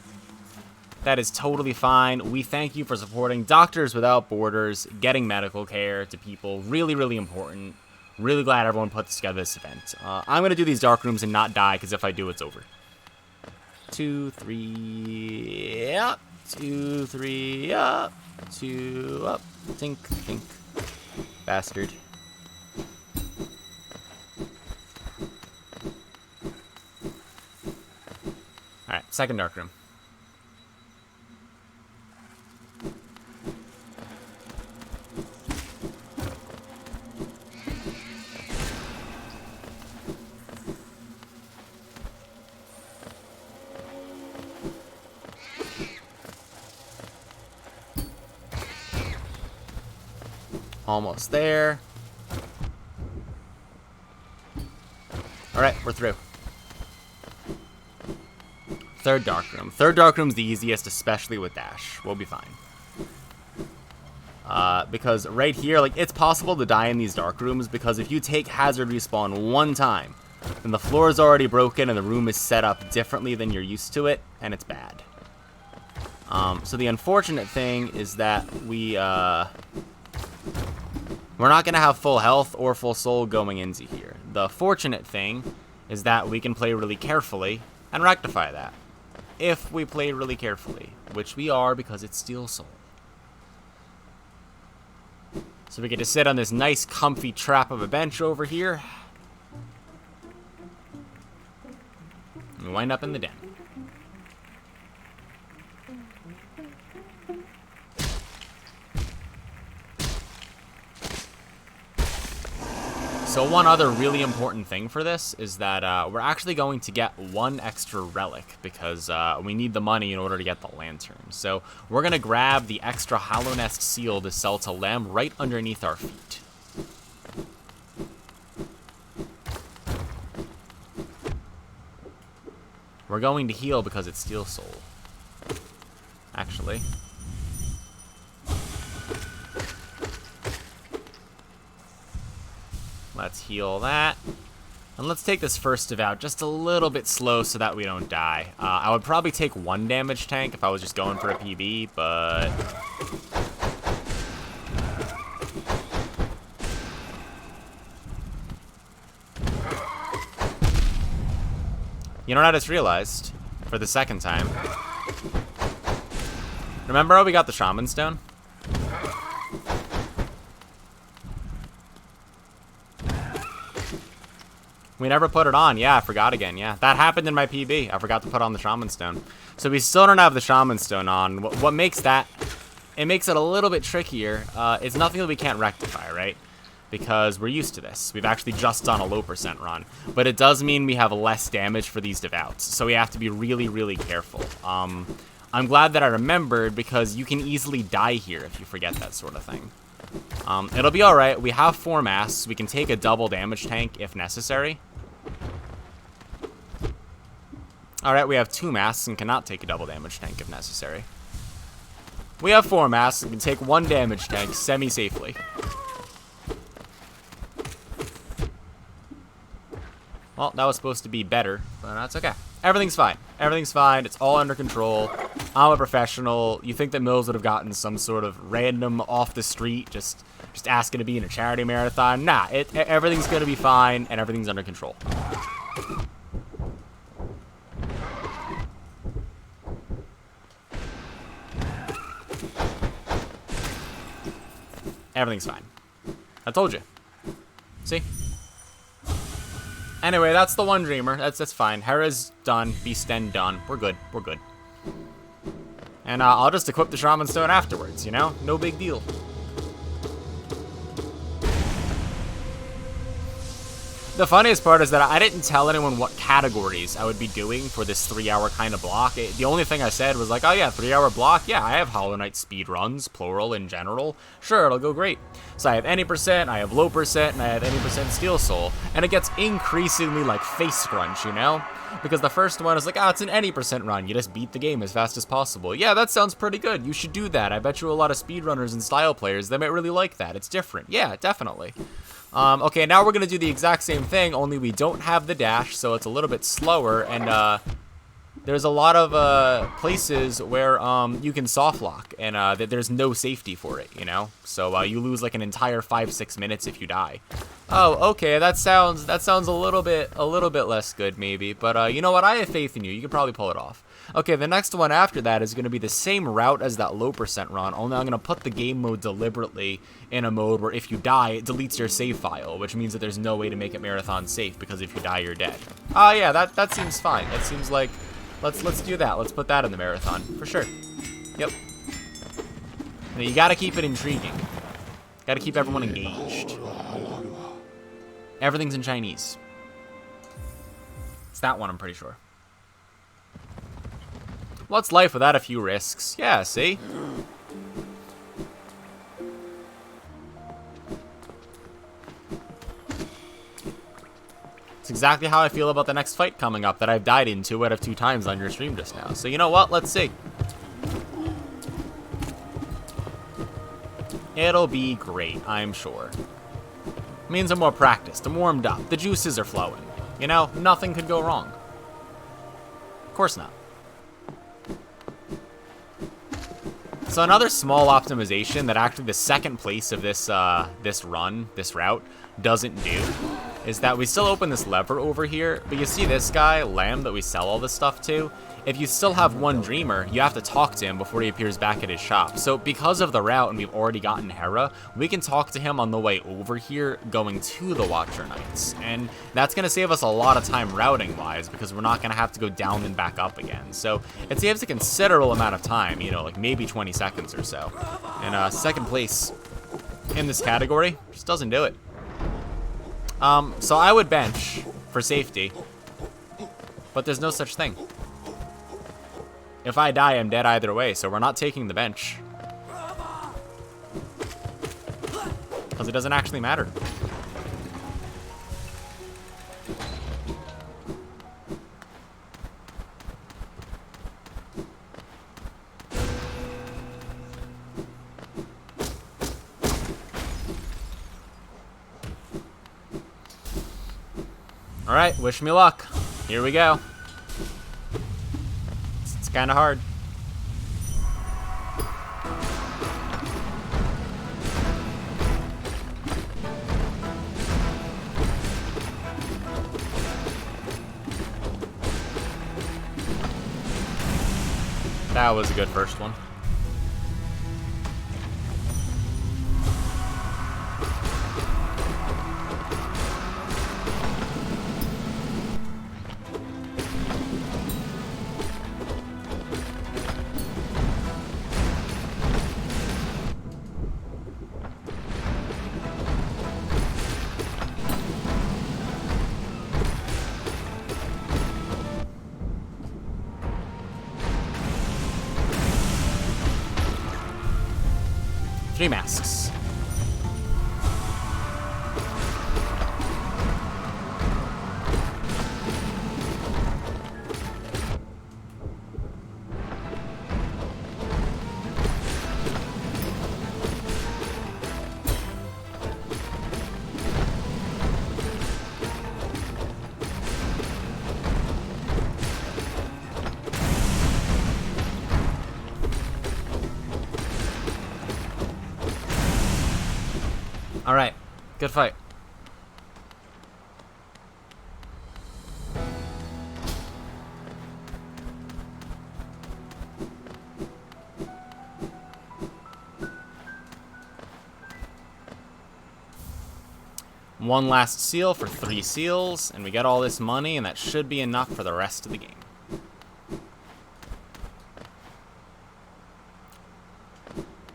That is totally fine. We thank you for supporting Doctors Without Borders, getting medical care to people. Really, really important. Really glad everyone put together this event. I'm going to do these dark rooms and not die because if I do, it's over. 2, 3, up. 2, 3, up. 2, up. Think, think. Bastard. Alright, second dark room. Almost there. Alright, we're through. Third dark room. Third dark room's the easiest, especially with dash. We'll be fine. Because right here, like, it's possible to die in these dark rooms because if you take hazard respawn one time, then the floor is already broken and the room is set up differently than you're used to it, and it's bad. So the unfortunate thing is that we're not going to have full health or full soul going into here. The fortunate thing is that we can play really carefully and rectify that. If we play really carefully, which we are because it's Steel Soul. So we get to sit on this nice comfy trap of a bench over here. And we wind up in the den. So one other really important thing for this is that we're actually going to get one extra relic because we need the money in order to get the lantern. So we're going to grab the extra Hollow Nest seal to sell to Lem right underneath our feet. We're going to heal because it's Steel Soul. Actually. Let's heal that. And let's take this first devout just a little bit slow so that we don't die. I would probably take 1 damage tank if I was just going for a PB, but... You know what I just realized? For the second time. Remember how we got the Shaman Stone? We never put it on. Yeah, I forgot again. Yeah, that happened in my PB. I forgot to put on the Shaman Stone. So we still don't have the Shaman Stone on. What makes that... It makes it a little bit trickier. It's nothing that we can't rectify, right? Because we're used to this. We've actually just done a low percent run. But it does mean we have less damage for these devouts. So we have to be really, really careful. I'm glad that I remembered because you can easily die here if you forget that sort of thing. It'll be alright. We have 4 masks. We can take a double damage tank if necessary. Alright, we have 2 masks and cannot take a double damage tank if necessary. We have 4 masks and can take 1 damage tank semi-safely. Well, that was supposed to be better, but that's okay. Everything's fine. Everything's fine. It's all under control. I'm a professional. You think that Mills would have gotten some sort of random off the street, just asking to be in a charity marathon? Nah, everything's going to be fine, and everything's under control. Everything's fine. I told you. See? Anyway, that's the one dreamer. That's fine. Hera's done. Beasten done. We're good. We're good. And I'll just equip the Shaman Stone afterwards, you know? No big deal. The funniest part is that I didn't tell anyone what categories I would be doing for this 3-hour kind of block. The only thing I said was like, oh yeah, 3-hour block. Yeah, I have Hollow Knight speedruns, plural in general. Sure, it'll go great. So I have any percent, I have low percent, and I have any percent Steel Soul. And it gets increasingly like face crunch, you know? Because the first one is like, oh, it's an any percent run. You just beat the game as fast as possible. Yeah, that sounds pretty good. You should do that. I bet you a lot of speedrunners and style players, they might really like that. It's different. Yeah, definitely. Okay, now we're going to do the exact same thing, only we don't have the dash, so it's a little bit slower, and there's a lot of places where you can soft lock, and there's no safety for it, you know? So you lose like an entire 5-6 minutes if you die. Oh, okay, that sounds a little bit less good maybe, but you know what? I have faith in you. You can probably pull it off. Okay, the next one after that is going to be the same route as that low percent run, only I'm going to put the game mode deliberately in a mode where if you die, it deletes your save file, which means that there's no way to make it marathon safe, because if you die, you're dead. Oh yeah, that seems fine. That seems like, let's do that. Let's put that in the marathon, for sure. Yep. Now, you gotta keep it intriguing. Gotta keep everyone engaged. Everything's in Chinese. It's that one, I'm pretty sure. What's life without a few risks? Yeah, see? It's exactly how I feel about the next fight coming up that I've died in 2 out of 2 times on your stream just now. So you know what? Let's see. It'll be great, I'm sure. Means I'm more practiced, I'm warmed up, the juices are flowing. You know, nothing could go wrong. Of course not. So another small optimization that actually the second place of this this route, doesn't do, is that we still open this lever over here, but you see this guy, Lamb, that we sell all this stuff to? If you still have one Dreamer, you have to talk to him before he appears back at his shop. So because of the route and we've already gotten Hera, we can talk to him on the way over here going to the Watcher Knights. And that's going to save us a lot of time routing-wise because we're not going to have to go down and back up again. So it saves a considerable amount of time, you know, like maybe 20 seconds or so. And second place in this category just doesn't do it. So I would bench for safety, but there's no such thing. If I die, I'm dead either way, so we're not taking the bench. Because it doesn't actually matter. Alright, wish me luck. Here we go. It's kind of hard. That was a good first one. Three masks. All right, good fight. One last seal for 3 seals, and we get all this money, and that should be enough for the rest of the game.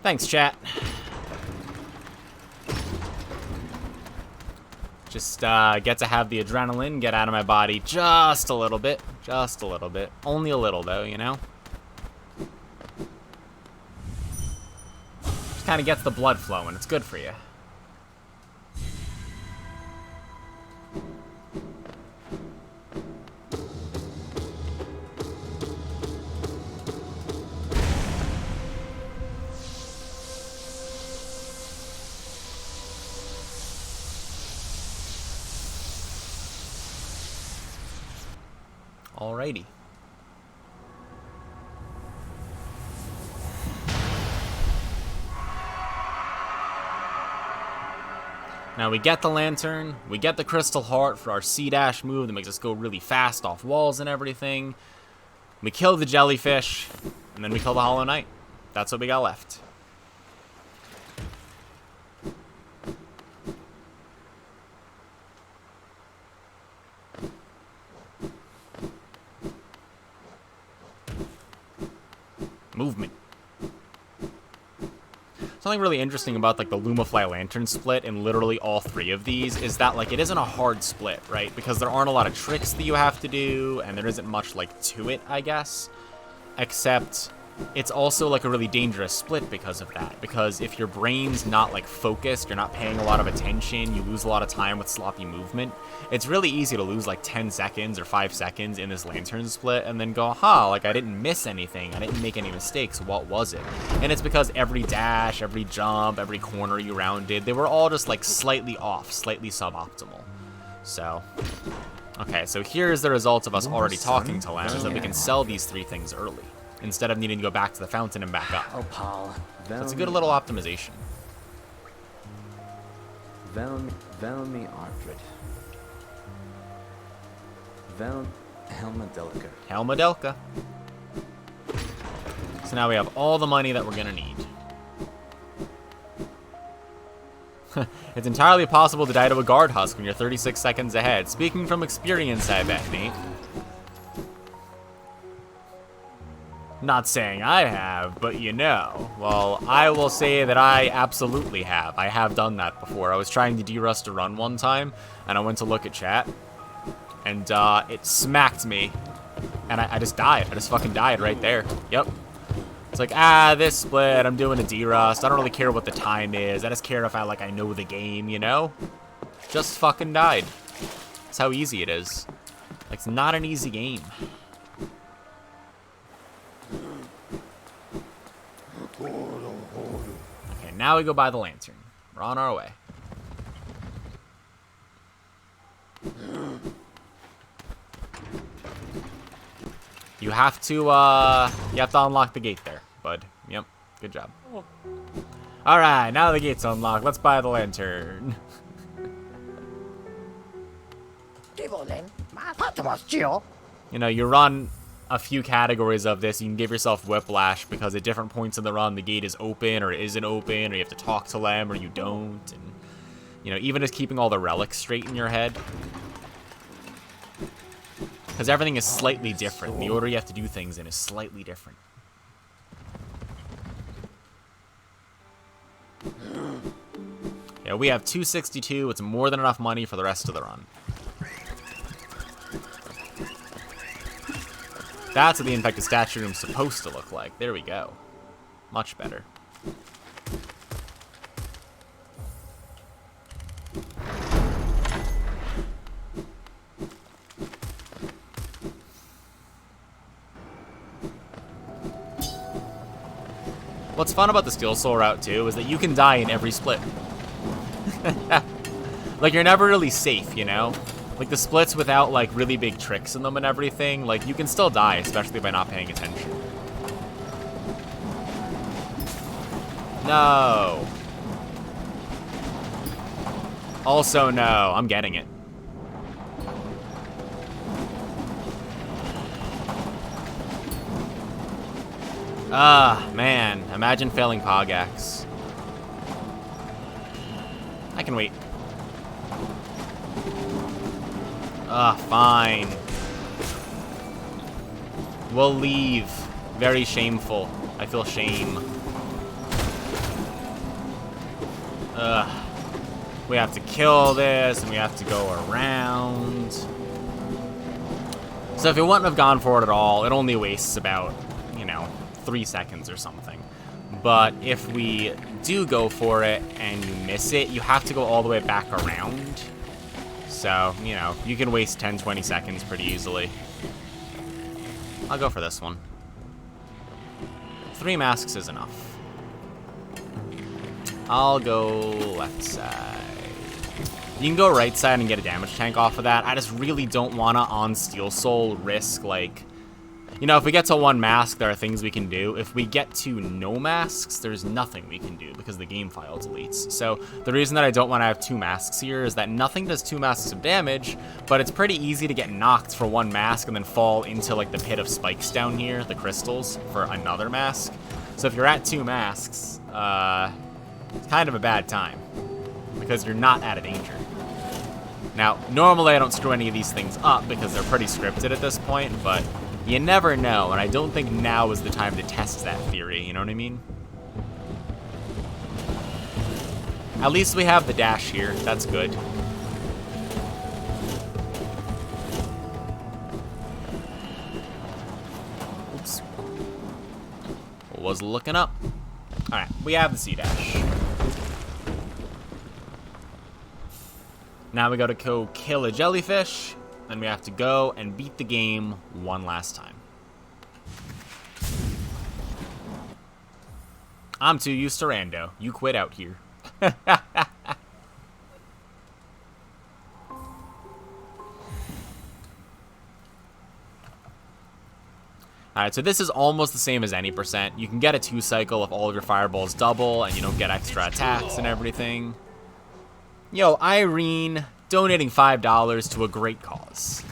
Thanks, chat. Just get to have the adrenaline get out of my body just a little bit. Just a little bit. Only a little, though, you know? Just kind of gets the blood flowing. It's good for you. Alrighty. Now we get the lantern, we get the crystal heart for our C-dash move that makes us go really fast off walls and everything. We kill the jellyfish, and then we kill the Hollow Knight. That's what we got left. Movement. Something really interesting about like the Lumafly Lantern split in literally all 3 of these is that like it isn't a hard split, right? Because there aren't a lot of tricks that you have to do, and there isn't much like to it, I guess. Except it's also like a really dangerous split because of that. Because if your brain's not like focused, you're not paying a lot of attention, you lose a lot of time with sloppy movement, it's really easy to lose like 10 seconds or 5 seconds in this lantern split and then go, huh, like I didn't miss anything, I didn't make any mistakes, what was it? And it's because every dash, every jump, every corner you rounded, they were all just like slightly off, slightly suboptimal. So, okay, so here's the result of us already talking to Lem, is that we can sell these 3 things early, instead of needing to go back to the fountain and back up. Oh, Paul. So it's a good little optimization. Velmi Ardred. Helmadelka. Helmadelka. So now we have all the money that we're gonna need. It's entirely possible to die to a guard husk when you're 36 seconds ahead. Speaking from experience, I bet, Nate. Not saying I have, but you know. Well, I will say that I absolutely have. I have done that before. I was trying to de-rust a run one time, and I went to look at chat, and it smacked me, and I just died. I just fucking died right there. Yep. It's like, this split, I'm doing a de-rust. I don't really care what the time is. I just care if I know the game, you know? Just fucking died. That's how easy it is. Like, it's not an easy game. Okay, now we go buy the lantern. We're on our way. You have to unlock the gate there, bud. Yep, good job. Alright, now the gate's unlocked. Let's buy the lantern. You know, you run a few categories of this, you can give yourself whiplash because at different points in the run, the gate is open or isn't open, or you have to talk to Lem or you don't. And, you know, even just keeping all the relics straight in your head. Because everything is slightly different. The order you have to do things in is slightly different. Yeah, we have 262. It's more than enough money for the rest of the run. That's what the infected statue room's supposed to look like. There we go. Much better. What's fun about the Steel Soul route, too, is that you can die in every split. Like, you're never really safe, you know? Like, the splits without, like, really big tricks in them and everything, like, you can still die, especially by not paying attention. No. Also, no. I'm getting it. Ah, man. Imagine failing Pogax. I can wait. Fine. We'll leave. Very shameful. I feel shame. We have to kill this, and we have to go around. So if it wouldn't have gone for it at all, it only wastes about, you know, 3 seconds or something. But if we do go for it and you miss it, you have to go all the way back around. So, you know, you can waste 10-20 seconds pretty easily. I'll go for this one. 3 masks is enough. I'll go left side. You can go right side and get a damage tank off of that. I just really don't want to, on Steel Soul, risk, like... You know, if we get to 1 mask, there are things we can do. If we get to no masks, there's nothing we can do because the game file deletes. So the reason that I don't want to have 2 masks here is that nothing does 2 masks of damage, but it's pretty easy to get knocked for 1 mask and then fall into like the pit of spikes down here, the crystals, for another mask. So if you're at 2 masks, it's kind of a bad time because you're not out of danger. Now, normally I don't screw any of these things up because they're pretty scripted at this point, but you never know, and I don't think now is the time to test that theory, you know what I mean? At least we have the dash here, that's good. Oops. was looking up. Alright, we have the C-Dash. Now we gotta go kill a jellyfish, and we have to go and beat the game one last time. I'm too used to rando. You quit out here. Alright, so this is almost the same as any percent. You can get a 2-cycle if all of your fireballs double and you don't get extra attacks and everything. Yo, Irene, donating $5 to a great cause.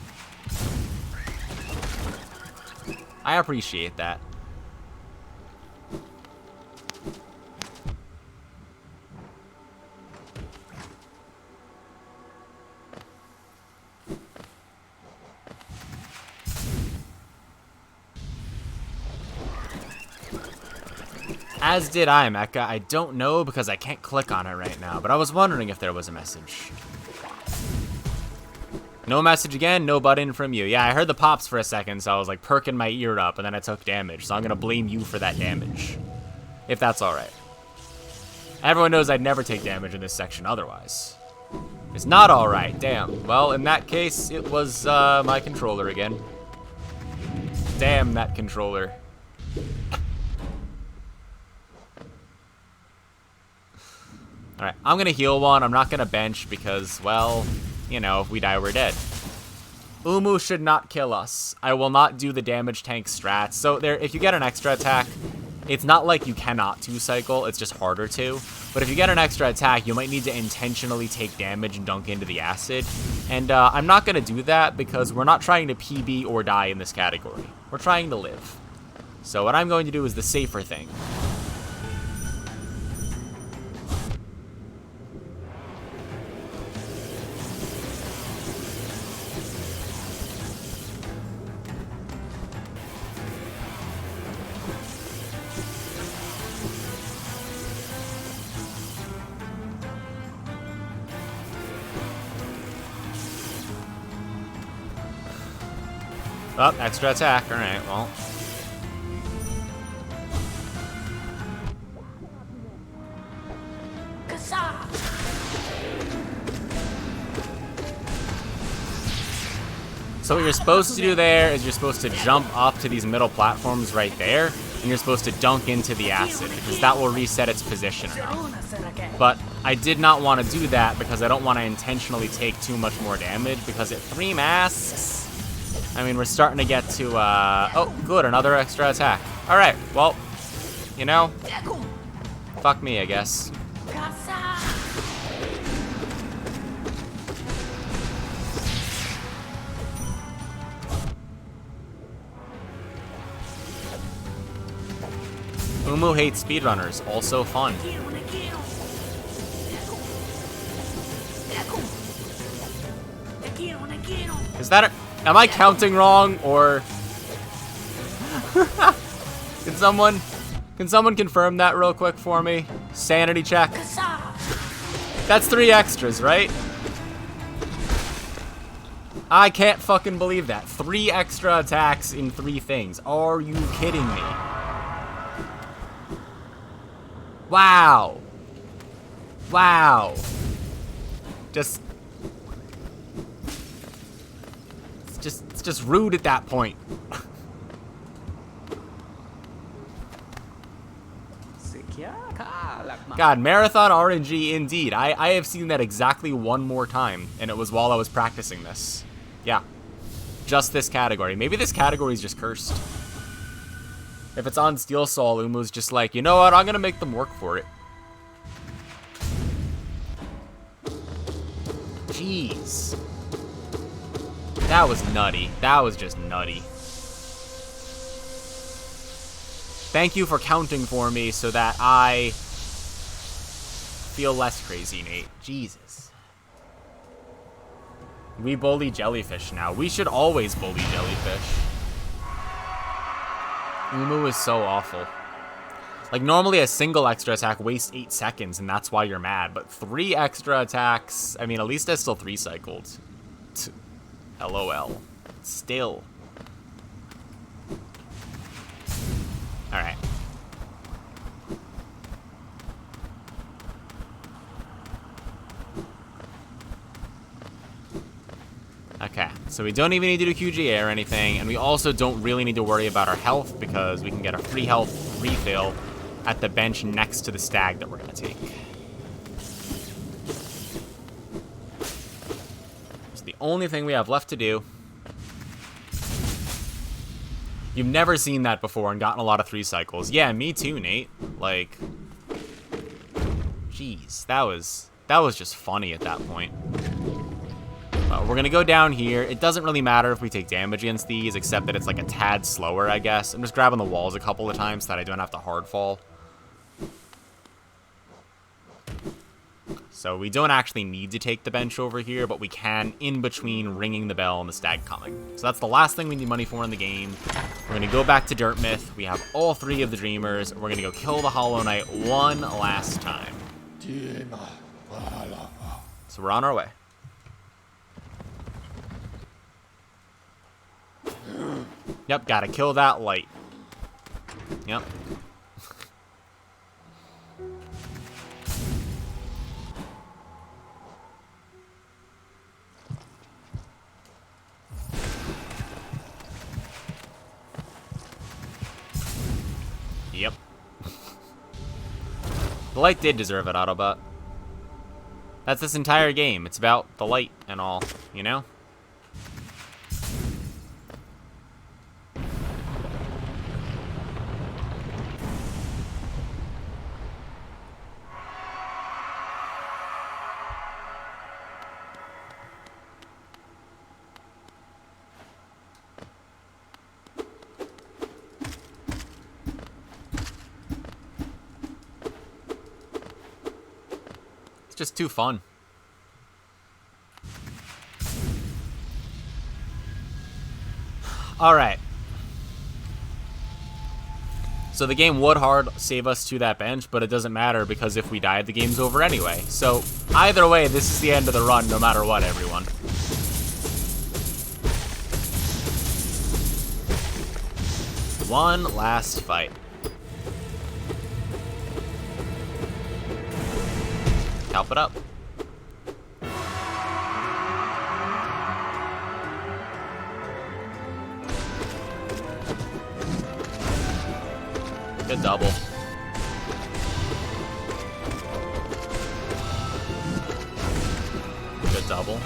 I appreciate that. As did I, Mecca. I don't know because I can't click on it right now, but I was wondering if there was a message. No message again, no button from you. Yeah, I heard the pops for a second, so I was like perking my ear up, and then I took damage, so I'm gonna blame you for that damage. If that's alright. Everyone knows I'd never take damage in this section otherwise. It's not alright, damn. Well, in that case, it was my controller again. Damn that controller. Alright, I'm gonna heal one. I'm not gonna bench because, well, you know, if we die, we're dead. Umu should not kill us. I will not do the damage tank strats. So there, if you get an extra attack, it's not like you cannot 2-cycle, it's just harder to. But if you get an extra attack, you might need to intentionally take damage and dunk into the acid. And I'm not gonna do that because we're not trying to PB or die in this category. We're trying to live. So what I'm going to do is the safer thing. Oh, extra attack. Alright, well. So what you're supposed to do there is you're supposed to jump up to these middle platforms right there, and you're supposed to dunk into the acid, because that will reset its position enough. But I did not want to do that because I don't want to intentionally take too much more damage, because at 3 masks, I mean, we're starting to get to, oh, good, another extra attack. Alright, well, you know, fuck me, I guess. Umu hates speedrunners, also fun. Is that a... Am I counting wrong, or... Can someone confirm that real quick for me? Sanity check. That's 3 extras, right? I can't fucking believe that. 3 extra attacks in 3 things. Are you kidding me? Wow. Wow. It's just rude at that point. God, Marathon RNG indeed. I have seen that exactly 1 more time, and it was while I was practicing this. Yeah. Just this category. Maybe this category is just cursed. If it's on Steel Soul, Umu's just like, you know what, I'm gonna make them work for it. Jeez. That was nutty. That was just nutty. Thank you for counting for me so that I feel less crazy, Nate. Jesus. We bully jellyfish now. We should always bully jellyfish. Umu is so awful. Like, normally a single extra attack wastes 8 seconds, and that's why you're mad. But 3 extra attacks... I mean, at least I still 3-cycled. LOL. Still. Alright. So we don't even need to do QGA or anything, and we also don't really need to worry about our health because we can get a free health refill at the bench next to the stag that we're going to take. It's the only thing we have left to do. You've never seen that before and gotten a lot of 3 cycles. Yeah, me too, Nate. Like, jeez, that was just funny at that point. We're going to go down here. It doesn't really matter if we take damage against these, except that it's like a tad slower, I guess. I'm just grabbing the walls a couple of times so that I don't have to hard fall. So we don't actually need to take the bench over here, but we can in between ringing the bell and the stag coming. So that's the last thing we need money for in the game. We're going to go back to Dirtmouth. We have all 3 of the Dreamers. We're going to go kill the Hollow Knight one last time. So we're on our way. Yep, gotta kill that light. Yep. Yep. The light did deserve it, Autobot. That's this entire game. It's about the light and all, you know? It's just too fun. Alright. So the game would hard save us to that bench, but it doesn't matter because if we died, the game's over anyway. So either way, this is the end of the run no matter what, everyone. One last fight. Help it up. Good double. Good double.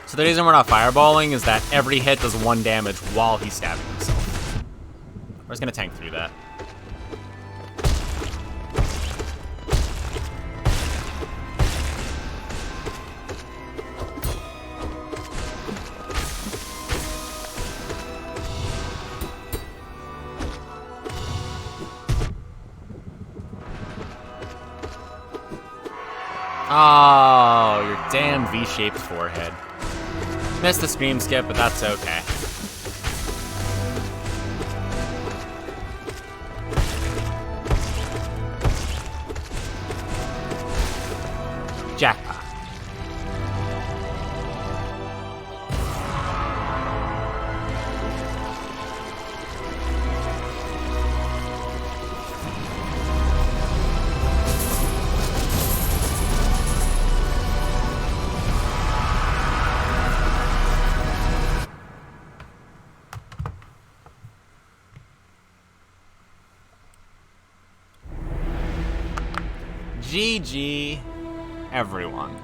So the reason we're not fireballing is that every hit does 1 damage while he's stabbing himself. We're just gonna tank through that. Oh, your damn V-shaped forehead. Missed the scream skip, but that's okay. Jackpot. GG, everyone.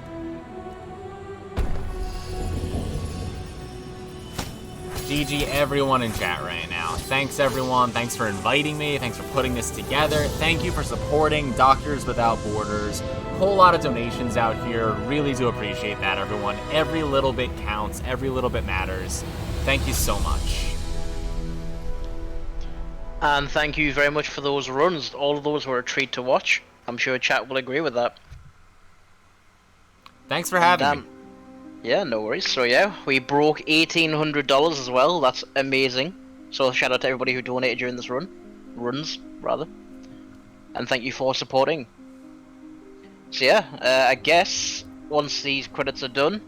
GG, everyone in chat right now. Thanks, everyone. Thanks for inviting me. Thanks for putting this together. Thank you for supporting Doctors Without Borders. Whole lot of donations out here. Really do appreciate that, everyone. Every little bit counts. Every little bit matters. Thank you so much. And thank you very much for those runs. All of those were a treat to watch. I'm sure chat will agree with that. Thanks for having me. Yeah, no worries. So yeah, we broke $1,800 as well. That's amazing. So shout out to everybody who donated during this runs rather, and thank you for supporting. So yeah, I guess once these credits are done,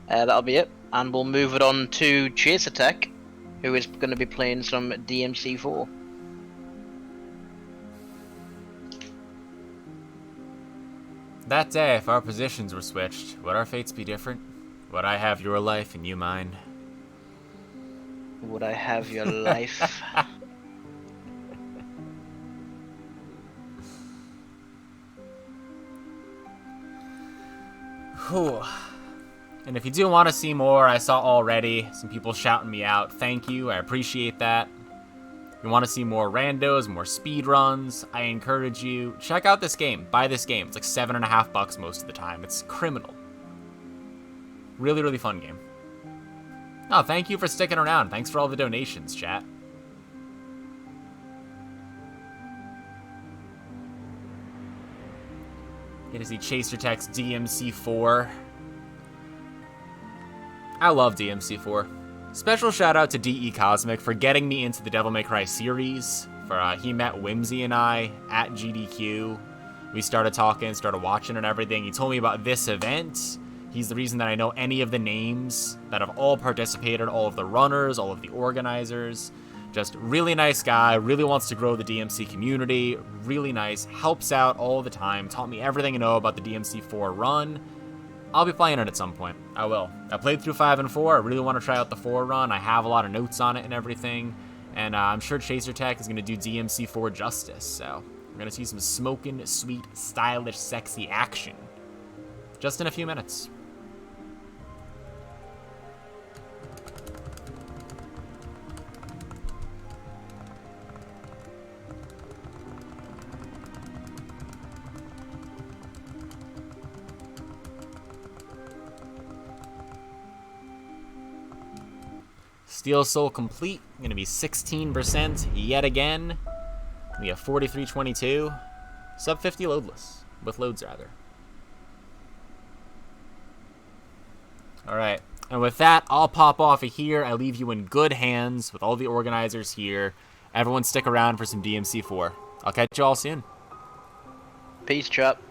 that'll be it, and we'll move it on to Chaser Tech, who is going to be playing some DMC4. That day, if our positions were switched, would our fates be different? Would I have your life and you mine? Would I have your life? Whew. And if you do want to see more, I saw already some people shouting me out. Thank you, I appreciate that. If you want to see more randos, more speedruns, I encourage you, check out this game. Buy this game. It's like $7.50 most of the time. It's criminal. Really, really fun game. Oh, thank you for sticking around. Thanks for all the donations, chat. Get to see Chaser Tech's DMC4. I love DMC4. Special shout out to DE Cosmic for getting me into the Devil May Cry series. He met Whimsy and I at GDQ. We started talking, started watching and everything. He told me about this event. He's the reason that I know any of the names that have all participated, all of the runners, all of the organizers. Just really nice guy, really wants to grow the DMC community, really nice, helps out all the time, taught me everything I know about the DMC4 run. I'll be playing it at some point. I will. I played through 5 and 4. I really want to try out the 4 run. I have a lot of notes on it and everything. And I'm sure Chaser Tech is going to do DMC4 justice. So we're going to see some smoking, sweet, stylish, sexy action. Just in a few minutes. Steel Soul complete. Going to be 16% yet again. We have 4322. Sub 50 loadless. With loads, rather. Alright. And with that, I'll pop off of here. I leave you in good hands with all the organizers here. Everyone stick around for some DMC4. I'll catch you all soon. Peace, chap.